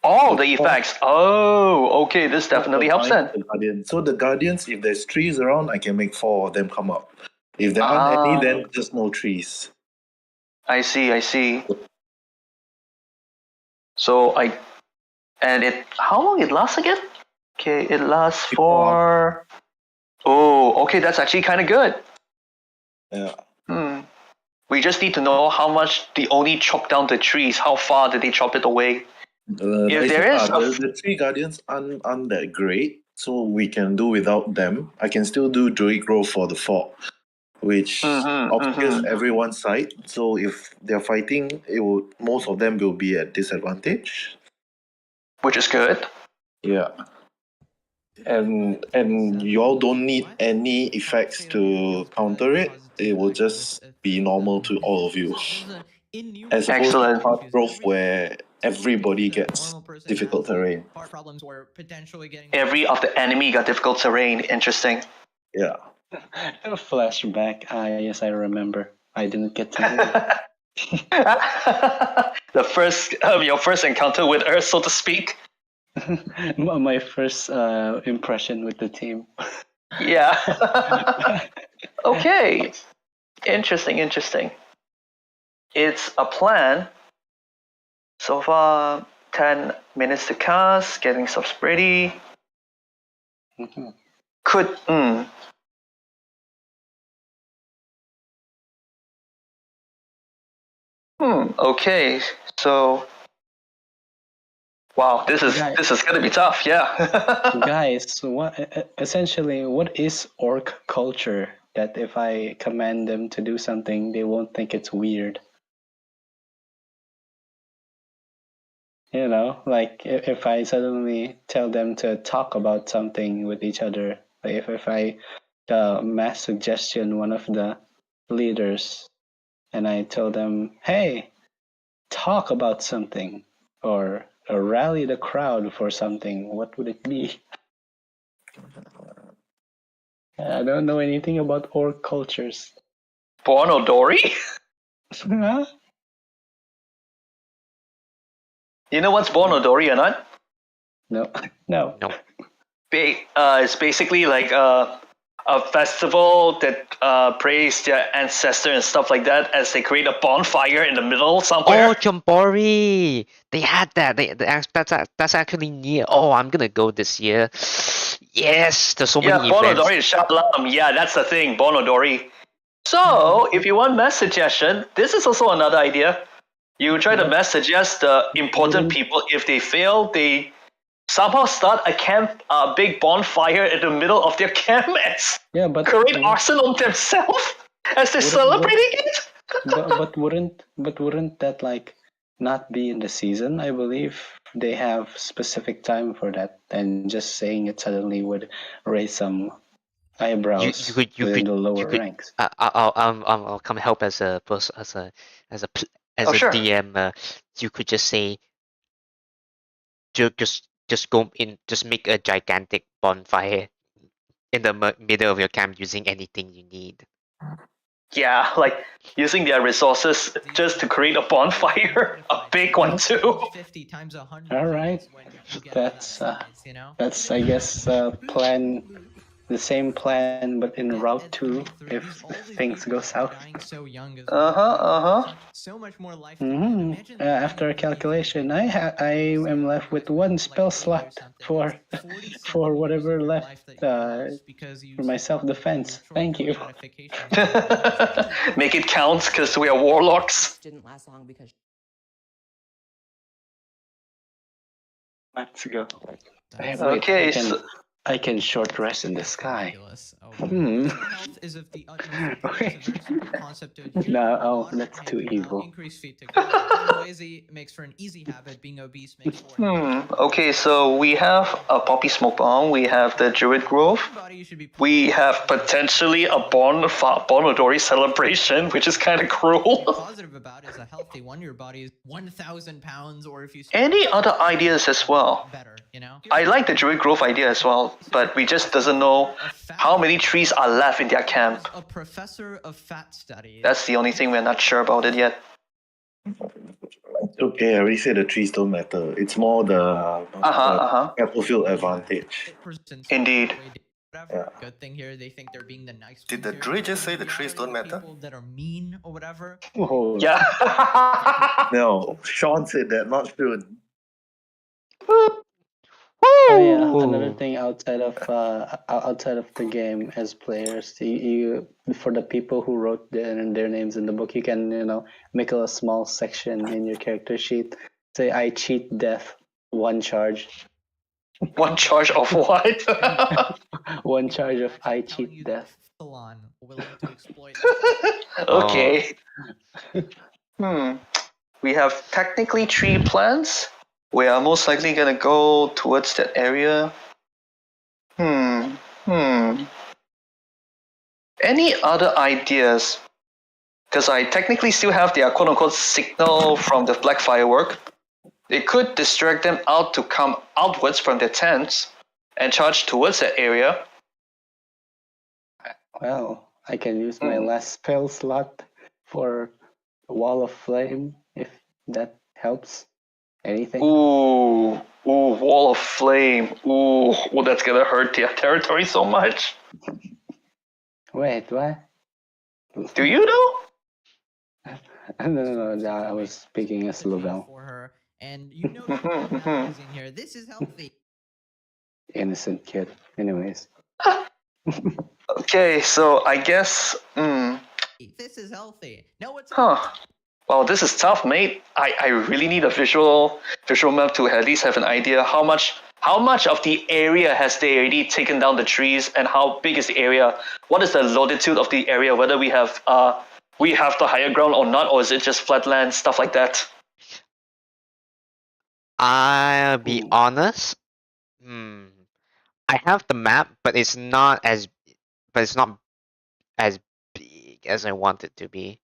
All the effects. Oh, okay. This definitely helps then. The Guardian. So the Guardians, if there's trees around, I can make 4 of them come up. If there aren't any, then just no trees. I see. I see. So how long it lasts again? Okay, it lasts for. Oh, okay. That's actually kind of good. Yeah. We just need to know how much they only chop down the trees. How far did they chop it away? If there is the tree guardians aren't that great, so we can do without them. I can still do Druid Grove for the fort, which obscures everyone's side. So if they're fighting, most of them will be at disadvantage. Which is good. Yeah. And you all don't need any effects to counter it. It will just be normal to all of you. As opposed to Plant Grove where everybody gets difficult terrain. Every of the enemy got difficult terrain. Interesting. Yeah. A flashback. Yes, I remember. I didn't get to the first, your first encounter with Earth, so to speak. My first impression with the team. Yeah. Okay. Interesting. It's a plan. So far, 10 minutes to cast, getting subs ready. Could. Okay. So. Wow, this is gonna be tough. Yeah. Guys, what is orc culture? That if I command them to do something, they won't think it's weird. You know, like if I suddenly tell them to talk about something with each other, like if I mass suggestion one of the leaders, and I tell them, "Hey, talk about something," or rally the crowd for something, what would it be? I don't know anything about orc cultures. Bonodori? Huh? You know what's Bonodori or not? No. It's basically like a festival that praise their ancestor and stuff like that as they create a bonfire in the middle somewhere. Oh, Chambori! They had that. That's actually near. Oh, I'm gonna go this year. Yes, there's so many events. Bonodori is Shablam. Yeah, that's the thing, Bonodori. So, if you want mass suggestion, this is also another idea. You try to mass suggest the important people. If they fail, they somehow start a big bonfire in the middle of their camp and create arson on themselves as they're celebrating it. but wouldn't that like not be in the season? I believe they have specific time for that, and just saying it suddenly would raise some eyebrows within the lower ranks. I'll come help as a DM. You could just say, just go in, just make a gigantic bonfire in the middle of your camp using anything you need. Yeah, like using their resources just to create a bonfire, a big one too. 50 times 100. All right, that's I guess plan the same plan, but in Route At 2 23, if all these things people go south. dying so young as Uh-huh. so much more life to live. Imagine living After a to be calculation, I am left with one spell slot for 47 for years whatever of your left life that you lost because you for my swapped your self-defense. Thank short-term you. gratification. Make it count because we are warlocks. Didn't last long because Let's go. Hey, That's wait, Okay, I can short rest in the sky. ridiculous. Oh, Hmm. physical health is of the utmost importance. It's a very simple concept to adhere No, to. oh, Moderate that's height too to evil. increased feet to grow. Being lazy makes for an easy habit. Being obese makes for an Okay, so we have a poppy smoke bomb. We have the Druid Grove. Everybody you should be We have potentially a Bonodori celebration, which is kind of cruel. positive about is a healthy one. Your body is 1,000 pounds, or if you Any other ideas as well? better, you know. I like the Druid Grove idea as well, but we just doesn't know how many trees are left in their camp. A professor of fat studies. That's the only thing we're not sure about it yet. Okay, I already said the trees don't matter. It's more the battlefield advantage. Indeed. Whatever. Good thing here, they think they're being the nice. Did the ones here. druid just say the The trees don't reality, matter? People that are mean or whatever. Oh, Yeah. No, Sean said that, not Shun. Oh yeah, Ooh. another thing outside of the game as players, you for the people who wrote their names in the book, you can make a small section in your character sheet. Say I cheat death, one charge. One charge of what? One charge of I Telling cheat you death. that Salon willing to exploit. Okay. We have technically 3 plans. We are most likely gonna go towards that area. Any other ideas? Because I technically still have their quote-unquote signal from the black firework. It could distract them out to come outwards from their tents and charge towards that area. Well, I can use my last spell slot for Wall of Flame if that helps. Anything? Ooh, Wall of Flame. Ooh, that's gonna hurt their territory so much. Wait, what? Do you know? No, I was speaking as Lavelle. For her, and you know she's in here. This is healthy. Innocent kid. Anyways. Okay, so I guess. This is healthy. No, it's Well, this is tough, mate. I really need a visual map to at least have an idea how much of the area has they already taken down the trees, and how big is the area? What is the latitude of the area? Whether we have the higher ground or not, or is it just flat land, stuff like that? I'll be honest. I have the map, but it's not as big as I want it to be.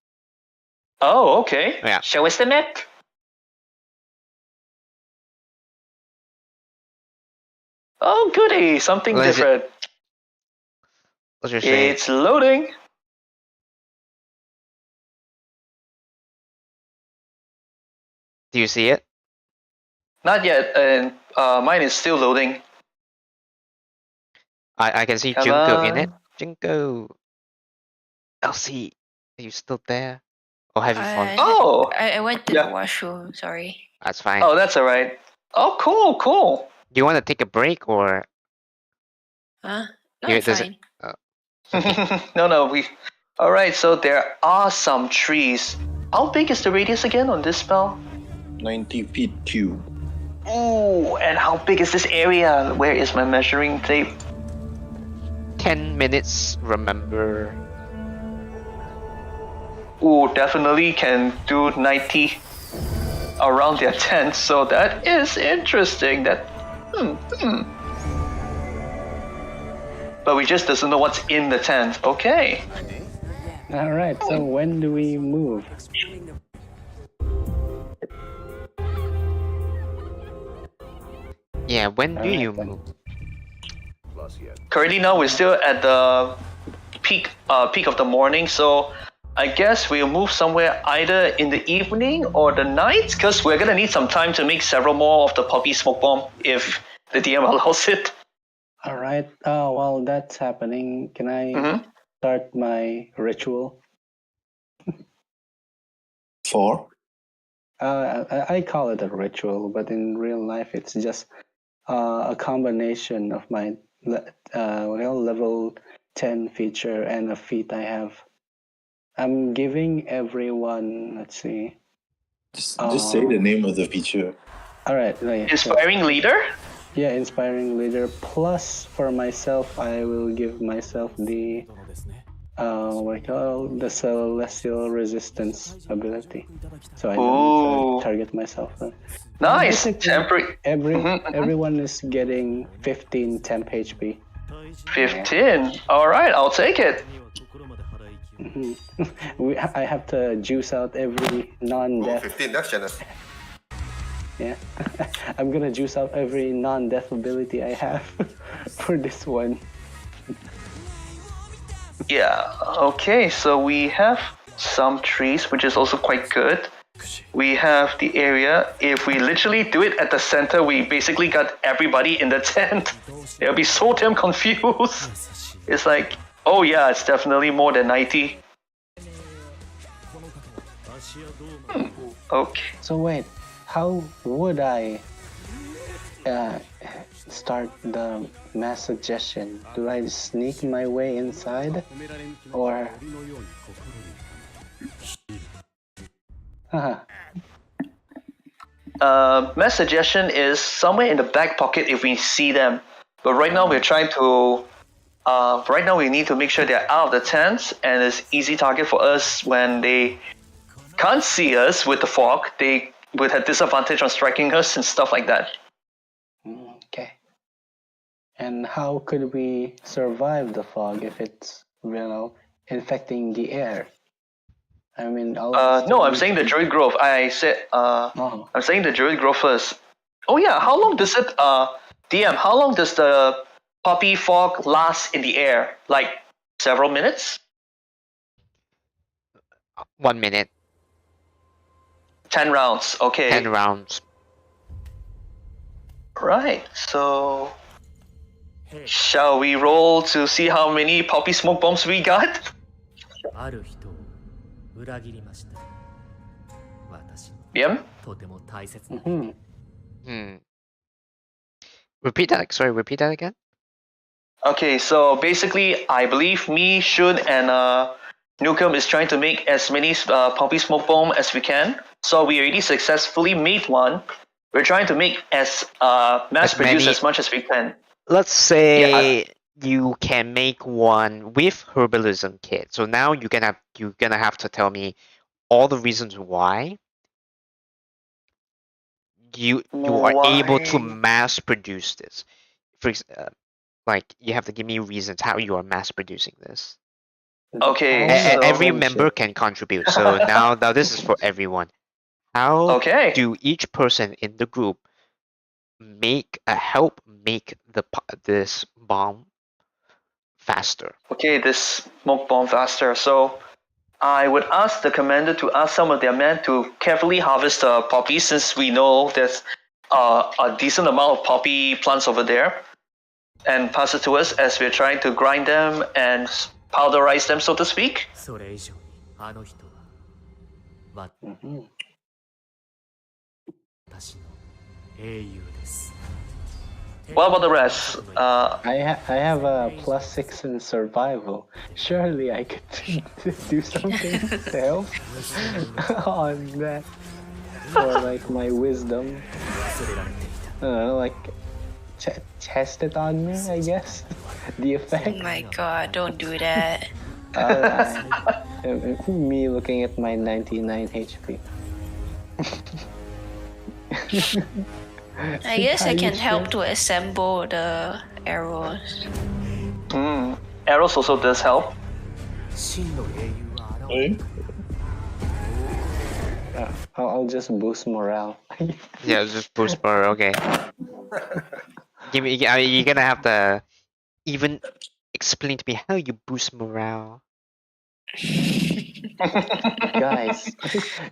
Oh, okay. Yeah. Show us the map. Oh, goody! Something What is it? different. What's your saying? It's loading. Do you see it? Not yet, and mine is still loading. I can see Come Junko in on. it. Junko. Elsie, are you still there? Or have you fallen? Oh! I went to Yeah. the washroom. Sorry. That's fine. Oh, that's alright. Oh, cool. Do you want to take a break or? Huh? No, Yeah, it's does it- fine. No, we. Alright, so there are some trees. How big is the radius again on this spell? 90 feet cube. Ooh, and how big is this area? Where is my measuring tape? 10 minutes, remember? Ooh, definitely can do 90 around their tent, so that is interesting. But we just doesn't know what's in the tent. Okay. All right. So when do we move? Yeah, when do Alright you then. move? Currently now we're still at the peak of the morning, so I guess we'll move somewhere either in the evening or the night, because we're gonna need some time to make several more of the poppy smoke bomb if the DM allows it. All right. While that's happening, can I Mhm. start my ritual? For? I call it a ritual, but in real life, it's just a combination of my level 10 feature and a feat I have. I'm giving everyone, let's see. Just say the name of the feature. All right. Inspiring leader? Yeah, inspiring leader. Plus, for myself, I will give myself the the celestial resistance ability. So I don't need Ooh. to target myself. Nice. Basically, Mhm. everyone is getting 15 temp HP. 15. All right, I'll take it. I have to juice out every Oh, non-death. 15, that's generous. Yeah, I'm gonna juice out every non-death ability I have for this one. Yeah, okay, so we have some trees, which is also quite good. We have the area. If we literally do it at the center, we basically got everybody in the tent. They'll be so damn confused. It's like, oh yeah, it's definitely more than 90. Okay. So wait, how would I start the mass suggestion? Do I sneak my way inside, or? Haha. Mass suggestion is somewhere in the back pocket if we see them. But right now we're trying to. Right now we need to make sure they're out of the tents, and it's easy target for us when they can't see us with the fog. They would have disadvantage on striking us and stuff like that. Okay. And how could we survive the fog if it's infecting the air? I mean, No, I'm saying the Druid Grove. I said I'm saying the Druid Grove first. Oh yeah, how long does it DM, how long does the poppy fog last in the air? Like several minutes? 1 minute, 10 rounds. Okay. 10 rounds. Right. So shall we roll to see how many poppy smoke bombs we got? ある人を裏切りました私の DM? とても大切な Hmm. Repeat that. Sorry, repeat that again. Okay, so basically, I believe me, Shun, and Nukem is trying to make as many poppy smoke bomb as we can. So we already successfully made one. We're trying to make as mass As produce many- as much as we can. Let's say you can make one with herbalism kit. So now you're gonna have to tell me all the reasons why you are able to Why? mass produce this. Like you have to give me reasons how you are mass producing this. Okay, And so every member can contribute. So now this is for everyone. How okay. do each person in the group help make this bomb faster? Okay, this smoke bomb faster. So I would ask the commander to ask some of their men to carefully harvest the poppies, since we know there's a decent amount of poppy plants over there, and pass it to us as we're trying to grind them and powderize them, so to speak. それ以上にあの人は私の英雄です What about the rest? I have a +6 in survival. Surely I could do something to help on that. Or like my wisdom. I don't know, like test it on me, I guess. The effect. Oh my god, don't do that. Me looking at my 99 HP. I guess I can help to assemble the arrows. Arrows also does help. 真の英雄は現れ I'll just boost morale. Yeah, just boost bar. Okay. You're gonna have to even explain to me how you boost morale.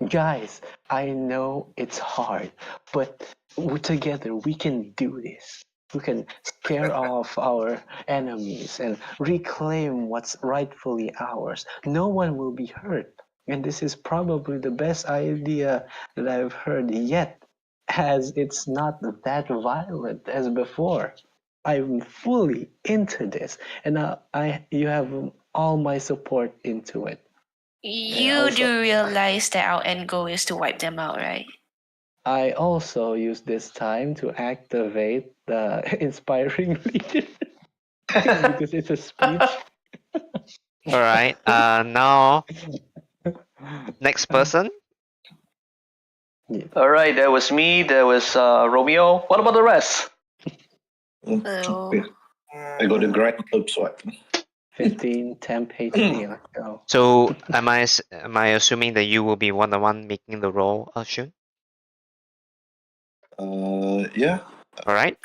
guys, I know it's hard, but together we can do this. We can scare off our enemies and reclaim what's rightfully ours. No one will be hurt. And this is probably the best idea that I've heard yet, as it's not that violent as before. I'm fully into this, and you have all my support into it. You do realize that our end goal is to wipe them out, right? I also use this time to activate the inspiring leader because it's a speech. All right. Now next person. All right, there was me. There was Romeo. What about the rest? Hello. I got a grind club swap. 15 temp HP. Let's go. So am I assuming that you will be the one making the role, Shun? Yeah. All right.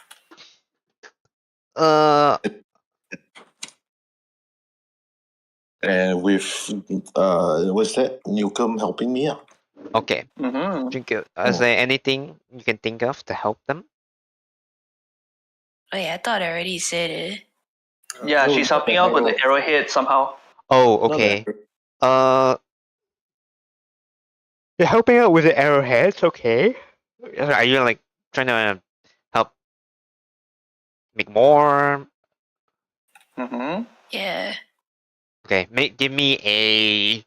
And with what's that? Newcomb helping me out. Okay. Mm-hmm. Jinko, is there anything you can think of to help them? Oh yeah, I thought I already said it. Yeah, No, she's not helping that out with the arrow. arrowhead somehow. Oh, Not okay. that You're helping out with the arrowheads, okay? Are you like trying to help make more? Mm-hmm. Yeah. Okay, give me a.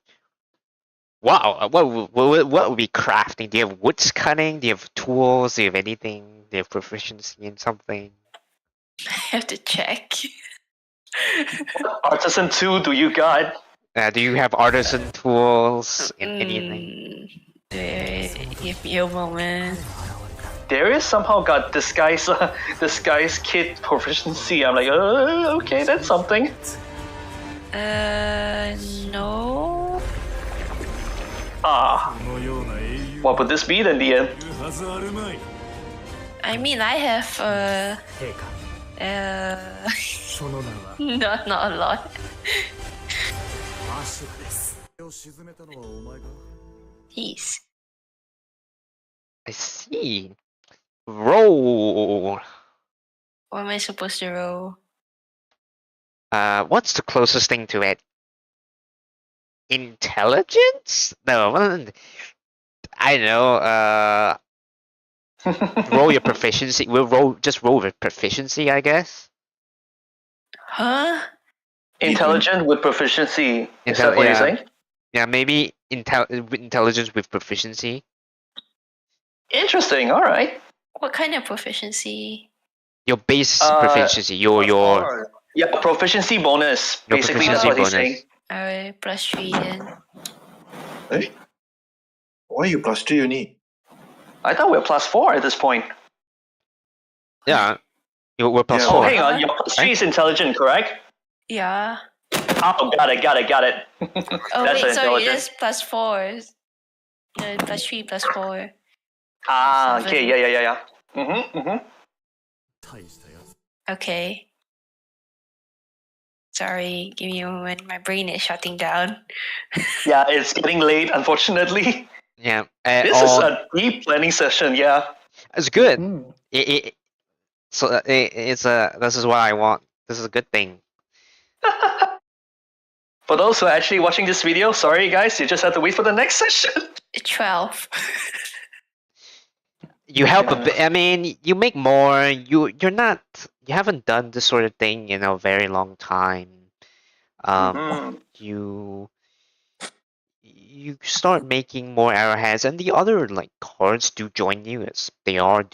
Wow, what would be crafting? Do you have woods cutting? Do you have tools? Do you have anything? Do you have proficiency in something? I have to check. Artisan 2 do you got? Do you have artisan tools in anything? Give me a moment. Darius somehow got disguise kit proficiency. I'm like, okay, that's something. No. Ah, what would this be then, the end? I mean, I have 陛下 その名は not a lot. アシュラですを沈めたのはお前か Jeez. I see. Roll. What am I supposed to roll? What's the closest thing to it? Intelligence? No, I don't know. Roll your proficiency. We'll just roll with proficiency, I guess. Huh? Intelligent with proficiency. Is that what you're saying? Yeah, maybe intelligence with proficiency. Interesting. All right. What kind of proficiency? Your base proficiency. Your Yeah, proficiency bonus. Your Basically, that's proficiency what he's bonus. saying. Alright, +3 then. Hey, why you +3 you need? I thought we we're +4 at this point. Yeah, we're plus Yeah, Oh, 4. hang on. Your +3 is intelligent, correct? Yeah. Oh, got it. Oh That's wait, sorry, intelligent. it's +4. No, +3, +4. Ah, Seven. okay. Yeah. Mm-hmm. 大したやつ Okay. Sorry, give me a moment. My brain is shutting down. Yeah, it's getting late, unfortunately. Yeah. This is a deep planning session. Yeah. It's good. Mm. This is what I want. This is a good thing. For those who are actually watching this video, sorry guys, you just have to wait for the next session. 12. You help a bit. I mean, you make more. You haven't done this sort of thing in a very long time. Mhm. You start making more arrowheads, and the other like cards do join you as they are.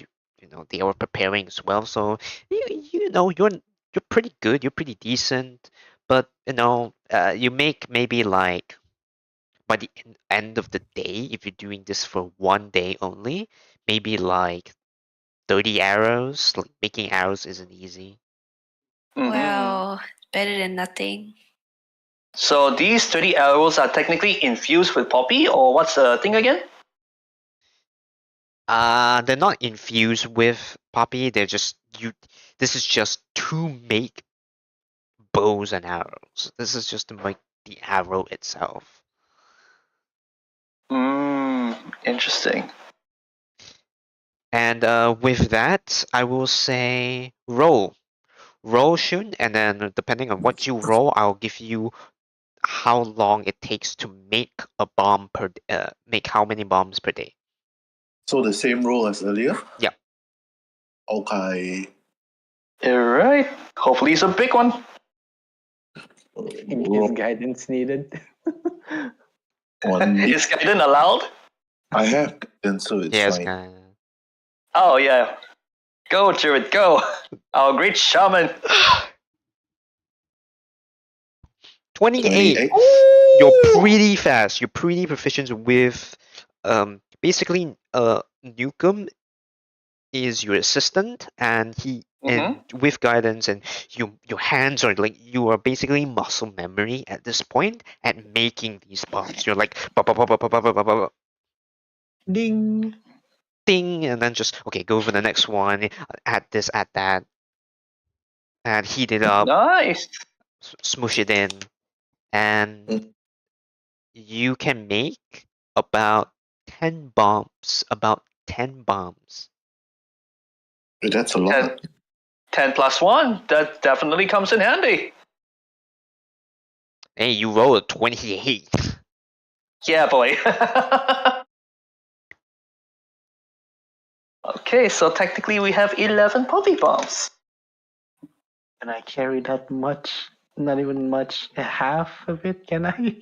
They are preparing as well. So you're pretty good. You're pretty decent. But you make maybe like by the end of the day, if you're doing this for one day only, maybe like 30 arrows. Like making arrows isn't easy. Mhm. Well, better than nothing. So these 30 arrows are technically infused with poppy, or what's the thing again? They're not infused with poppy. They're just This is just to make bows and arrows. This is just to make the arrow itself. Interesting. And with that, I will say roll. Roll, Shun, and then depending on what you roll, I'll give you how long it takes to make a bomb make how many bombs per day. So the same rule as earlier? Yeah. Okay. Alright. Hopefully it's a big one. Is guidance needed? One. Is guidance allowed? I have, and so it's Yes, fine. guys. Oh yeah. Go, Jared, go. Our great shaman. 28. 28. You're pretty fast. You're pretty proficient with basically Nukem is your assistant, and and with guidance, and your hands are like, you are basically muscle memory at this point at making these bombs. You're like ba ba ba ba ba ba ba ba ba, Ding. ding, and then just okay, go for the next one. Add this, add that, and heat it up, Nice. smoosh it in, and you can make about 10 bombs. About 10 bombs. That's a lot. 10 plus 1. That definitely comes in handy. Hey, you roll a 28. Yeah, boy. Okay, so technically we have 11 poppy bombs. Can I carry that much? Not even much. Half of it, can I?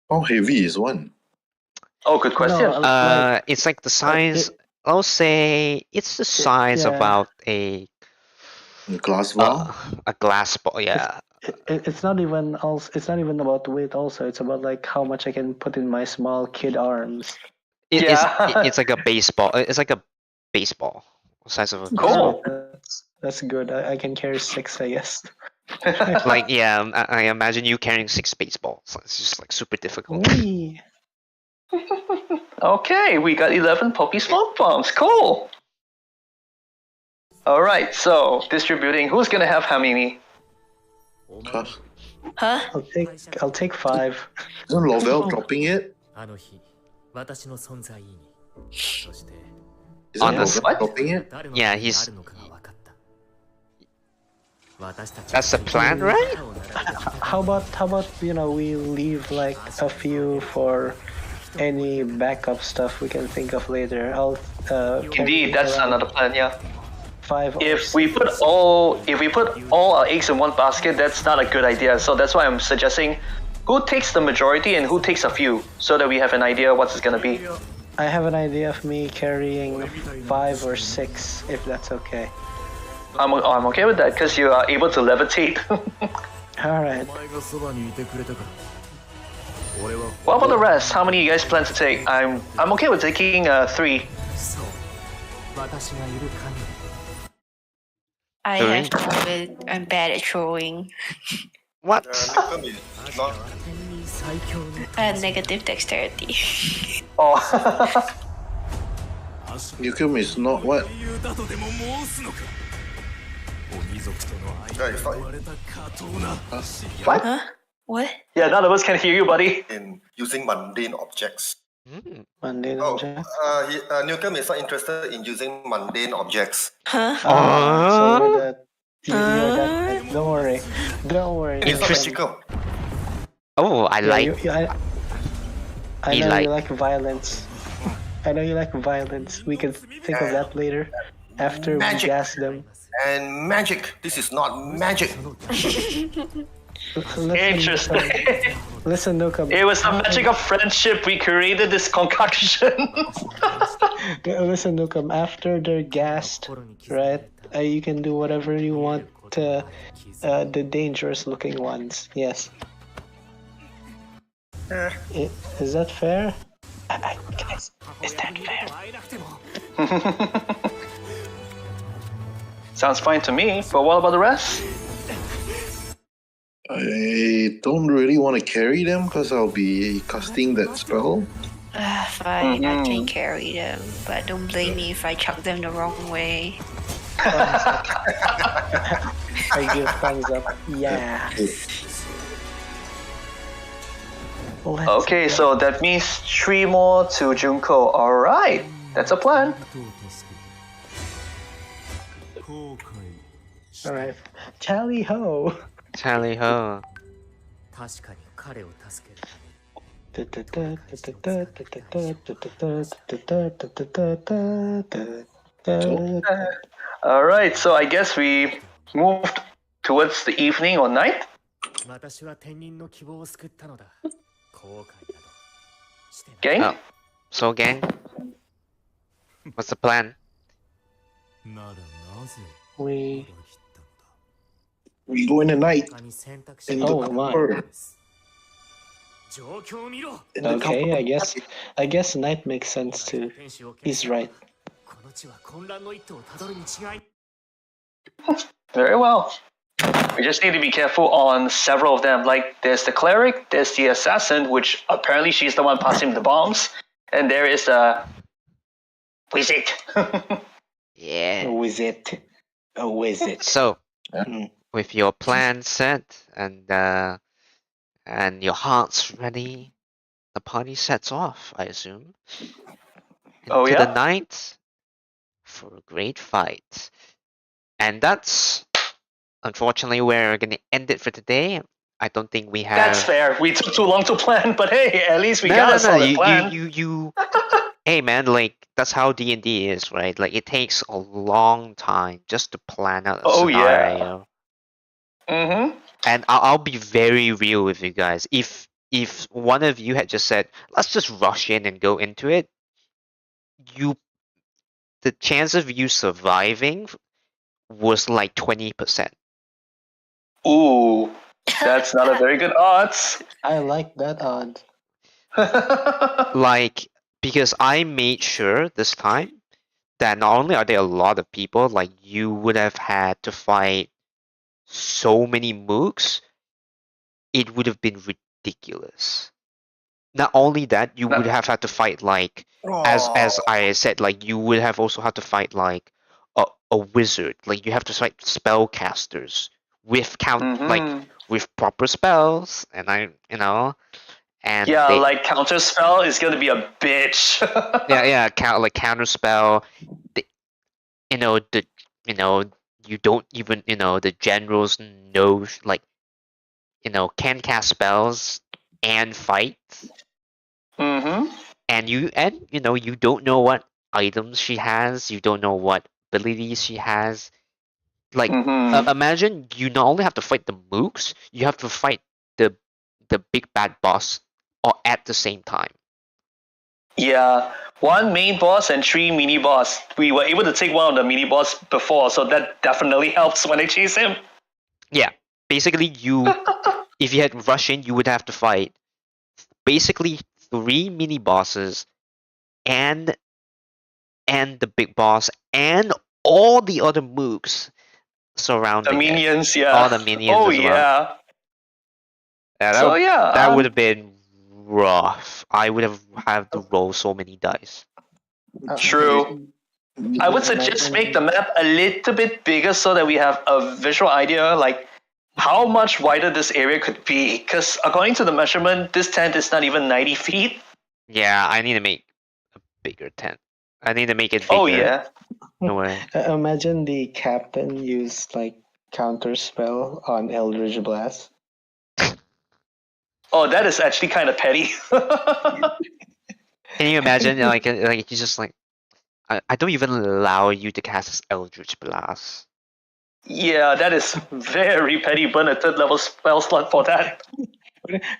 How heavy is one? Oh, good question. No, It's like the size. I'll say it's the size yeah. about a glass ball. a glass ball. Yeah. It's not even also. It's not even about weight. Also, it's about like how much I can put in my small kid arms. It's like a baseball. It's like a baseball size of a Cool. That's good. I can carry 6, I guess. Like yeah, I imagine you carrying 6 baseballs. It's just like super difficult. Wee. Okay, we got 11 poppy smoke bombs. Cool. All right, so distributing. Who's gonna have how many? Huh? Huh? I'll take 5. Isn't Lovell dropping it? あの日私の存在意義そして Isn't Honest. Lovell dropping it? 誰の Yeah, ために he's- あるのかが分かった私たち That's the plan, right? How about we leave like a few for any backup stuff we can think of later. I'll carry Indeed, that's around another plan. Yeah. 5 or If we put all our eggs in one basket, that's not a good idea. So that's why I'm suggesting who takes the majority and who takes a few, so that we have an idea what it's gonna be. I have an idea of me carrying 5 or 6, if that's okay. I'm okay with that because you are able to levitate. All right. お前がそばにいてくれたから俺は What about the rest? How many you guys plan to take? I'm okay with taking 3. そう私がいる限り I Sorry? have trouble with. I'm bad at throwing. What? Nukem is not 天に最強の I have negative dexterity. Oh. Nukem is not what? だとでも申すのか鬼族との Yeah, it's not 間れた下等な What? Huh? What? Yeah, none of us can hear you, buddy. in using mundane objects. Mm. Mundane Oh, object. Nukem is not interested in using mundane objects. Huh? So you're that. You're that. Don't worry. Don't worry. It's not Interesting. magical. Oh, I Yeah, like. I He know like- you like violence. I know you like violence. We can think of that later, after we Magic. gas them. And magic. This is not magic. Interesting. Listen, Nukem. It was the magic of friendship. We created this concoction. Listen, Nukem. After they're gassed, right? You can do whatever you want to the dangerous-looking ones. Yes. Is that fair? Guys, is that fair? Sounds fine to me, but what about the rest? I don't really want to carry them because I'll be casting that spell. Fine, I can carry them, but don't blame me if I chuck them the wrong way. I give thumbs up. Yeah. Okay, so that means 3 more to Junko. Alright, that's a plan. 後悔 Alright. Tally ho! Tally ho. 確かに彼を助けるために Alright, so I guess we moved towards the evening or night. 私は天人の希望を救ったのだ後悔などしてない Gang? Oh, so gang, what's the plan? ならなぜ We 裏切ったのだ We go in the night 他に選択肢 in は the Oh, my. cover. 状況を見ろ In the Okay, cover. I guess night makes sense too. 天使を He's right. この地は混乱の一途をたどるに違い Very well. We just need to be careful on several of them. Like, there's the cleric, there's the assassin, which apparently she's the one passing the bombs, and there is the wizard. Yeah. A wizard. A wizard. So, Mm. with your plan set and your hearts ready, the party sets off, I assume, Oh, into yeah? the night for a great fight. And that's unfortunately we're gonna end it for today. I don't think we have. That's fair. We took too long to plan, but hey, at least we no, got no, a solid you, plan. you. Hey man, like that's how D&D is, right? Like it takes a long time just to plan out a Oh, yeah. scenario. Mm-hmm. And I'll be very real with you guys. If one of you had just said, "Let's just rush in and go into it," the chance of you surviving was like 20%. Ooh, that's not a very good odds. I like that odd. Like because I made sure this time that not only are there a lot of people, like you would have had to fight so many mooks, it would have been ridiculous. Not only that, you would have had to fight like as I said, like you would have also had to fight like a wizard. Like you have to fight spellcasters with like with proper spells, and and Yeah, they, like counterspell is gonna be a bitch. yeah, like counter spell. The, you don't even the generals know like can cast spells and fight. Mm-hmm. And you don't know what items she has, you don't know what abilities she has. Like imagine you not only have to fight the mooks, you have to fight the big bad boss all at the same time. Yeah, 1 main boss and 3 mini boss. We were able to take one of the mini boss before, so that definitely helps when I chase him. Yeah, basically if you had rush in, you would have to fight basically 3 mini bosses and the big boss and all the other mooks surrounding The it. minions, yeah. All the minions Oh, as well. yeah. Yeah, So, yeah. that would have been rough. I would have had to roll so many dice. True. I would suggest make the map a little bit bigger so that we have a visual idea, like how much wider this area could be. Because according to the measurement, this tent is not even 90 feet. Yeah, I need to make a bigger tent. I need to make it bigger. Oh, yeah. No way. Imagine the captain used like counter spell on Eldritch Blast. Oh, that is actually kind of petty. Can you imagine like you just like I don't even allow you to cast Eldritch Blast. Yeah, that is very petty. Burn a 3rd level spell slot for that.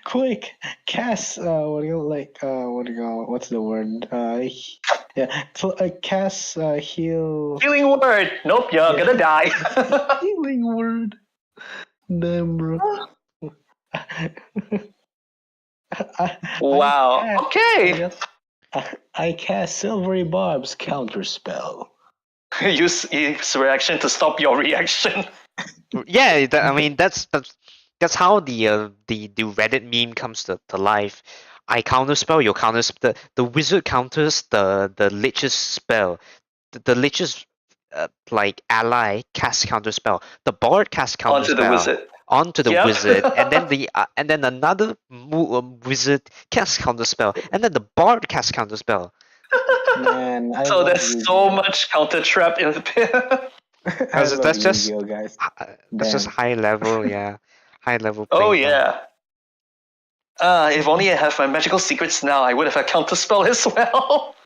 Quick, cast. What's the word? Cast heal. Healing word. Nope, you're gonna die. Healing word. Damn, bro. Wow. Okay. I cast Silvery Barb's counter spell. Use his reaction to stop your reaction. Yeah, I mean that's how the Reddit meme comes to life. I counterspell, you counterspell. The wizard counters the lich's spell. The lich's like ally casts counterspell. The bard casts counterspell Onto the wizard. onto the Yep. wizard, and then another wizard casts counterspell, and then the bard casts counterspell. Man, I So love there's so Yu-Gi-Oh. much counter trap in the I love That's just Yu-Gi-Oh, guys. that's just Damn. high level, yeah, high level Oh play. yeah. If only I have my magical secrets now, I would have a counterspell as well.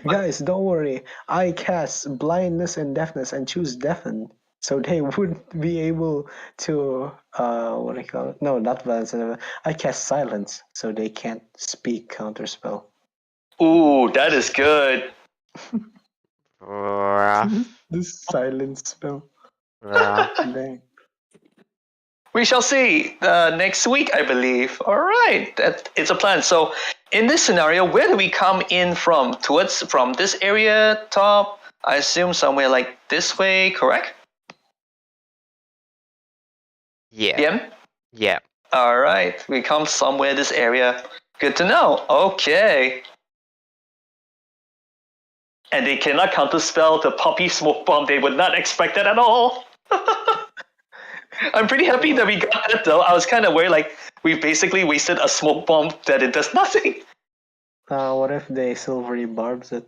Guys, don't worry. I cast blindness and deafness and choose deafen, so they wouldn't be able to what do you call it? No, not blindness. I cast silence, so they can't speak counterspell. Ooh, that is good. This silence spell. Rough. Dang. We shall see next week, I believe. All right, it's a plan. So, in this scenario, where do we come in from? From this area, top? I assume somewhere like this way, correct? Yeah. DM? Yeah. All right, we come somewhere this area. Good to know. Okay. And they cannot counterspell the Poppy Smoke Bomb. They would not expect that at all. I'm pretty happy that we got that though. I was kind of worried, like, we basically wasted a smoke bomb that it does nothing. What if they silvery barbs it?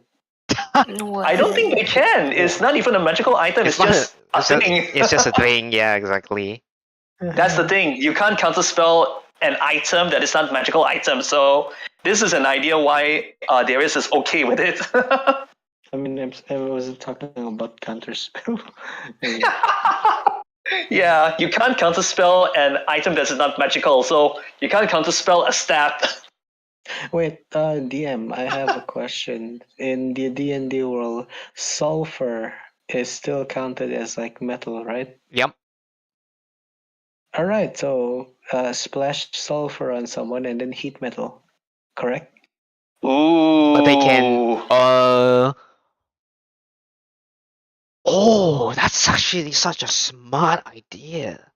I don't think they can. It's not even a magical item. It's just a thing. It's just a thing. Yeah, exactly. That's the thing. You can't counterspell an item that is not magical item. So this is an idea why Darius is okay with it. I mean, I wasn't talking about counterspell. Yeah, you can't counterspell an item that is not magical. So you can't counterspell a stab. Wait, DM, I have a question. In the D&D world, sulfur is still counted as like metal, right? Yep. All right, so splash sulfur on someone and then heat metal, correct? Ooh. But they can. Oh, that's actually such a smart idea.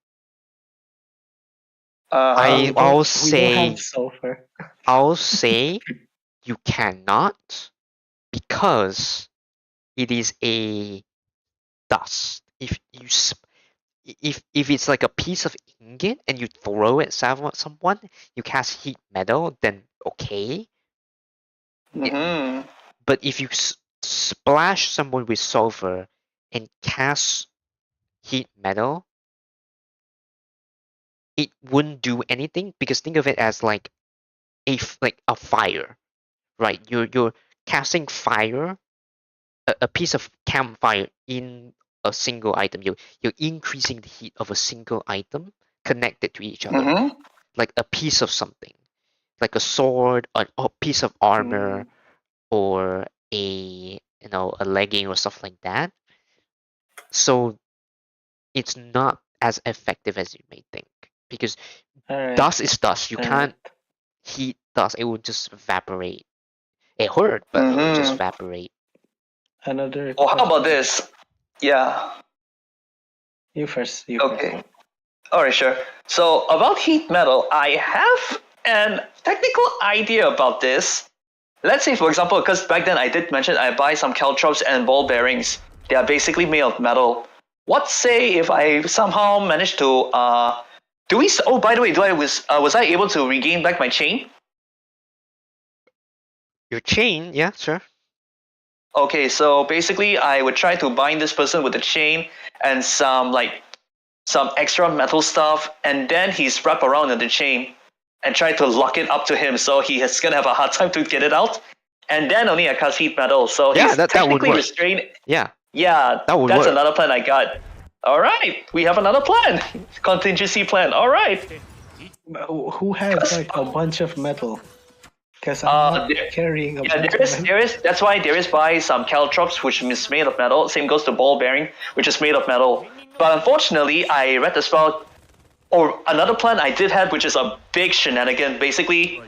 I'll We don't say have sulfur. I'll say you cannot because it is a dust. If it's like a piece of ingot and you throw it at someone, you cast heat metal, then okay. Mhm. But if you splash someone with sulfur and cast heat metal, it wouldn't do anything because think of it as like a fire, right? You're casting fire, a piece of campfire in a single item. You're increasing the heat of a single item connected to each other, Mhm. like a piece of something, like a sword, a piece of armor, or a legging or stuff like that. So it's not as effective as you may think because All right. dust is dust. You All can't heat dust. It would just evaporate. It hurt, but it would just Mhm. evaporate. Another. Well, how about question. this? Yeah. You first. You Okay. first. All right, sure. So about heat metal, I have an technical idea about this. Let's say, for example, because back then I did mention I buy some caltrops and ball bearings. They are basically made of metal. What say if I somehow manage to do we? Oh, by the way, was I able to regain back my chain? Your chain, yeah, sure. Okay, so basically I would try to bind this person with a chain and some extra metal stuff, and then he's wrapped around in the chain and try to lock it up to him, so he is gonna have a hard time to get it out. And then only I cast heat metal, so Yeah, he's that would technically work. restrained. Yeah, Yeah, that would that's work. another plan I got. All right, we have another plan. Contingency plan. All right. Who has like a bunch of metal? Because I'm not carrying a Yeah, bunch there of metal. is. That's why there is buy some caltrops, which is made of metal. Same goes to ball bearing, which is made of metal. But unfortunately, I read the spell, or another plan I did have, which is a big shenanigan. Basically,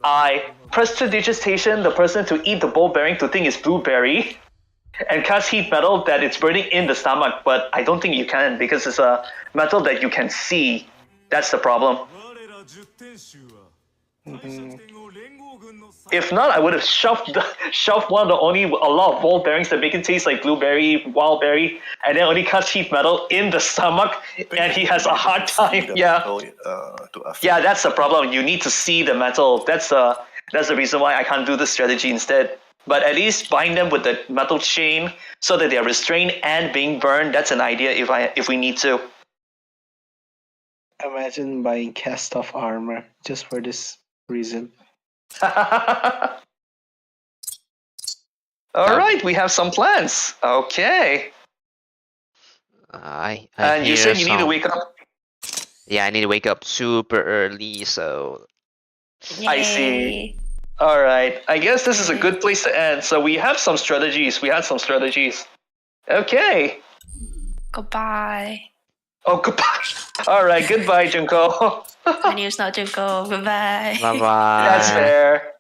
I prestidigitation the person to eat the ball bearing to think it's blueberry, and cast heat metal that it's burning in the stomach. But I don't think you can because it's a metal that you can see. That's the problem. If not, I would have shoved one of the only a lot of ball bearings that make it taste like blueberry, wild berry, and then only cut cheap metal in the stomach, and he has a hard time. Yeah, yeah, that's the problem. You need to see the metal. That's the reason why I can't do this strategy instead. But at least bind them with the metal chain so that they are restrained and being burned. That's an idea if we need to. Imagine buying cast off armor just for this reason. All right, we have some plans. Okay. I And you hear said you need to some- wake up. Yeah, I need to wake up super early, so I see. All right. I guess this is a good place to end. So we have some strategies. We had some strategies. Okay. Goodbye. Oh, goodbye. All right. Goodbye, Junko. My name's not Junko. Goodbye. bye bye. That's fair.